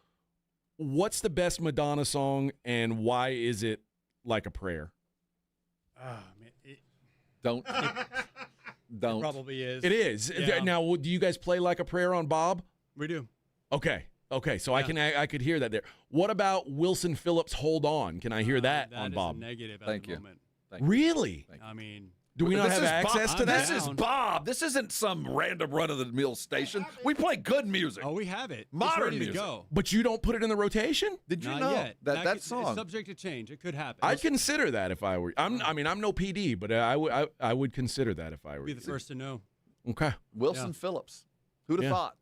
what's the best Madonna song and why is it Like a Prayer? Man, Don't. It probably is. It is. Yeah. Now, do you guys play Like a Prayer on Bob? We do. Okay. So I could hear that there. What about Wilson Phillips' Hold On? Can I hear that on Bob? That is a negative at Thank the you. moment. Really? I mean, do we not have access to that? This is Bob. This isn't some random run-of-the-mill station. We play good music. Oh, we have it. Modern it's ready music. to go. But you don't put it in the rotation? Did you Not know yet. that song? It's subject to change. It could happen. I'd consider that if I were. I'm no PD, but I would consider that if I were. Be the first to know. Okay. Wilson Phillips. Who'd have thought?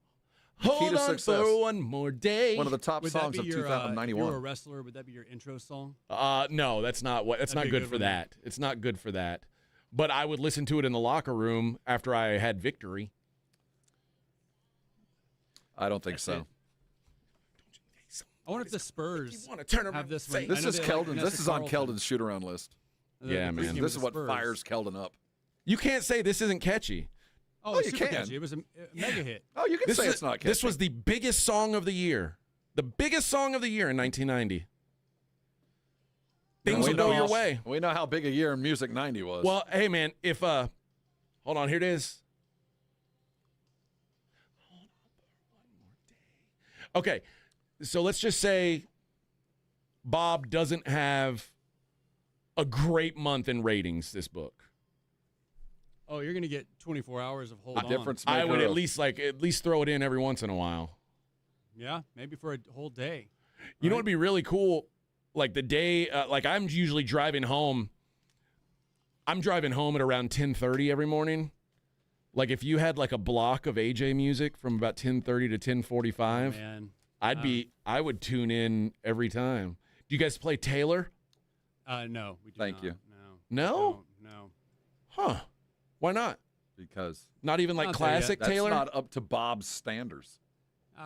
Hold Key to on success. for one more day. One of the top Would songs that be of your, 2091. If you were a wrestler, would that be your intro song? No, that's not what. That's That'd not be a good good for one, that. It's not good for that. But I would listen to it in the locker room after I had victory. I don't think so. I wonder if the Spurs want to turn have this say- one. This is Keldon. This is on Keldon's shoot-around list. Yeah, man. This is what fires Keldon up. You can't say this isn't catchy. Oh, you super can. catchy. It was a mega hit. Oh, you can say it's not catchy. This was the biggest song of the year. The biggest song of the year in 1990. Things will go your way. We know how big a year in music 90 was. Well, hey, man, if, hold on, here it is. Okay, so let's just say Bob doesn't have a great month in ratings, this book. Oh, you're going to get 24 hours of hold on. difference I would maker at least throw it in every once in a while. Yeah, maybe for a whole day. You know what would be really cool? Like the day, like I'm usually driving home. I'm driving home at around 10:30 every morning. Like if you had like a block of AJ music from about 10:30 to 10:45, Man. I would tune in every time. Do you guys play Taylor? No, we do Thank not. you. No? No. Huh. Why not? Because Not even like Not there yet. classic that's Taylor? not up to Bob's standards.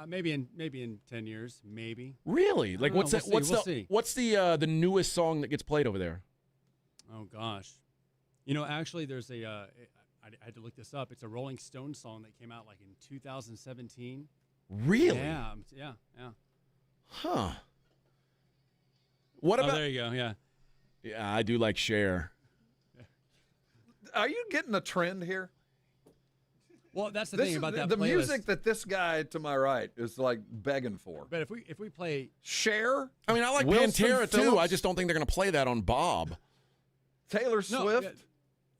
Maybe in 10 years, maybe. Really? Like don't know. We'll see. What's the newest song that gets played over there? Oh gosh, actually, there's I had to look this up. It's a Rolling Stones song that came out like in 2017. Really? Yeah. Huh. What about? There you go. Yeah. Yeah, I do like Cher. Are you getting a trend here? Well, that's the thing about that the playlist. music that this guy to my right is like begging for. But if we play Cher, I mean, I like Wilson Pantera too. Phillips? I just don't think they're going to play that on Bob. Taylor No, Swift. yeah,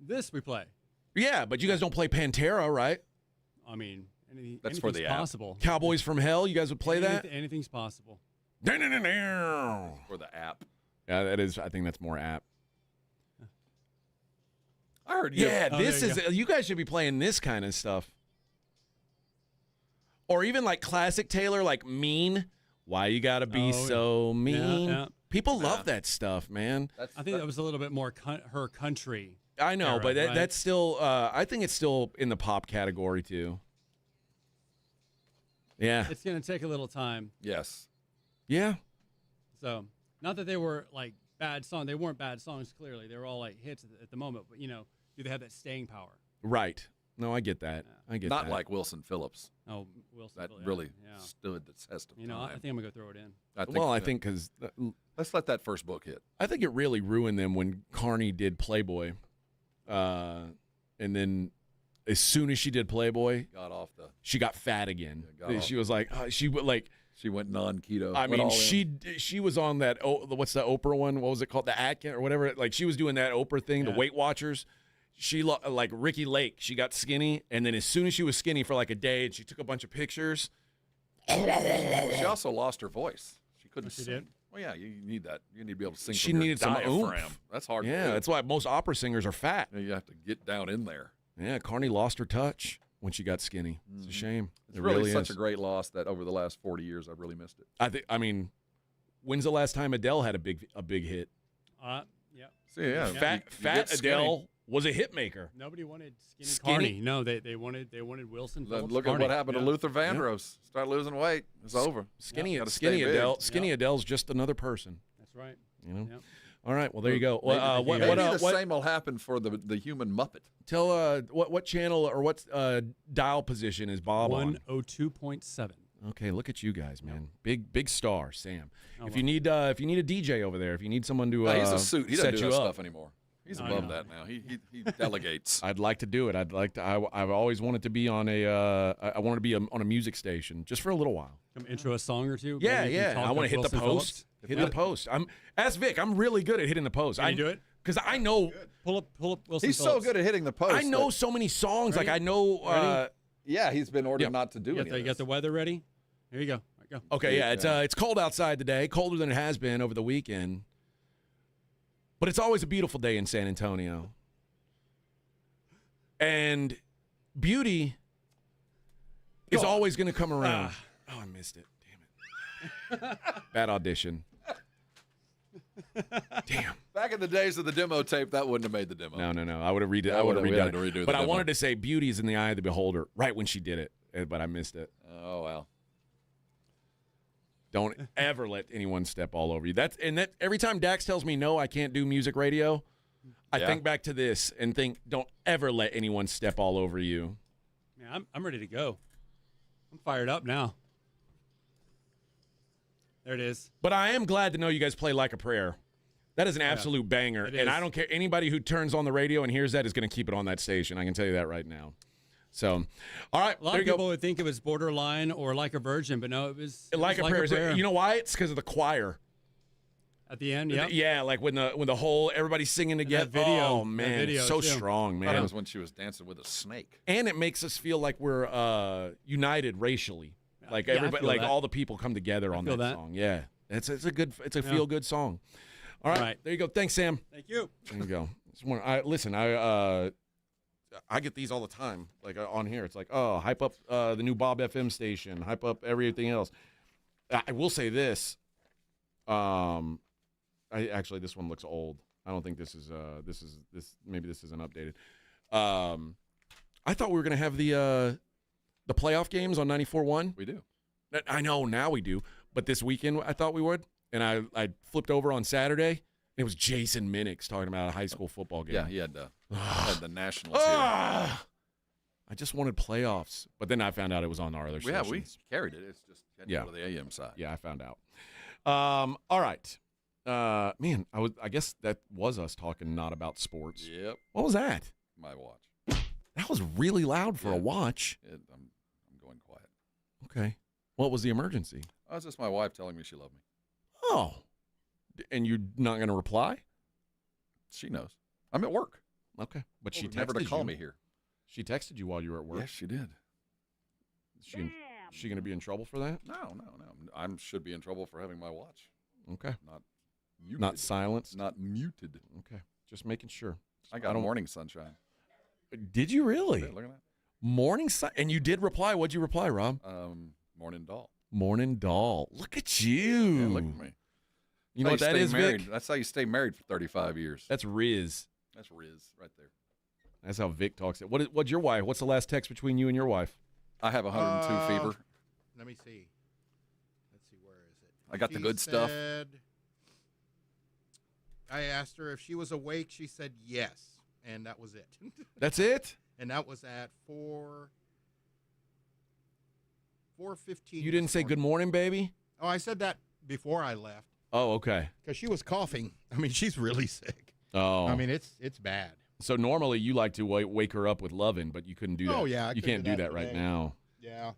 this we play. Yeah, but you guys don't play Pantera, right? I mean, That's for anything's the app. possible. Cowboys from Hell, you guys would play that? Anything's possible. For the app. Yeah, that is. I think that's more apt. I heard you. Yeah, Oh, this there is. you You guys should be playing this kind of stuff, or even like classic Taylor, like Mean. Why you gotta be so mean? Yeah. People love that stuff, man. I think that was a little bit more her country. I know, era, but right? that's still. I think it's still in the pop category too. Yeah. It's going to take a little time. Yes. Yeah. So, not that they were like bad songs. They weren't bad songs, clearly. They were all like hits at the moment. But, do they have that staying power? Right. No, I get that. I get Not that. like Wilson Phillips. Oh, Wilson. That Phillips, really yeah. stood the test of time. I think I'm going to go throw it in. I think because let's let that first book hit. I think it really ruined them when Carney did Playboy, and then as soon as she did Playboy, she got fat again. She was like, she went non-keto. I mean, she was on that. What's the Oprah one? What was it called? The Atkin or whatever. Like she was doing that Oprah thing, the Weight Watchers. She like Ricky Lake. She got skinny, and then as soon as she was skinny for like a day, and she took a bunch of pictures. She also lost her voice. She couldn't sing. She did? Well, yeah, you need that. You need to be able to sing. She from your needed some diaphragm. oomph. That's hard. Yeah, to do. that's why most opera singers are fat. You have to get down in there. Yeah, Carney lost her touch when she got skinny. It's a shame. It's It really such is. a great loss that over the last 40 years, I've really missed it. I mean, when's the last time Adele had a big hit? Yeah. See, yeah. Fat You get skinny. Adele was a hit maker. Nobody wanted skinny Skinny? Carney. No, they wanted Wilson Phillips. Look at Carney. what happened to Luther Vandross. Start losing weight. It's over. Skinny Gotta skinny stay big. Adele. Skinny Adele's just another person. That's right. Yep. All right. Well, there you go. Maybe, What the same will happen for the human Muppet. Tell what channel or what dial position is Bob on? 102.7. Okay, look at you guys, man. Big star, Sam. Oh, if you need a DJ over there, if you need someone to he's a suit. He doesn't set do you that up. stuff anymore. He's above that now. He delegates. I'd like to do it. I've always wanted to be on I wanted to be on a music station just for a little while. Come intro a song or two. Yeah, Maybe you can yeah. talk I want to hit the Wilson post. Phillips. Hit the post. Ask Vic. I'm really good at hitting the post. Can you do it? Because I know. Pull up Wilson He's Phillips. so good at hitting the post. I know so many songs. Ready? Like I know. Ready? Yeah, he's been ordered not to do it. You got the weather ready? Here you go. All right, go. Okay, yeah. It's cold outside today. Colder than it has been over the weekend. But it's always a beautiful day in San Antonio. And beauty is always going to come around. Oh, I missed it. Damn it. Bad audition. Damn. Back in the days of the demo tape, that wouldn't have made the demo. No. I would have redone. I would have redone to redo it. the But I demo. wanted to say beauty is in the eye of the beholder right when she did it, but I missed it. Oh well. Don't ever let anyone step all over you. That every time Dax tells me no, I can't do music radio, I think back to this and think, don't ever let anyone step all over you. Man, I'm ready to go. I'm fired up now. There it is. But I am glad to know you guys play Like a Prayer. That is an absolute banger. it And is. I don't care. Anybody who turns on the radio and hears that is going to keep it on that station. I can tell you that right now. So, all right. A lot there of you people go. would think it was Borderline or Like a Virgin, but no, it was Like a Prayer. You know why? It's because of the choir. At the end, yeah. Yeah, like when the whole everybody's singing together. that video- Oh that man, video, so too. strong, I thought it man. was when she was dancing with a snake. And it makes us feel like we're united racially. Like Yeah, I everybody, feel like that. all the people come together on feel that that. song. Yeah, it's a feel good song. All right, there you go. Thanks, Sam. Thank you. There you go. I get these all the time, like on here. It's like, oh, hype up the new Bob FM station, hype up everything else. I will say this. Actually, this one looks old. I don't think this is maybe this isn't updated. I thought we were gonna have the playoff games on 94.1. We do. I know now we do, but this weekend I thought we would, and I flipped over on Saturday. And it was Jason Minix talking about a high school football game. Yeah, he had the Nationals here. I just wanted playoffs, but then I found out it was on our other Yeah, stations. we carried it. It's just had to go to the AM side. Yeah, I found out. All right. Man, I guess that was us talking not about sports. Yep. What was that? My watch. That was really loud for a watch. I'm going quiet. Okay. What was the emergency? Oh, it's just my wife telling me she loved me. Oh. And you're not going to reply? She knows. I'm at work. Okay. But she Told her never to texted call you. me here. She texted you while you were at work? Yes, she did. Is she going to be in trouble for that? No. I should be in trouble for having my watch. Okay. Not muted. Not silenced? Not muted. Okay. Just making sure. I got morning sunshine. Did you really? Yeah, look at that. Morning sun. And you did reply. What'd you reply, Rob? Morning doll. Morning doll. Look at you. Yeah, look at me. You know what that is, married. Vic? That's how you stay married for 35 years. That's Riz. That's Riz right there. That's how Vic talks. What's your wife? What's the last text between you and your wife? I have 102 fever. Let me see. Let's see, where is it? I got the good stuff. I asked her if she was awake. She said yes, and that was it. That's it? And that was at 4:15. You didn't say good morning, baby? Oh, I said that before I left. Oh, okay. Because she was coughing. I mean, she's really sick. Oh. I mean, it's bad. So normally you like to wake her up with loving, but you couldn't do that. Oh, yeah. You can't do that right now. Yeah.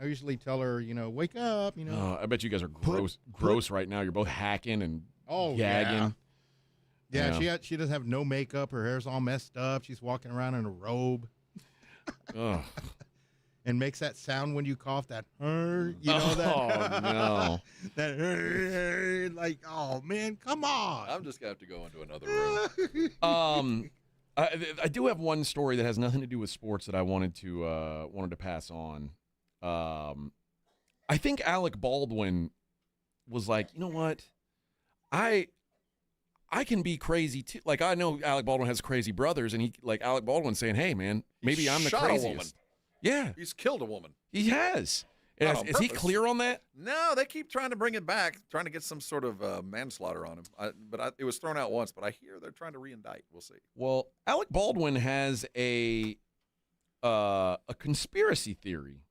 I usually tell her, wake up, Oh, I bet you guys are gross right now. You're both hacking and gagging. Yeah, she doesn't have no makeup. Her hair's all messed up. She's walking around in a robe. Ugh. And makes that sound when you cough, that that. Oh, no. That like, oh, man, come on. I'm just going to have to go into another room. I do have one story that has nothing to do with sports that I wanted to pass on. I think Alec Baldwin was like, you know what? I can be crazy too. Like, I know Alec Baldwin has crazy brothers, and Alec Baldwin saying, hey, man, maybe I'm the shot craziest. a woman. Yeah. He's killed a woman. He has. Is he clear on that? No, they keep trying to bring it back, trying to get some sort of manslaughter on him. It was thrown out once, but I hear they're trying to re-indict. We'll see. Well, Alec Baldwin has a conspiracy theory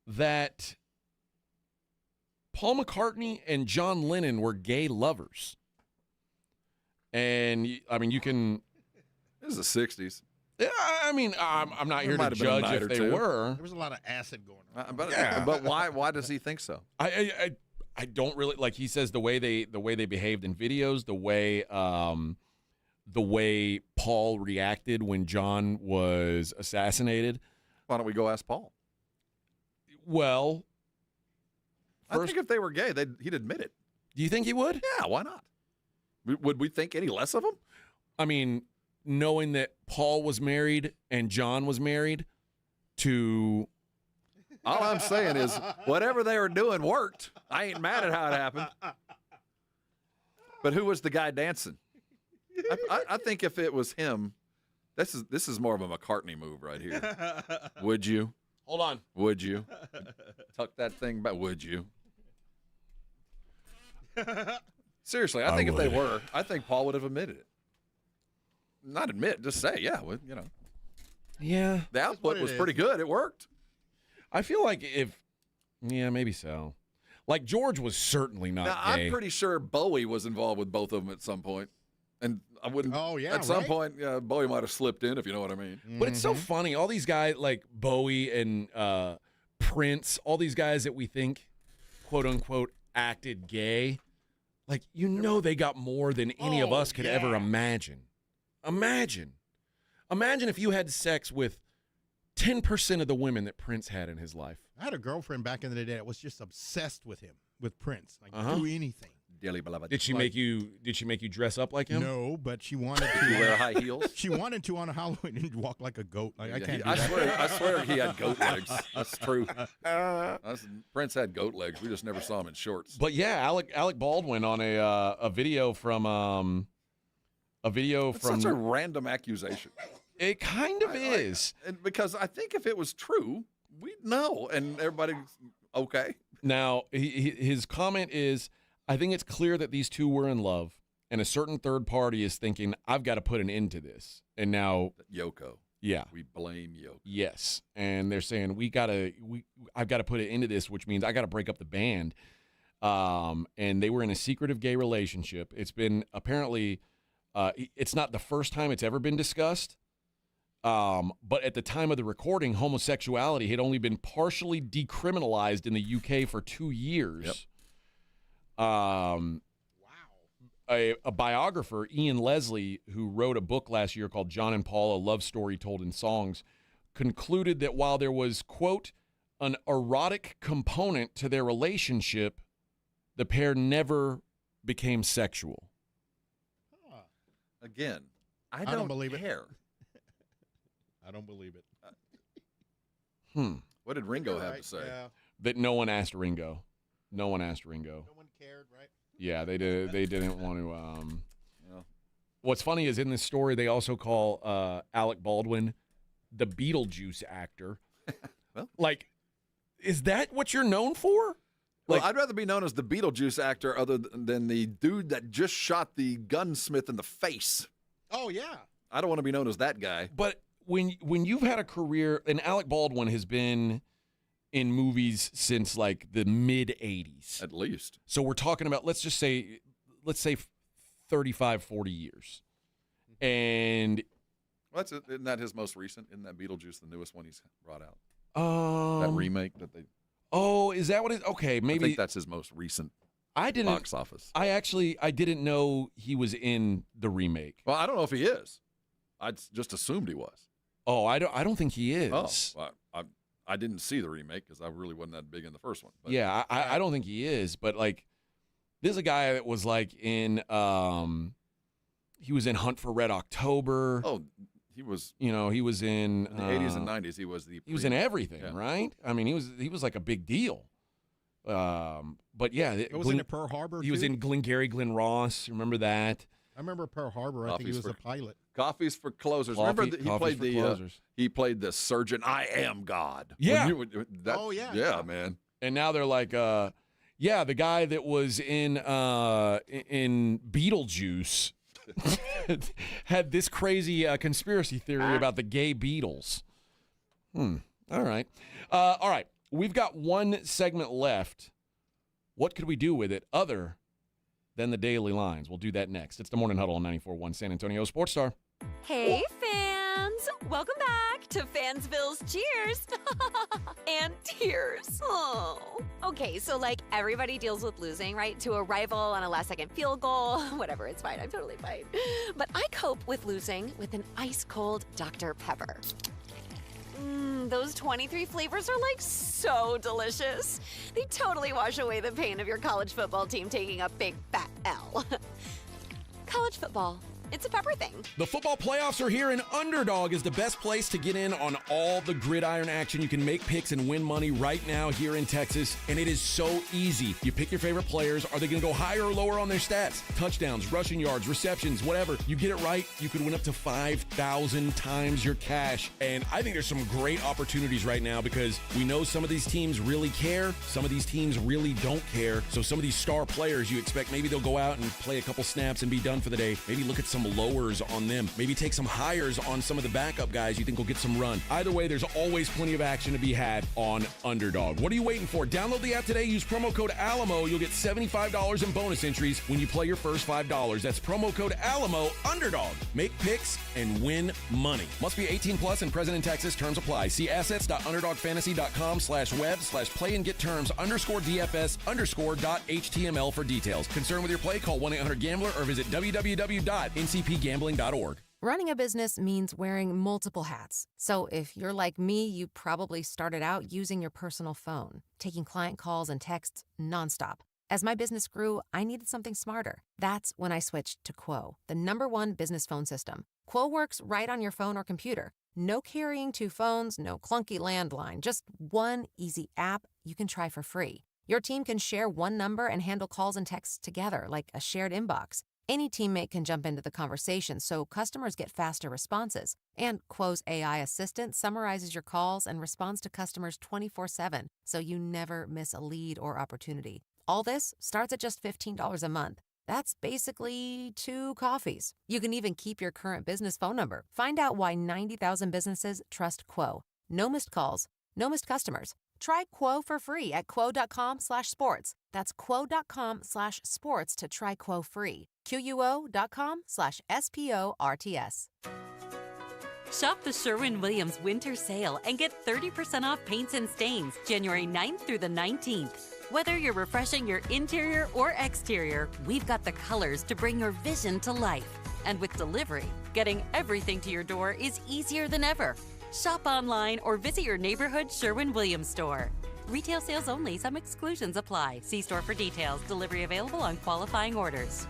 that Paul McCartney and John Lennon were gay lovers. And, I mean, you can... This is the 60s. Yeah, I mean, I'm not here to judge if they were. There was a lot of acid going on. But why does he think so? I don't really, like, he says the way they behaved in videos, the way Paul reacted when John was assassinated. Why don't we go ask Paul? Well, I think if they were gay, he'd admit it. Do you think he would? Yeah, why not? Would we think any less of him? I mean, knowing that Paul was married and John was married to... All I'm saying is whatever they were doing worked. I ain't mad at how it happened. But who was the guy dancing? I think if it was him, this is more of a McCartney move right here. Would you? Hold on. Would you? Tuck that thing back. Would you? Seriously, I think if they were, I think Paul would have admitted it. Not admit, just say, yeah, Yeah. The output was pretty good. It worked. I feel like maybe so. Like, George was certainly not gay. I'm pretty sure Bowie was involved with both of them at some point. And I wouldn't. Oh, yeah. At some point, Bowie might have slipped in, if you know what I mean. But it's so funny. All these guys like Bowie and Prince, all these guys that we think, quote unquote, acted gay, like, they got more than any of us could ever imagine. Imagine if you had sex with 10% of the women that Prince had in his life. I had a girlfriend back in the day that was just obsessed with him, with Prince. Like, do anything. Did she make you dress up like him? No, but she wanted to. You wear high heels? She wanted to on a Halloween and walk like a goat. Like, I can't do that. I swear he had goat legs. That's true. Prince had goat legs. We just never saw him in shorts. But yeah, Alec Baldwin on a video from such a random accusation. It kind of is. Because I think if it was true, we'd know, and everybody's okay. Now, his comment is, I think it's clear that these two were in love, and a certain third party is thinking, I've got to put an end to this. And now Yoko. Yeah. We blame Yoko. Yes. And they're saying, I've got to put an end to this, which means I got to break up the band. And they were in a secretive gay relationship. It's been apparently, it's not the first time it's ever been discussed. But at the time of the recording, homosexuality had only been partially decriminalized in the UK for 2 years. Yep. Wow. A biographer, Ian Leslie, who wrote a book last year called John and Paul, A Love Story Told in Songs, concluded that while there was, quote, an erotic component to their relationship, the pair never became sexual. Again, I don't believe it. I don't believe it. What did Ringo have to say? Yeah. That no one asked Ringo. No one cared, right? Yeah, they did. They didn't want to. What's funny is in this story, they also call Alec Baldwin the Beetlejuice actor. Well. Like, is that what you're known for? Well, I'd rather be known as the Beetlejuice actor other than the dude that just shot the gunsmith in the face. Oh, yeah. I don't want to be known as that guy. But when you've had a career, and Alec Baldwin has been in movies since like the mid 80s. At least. So we're talking about, let's say 35, 40 years. And Isn't that his most recent? Isn't that Beetlejuice the newest one he's brought out? That that remake that they... Oh, is that what it is? Okay, maybe. I think that's his most recent box office. I didn't know he was in the remake. Well, I don't know if he is. I just assumed he was. Oh, I don't think he is. Oh, well, I didn't see the remake because I really wasn't that big in the first one. But. Yeah, I don't think he is. But like, there's a guy that was like in he was in Hunt for Red October. Oh, he was. He was in the 80s and 90s. He was he was in everything, right? I mean, he was like a big deal. But yeah, was in Pearl Harbor. He was in Glengarry Glen Ross. Remember that? I remember Pearl Harbor. I think he was a pilot. Coffees for Closers. Remember he played the surgeon. I am God. Yeah. Oh yeah. Yeah, man. And now they're like, the guy that was in Beetlejuice had this crazy conspiracy theory about the gay Beatles. All right. All right. We've got one segment left. What could we do with it other than the daily lines? We'll do that next. It's the Morning Huddle on 94.1 San Antonio Sports Star. Hey, fans! Welcome back to Fansville's Cheers and Tears. Oh. Okay, so like everybody deals with losing, right? To a rival on a last-second field goal. Whatever, it's fine. I'm totally fine. But I cope with losing with an ice-cold Dr. Pepper. Those 23 flavors are like so delicious. They totally wash away the pain of your college football team taking a big fat L. College football. It's a pepper thing. The football playoffs are here, and Underdog is the best place to get in on all the gridiron action. You can make picks and win money right now here in Texas, and it is so easy. You pick your favorite players. Are they going to go higher or lower on their stats? Touchdowns, rushing yards, receptions, whatever. You get it right, you could win up to 5,000 times your cash. And I think there's some great opportunities right now because we know some of these teams really care. Some of these teams really don't care. So some of these star players, you expect maybe they'll go out and play a couple snaps and be done for the day. Maybe look at some lowers on them. Maybe take some hires on some of the backup guys you think will get some run. Either way, there's always plenty of action to be had on Underdog. What are you waiting for? Download the app today. Use promo code Alamo. You'll get $75 in bonus entries when you play your first $5. That's promo code Alamo. Underdog. Make picks and win money. Must be 18 plus and present in Texas. Terms apply. See assets.underdogfantasy.com/web/play and get terms _DFS_.html for details. Concerned with your play? Call 1-800-GAMBLER or visit www.ncpgambling.org. Running a business means wearing multiple hats. So if you're like me, you probably started out using your personal phone, taking client calls and texts nonstop. As my business grew, I needed something smarter. That's when I switched to Quo, the #1 business phone system. Quo works right on your phone or computer. No carrying 2 phones, no clunky landline, just one easy app you can try for free. Your team can share one number and handle calls and texts together like a shared inbox. Any teammate can jump into the conversation so customers get faster responses. And Quo's AI assistant summarizes your calls and responds to customers 24/7, so you never miss a lead or opportunity. All this starts at just $15 a month. That's basically 2 coffees. You can even keep your current business phone number. Find out why 90,000 businesses trust Quo. No missed calls, no missed customers. Try Quo for free at quo.com/sports. That's quo.com/sports to try Quo free. QUO.com/SPORTS. Shop the Sherwin-Williams Winter Sale and get 30% off paints and stains January 9th through the 19th. Whether you're refreshing your interior or exterior, we've got the colors to bring your vision to life. And with delivery, getting everything to your door is easier than ever. Shop online or visit your neighborhood Sherwin-Williams store. Retail sales only. Some exclusions apply. See store for details. Delivery available on qualifying orders.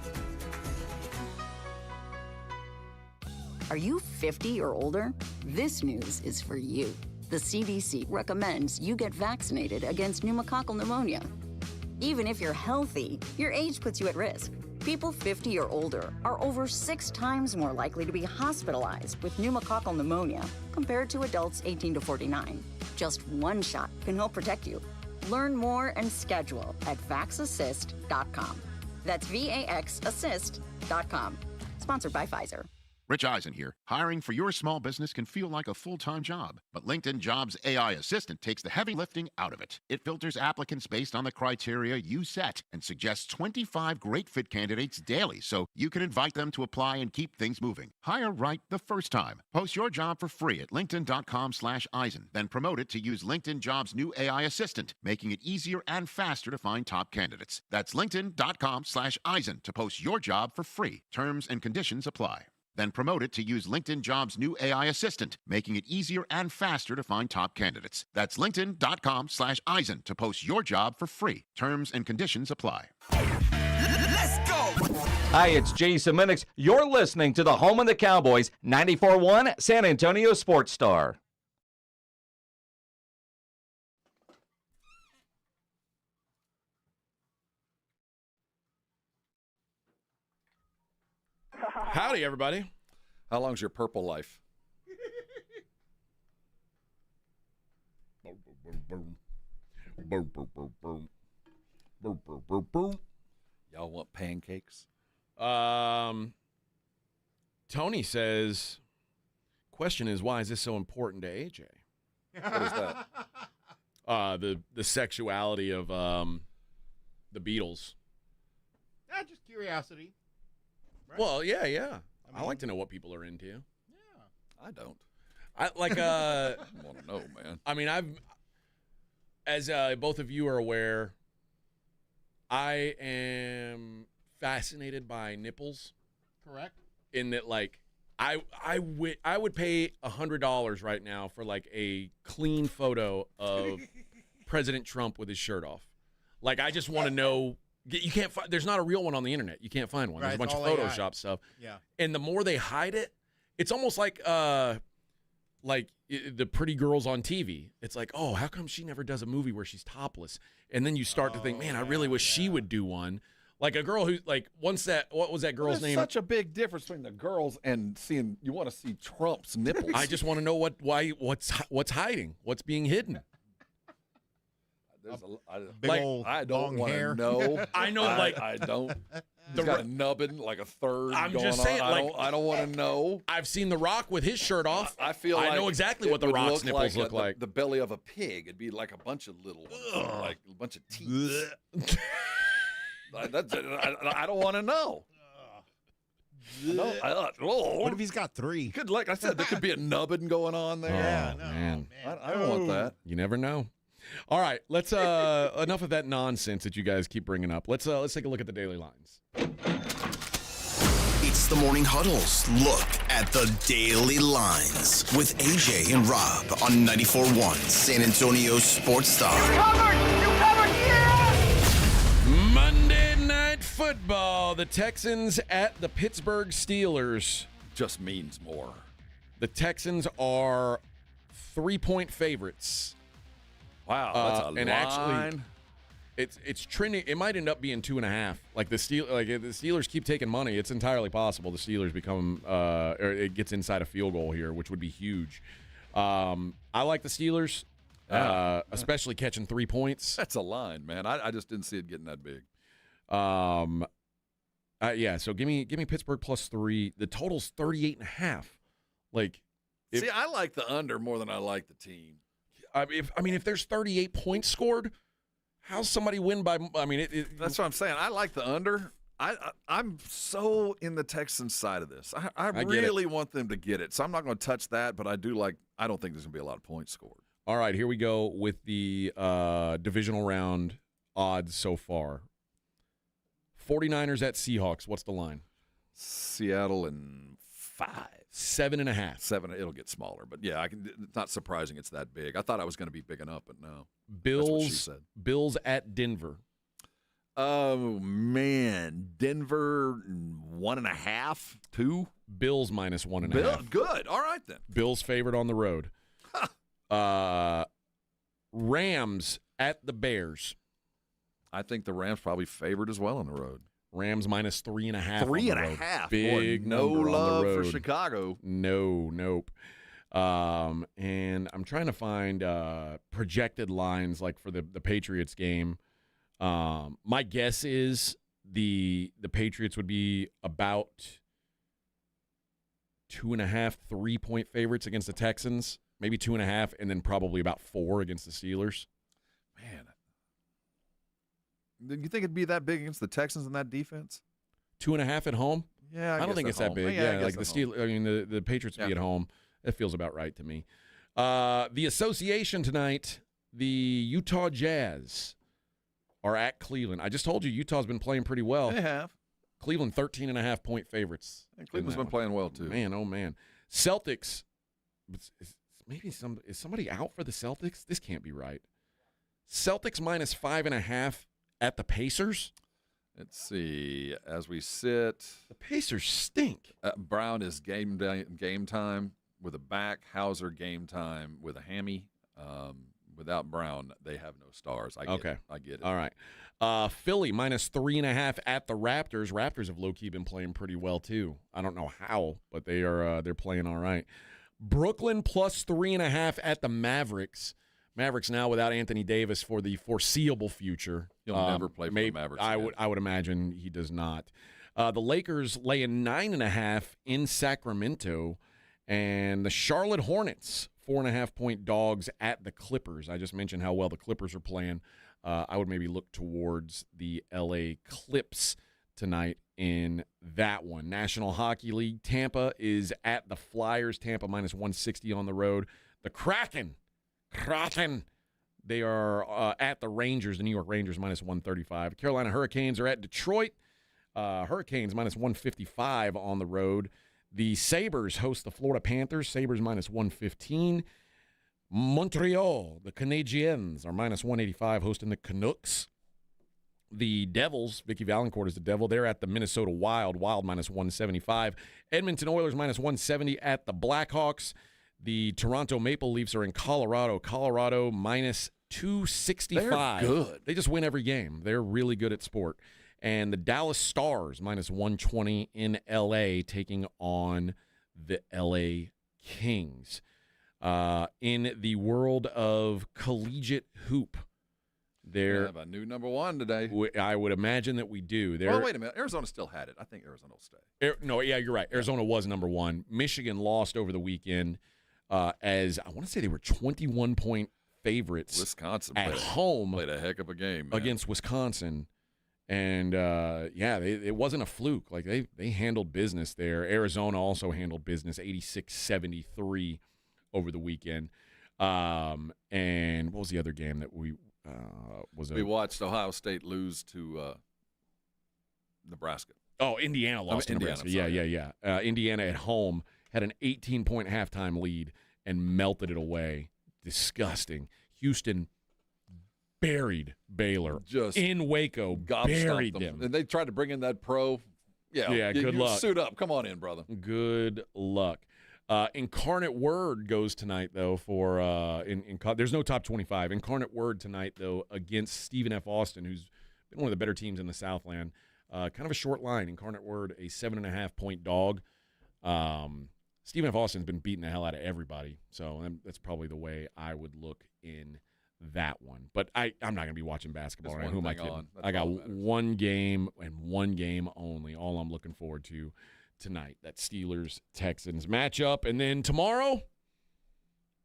Are you 50 or older? This news is for you. The CDC recommends you get vaccinated against pneumococcal pneumonia. Even if you're healthy, your age puts you at risk. People 50 or older are over 6 times more likely to be hospitalized with pneumococcal pneumonia compared to adults 18 to 49. Just one shot can help protect you. Learn more and schedule at vaxassist.com. That's VAXassist.com. Sponsored by Pfizer. Rich Eisen here. Hiring for your small business can feel like a full-time job, but LinkedIn Jobs AI Assistant takes the heavy lifting out of it. It filters applicants based on the criteria you set and suggests 25 great fit candidates daily, so you can invite them to apply and keep things moving. Hire right the first time. Post your job for free at linkedin.com/Eisen, then promote it to use LinkedIn Jobs' new AI Assistant, making it easier and faster to find top candidates. That's linkedin.com/Eisen to post your job for free. Terms and conditions apply. Then promote it to use LinkedIn Jobs' new AI Assistant, making it easier and faster to find top candidates. That's linkedin.com/Eisen to post your job for free. Terms and conditions apply. Let's go! Hi, it's Jason Minix. You're listening to the home of the Cowboys, 94.1 San Antonio Sports Star. Howdy, everybody. How long's your purple life? Y'all want pancakes? Tony says, question is, why is this so important to AJ? What is that? The sexuality of the Beatles. Just curiosity. Right? Well, yeah. I like to know what people are into. I don't. I like. I want to know, man. I mean, as both of you are aware, I am fascinated by nipples. Correct. In that, like, I would pay $100 right now for like a clean photo of President Trump with his shirt off. Like, I just want to know. You can't find. There's not a real one on the internet. You can't find one. There's a bunch of Photoshop stuff. Yeah. And the more they hide it, it's almost like the pretty girls on TV. It's like, oh, how come she never does a movie where she's topless? And then you start to think, man, I really wish she would do one. Like a girl who, like, what was that girl's name? There's such a big difference between the girls and seeing. You want to see Trump's nipples. I just want to know what's hiding, what's being hidden. Big old I don't long hair. know. I know, like I don't. He's got a nubbin, like a third. I'm going just saying, on. like, I don't want to know. I've seen The Rock with his shirt off. I feel like I know exactly what The Rock's nipples look like. The belly of a pig. It'd be like a bunch of little ones, like a bunch of teeth. I don't want to know. What if he's got 3? Could, like I said, there could be a nubbin going on there. Oh, man. I don't want that. You never know. All right, let's enough of that nonsense that you guys keep bringing up. Let's take a look at the daily lines. It's the Morning Huddle's look at the daily lines with AJ and Rob on 94.1 San Antonio Sports Star. You covered, yeah! Monday Night Football. The Texans at the Pittsburgh Steelers. Just means more. The Texans are 3-point favorites. Wow, that's a and line. Actually, it's trending. It might end up being 2.5. Like the Steelers keep taking money. It's entirely possible the Steelers become or it gets inside a field goal here, which would be huge. I like the Steelers, especially catching 3 points. That's a line, man. I just didn't see it getting that big. Yeah. So give me Pittsburgh +3. The total's 38.5. Like, see, I like the under more than I like the team. If there's 38 points scored, how's somebody win by? That's what I'm saying. I like the under. I'm so in the Texans side of this. I really want them to get it, so I'm not going to touch that. But I do like. I don't think there's going to be a lot of points scored. All right, here we go with the divisional round odds so far. 49ers at Seahawks. What's the line? Seattle and 5. 7.5. 7. It'll get smaller, but yeah, it's not surprising it's that big. I thought I was going to be big enough, but no. That's what she said. Bills at Denver. Oh man, Denver 1.5, 2. Bills -1.5. Good. All right then. Bills favored on the road. Rams at the Bears. I think the Rams probably favored as well on the road. Rams minus 3.5. 3.5. Big Boy, no number love on the road for Chicago. Nope. And I'm trying to find projected lines like for the Patriots game. My guess is the Patriots would be about 2.5, 3-point favorites against the Texans, maybe 2.5, and then probably about 4 against the Steelers. Man, do you think it'd be that big against the Texans in that defense? 2.5 at home? Yeah, I don't think it's that big. Yeah, like the Steelers. I mean, the Patriots be at home. That feels about right to me. The association tonight, the Utah Jazz are at Cleveland. I just told you Utah's been playing pretty well. They have. Cleveland 13.5-point favorites. And Cleveland's been playing well too. Man, oh man. Celtics. Is somebody out for the Celtics? This can't be right. Celtics minus 5.5 at the Pacers. Let's see. As we sit, the Pacers stink. Brown is game time with a back. Hauser game time with a hammy. Without Brown, they have no stars. I get it. All right. Philly minus 3.5 at the Raptors. Raptors have low-key been playing pretty well too. I don't know how, but they're playing all right. Brooklyn plus 3.5 at the Mavericks. Mavericks now without Anthony Davis for the foreseeable future. He'll never play for the Mavericks again. I would imagine he does not. The Lakers laying 9.5 in Sacramento, and the Charlotte Hornets 4.5-point dogs at the Clippers. I just mentioned how well the Clippers are playing. I would maybe look towards the LA Clips tonight in that one. National Hockey League, Tampa is at the Flyers. Tampa minus 160 on the road. The Kraken, they are at the Rangers, the New York Rangers minus 135. Carolina Hurricanes are at Detroit. Hurricanes minus 155 on the road. The Sabres host the Florida Panthers. Sabres minus 115. Montreal, the Canadiens, are minus 185 hosting the Canucks. The Devils, Vicky Valancourt is the Devil. They're at the Minnesota Wild. Wild minus 175. Edmonton Oilers minus 170 at the Blackhawks. The Toronto Maple Leafs are in Colorado. Colorado minus 265. They're good. They just win every game. They're really good at sport. And the Dallas Stars minus 120 in L.A. taking on the L.A. Kings. In the world of collegiate hoop, We have a new number one today. I would imagine that we do. Well, wait a minute. Arizona still had it. I think Arizona will stay. You're right. Arizona was number one. Michigan lost over the weekend as I want to say they were 21-point favorites. Wisconsin at home played a heck of a game, man. against Wisconsin. And, it wasn't a fluke. Like, they handled business there. Arizona also handled business, 86-73 over the weekend. And what was the other game that we watched Ohio State lose to Nebraska. Oh, Indiana lost to Nebraska. Yeah. Indiana at home had an 18-point halftime lead and melted it away. Disgusting. Houston buried Baylor just in Waco. Buried them. And they tried to bring in that pro. Yeah, good luck. Suit up. Come on in, brother. Good luck. Incarnate Word goes tonight, though, for there's no top 25. Incarnate Word tonight, though, against Stephen F. Austin, who's been one of the better teams in the Southland. Kind of a short line. Incarnate Word, a 7.5-point dog. Stephen F. Austin's been beating the hell out of everybody, so that's probably the way I would look in that one. But I'm not going to be watching basketball. Right? Who am I kidding? I got one game and one game only. All I'm looking forward to tonight, that Steelers-Texans matchup. And then tomorrow,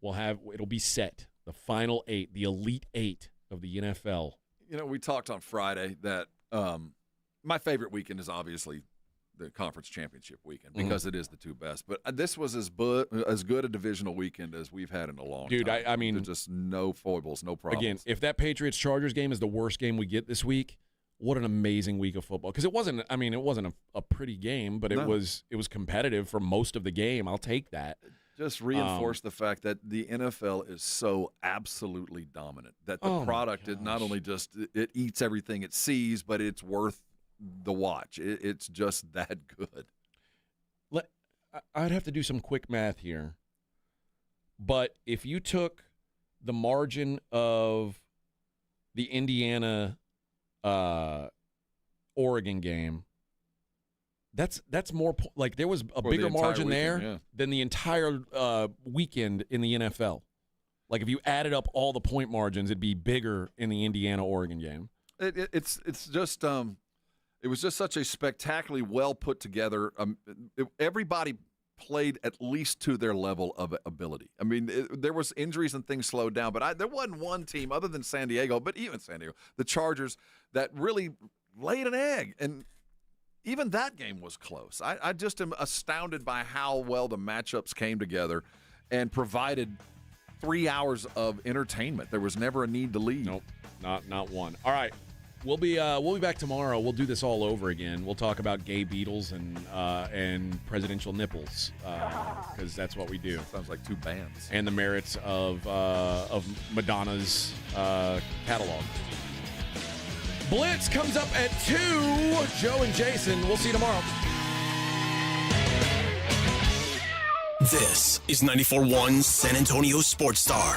it'll be set, the final 8, the Elite 8 of the NFL. You know, we talked on Friday that my favorite weekend is obviously the conference championship weekend because it is the two best. But this was as good a divisional weekend as we've had in a long time. Dude, I mean, there's just no foibles, no problems. Again, if that Patriots-Chargers game is the worst game we get this week, what an amazing week of football. Because it wasn't a pretty game, but it was competitive for most of the game. I'll take that. Just reinforce the fact that the NFL is so absolutely dominant that the product is not only just it eats everything it sees, but it's worth the watch. It's just that good. I'd have to do some quick math here. But if you took the margin of the Indiana Oregon game, that's more like there was a bigger margin there than the entire weekend in the NFL. Like if you added up all the point margins, it'd be bigger in the Indiana-Oregon game. It's just it was just such a spectacularly well put together. Everybody played at least to their level of ability. I mean, there was injuries and things slowed down, but there wasn't one team other than San Diego, but even San Diego, the Chargers, that really laid an egg. And even that game was close. I just am astounded by how well the matchups came together and provided 3 hours of entertainment. There was never a need to leave. Nope, not one. All right. We'll be back tomorrow. We'll do this all over again. We'll talk about gay beetles and presidential nipples because that's what we do. Sounds like two bands. And the merits of Madonna's catalog. Blitz comes up at 2. Joe and Jason. We'll see you tomorrow. This is 94.1 San Antonio Sports Star.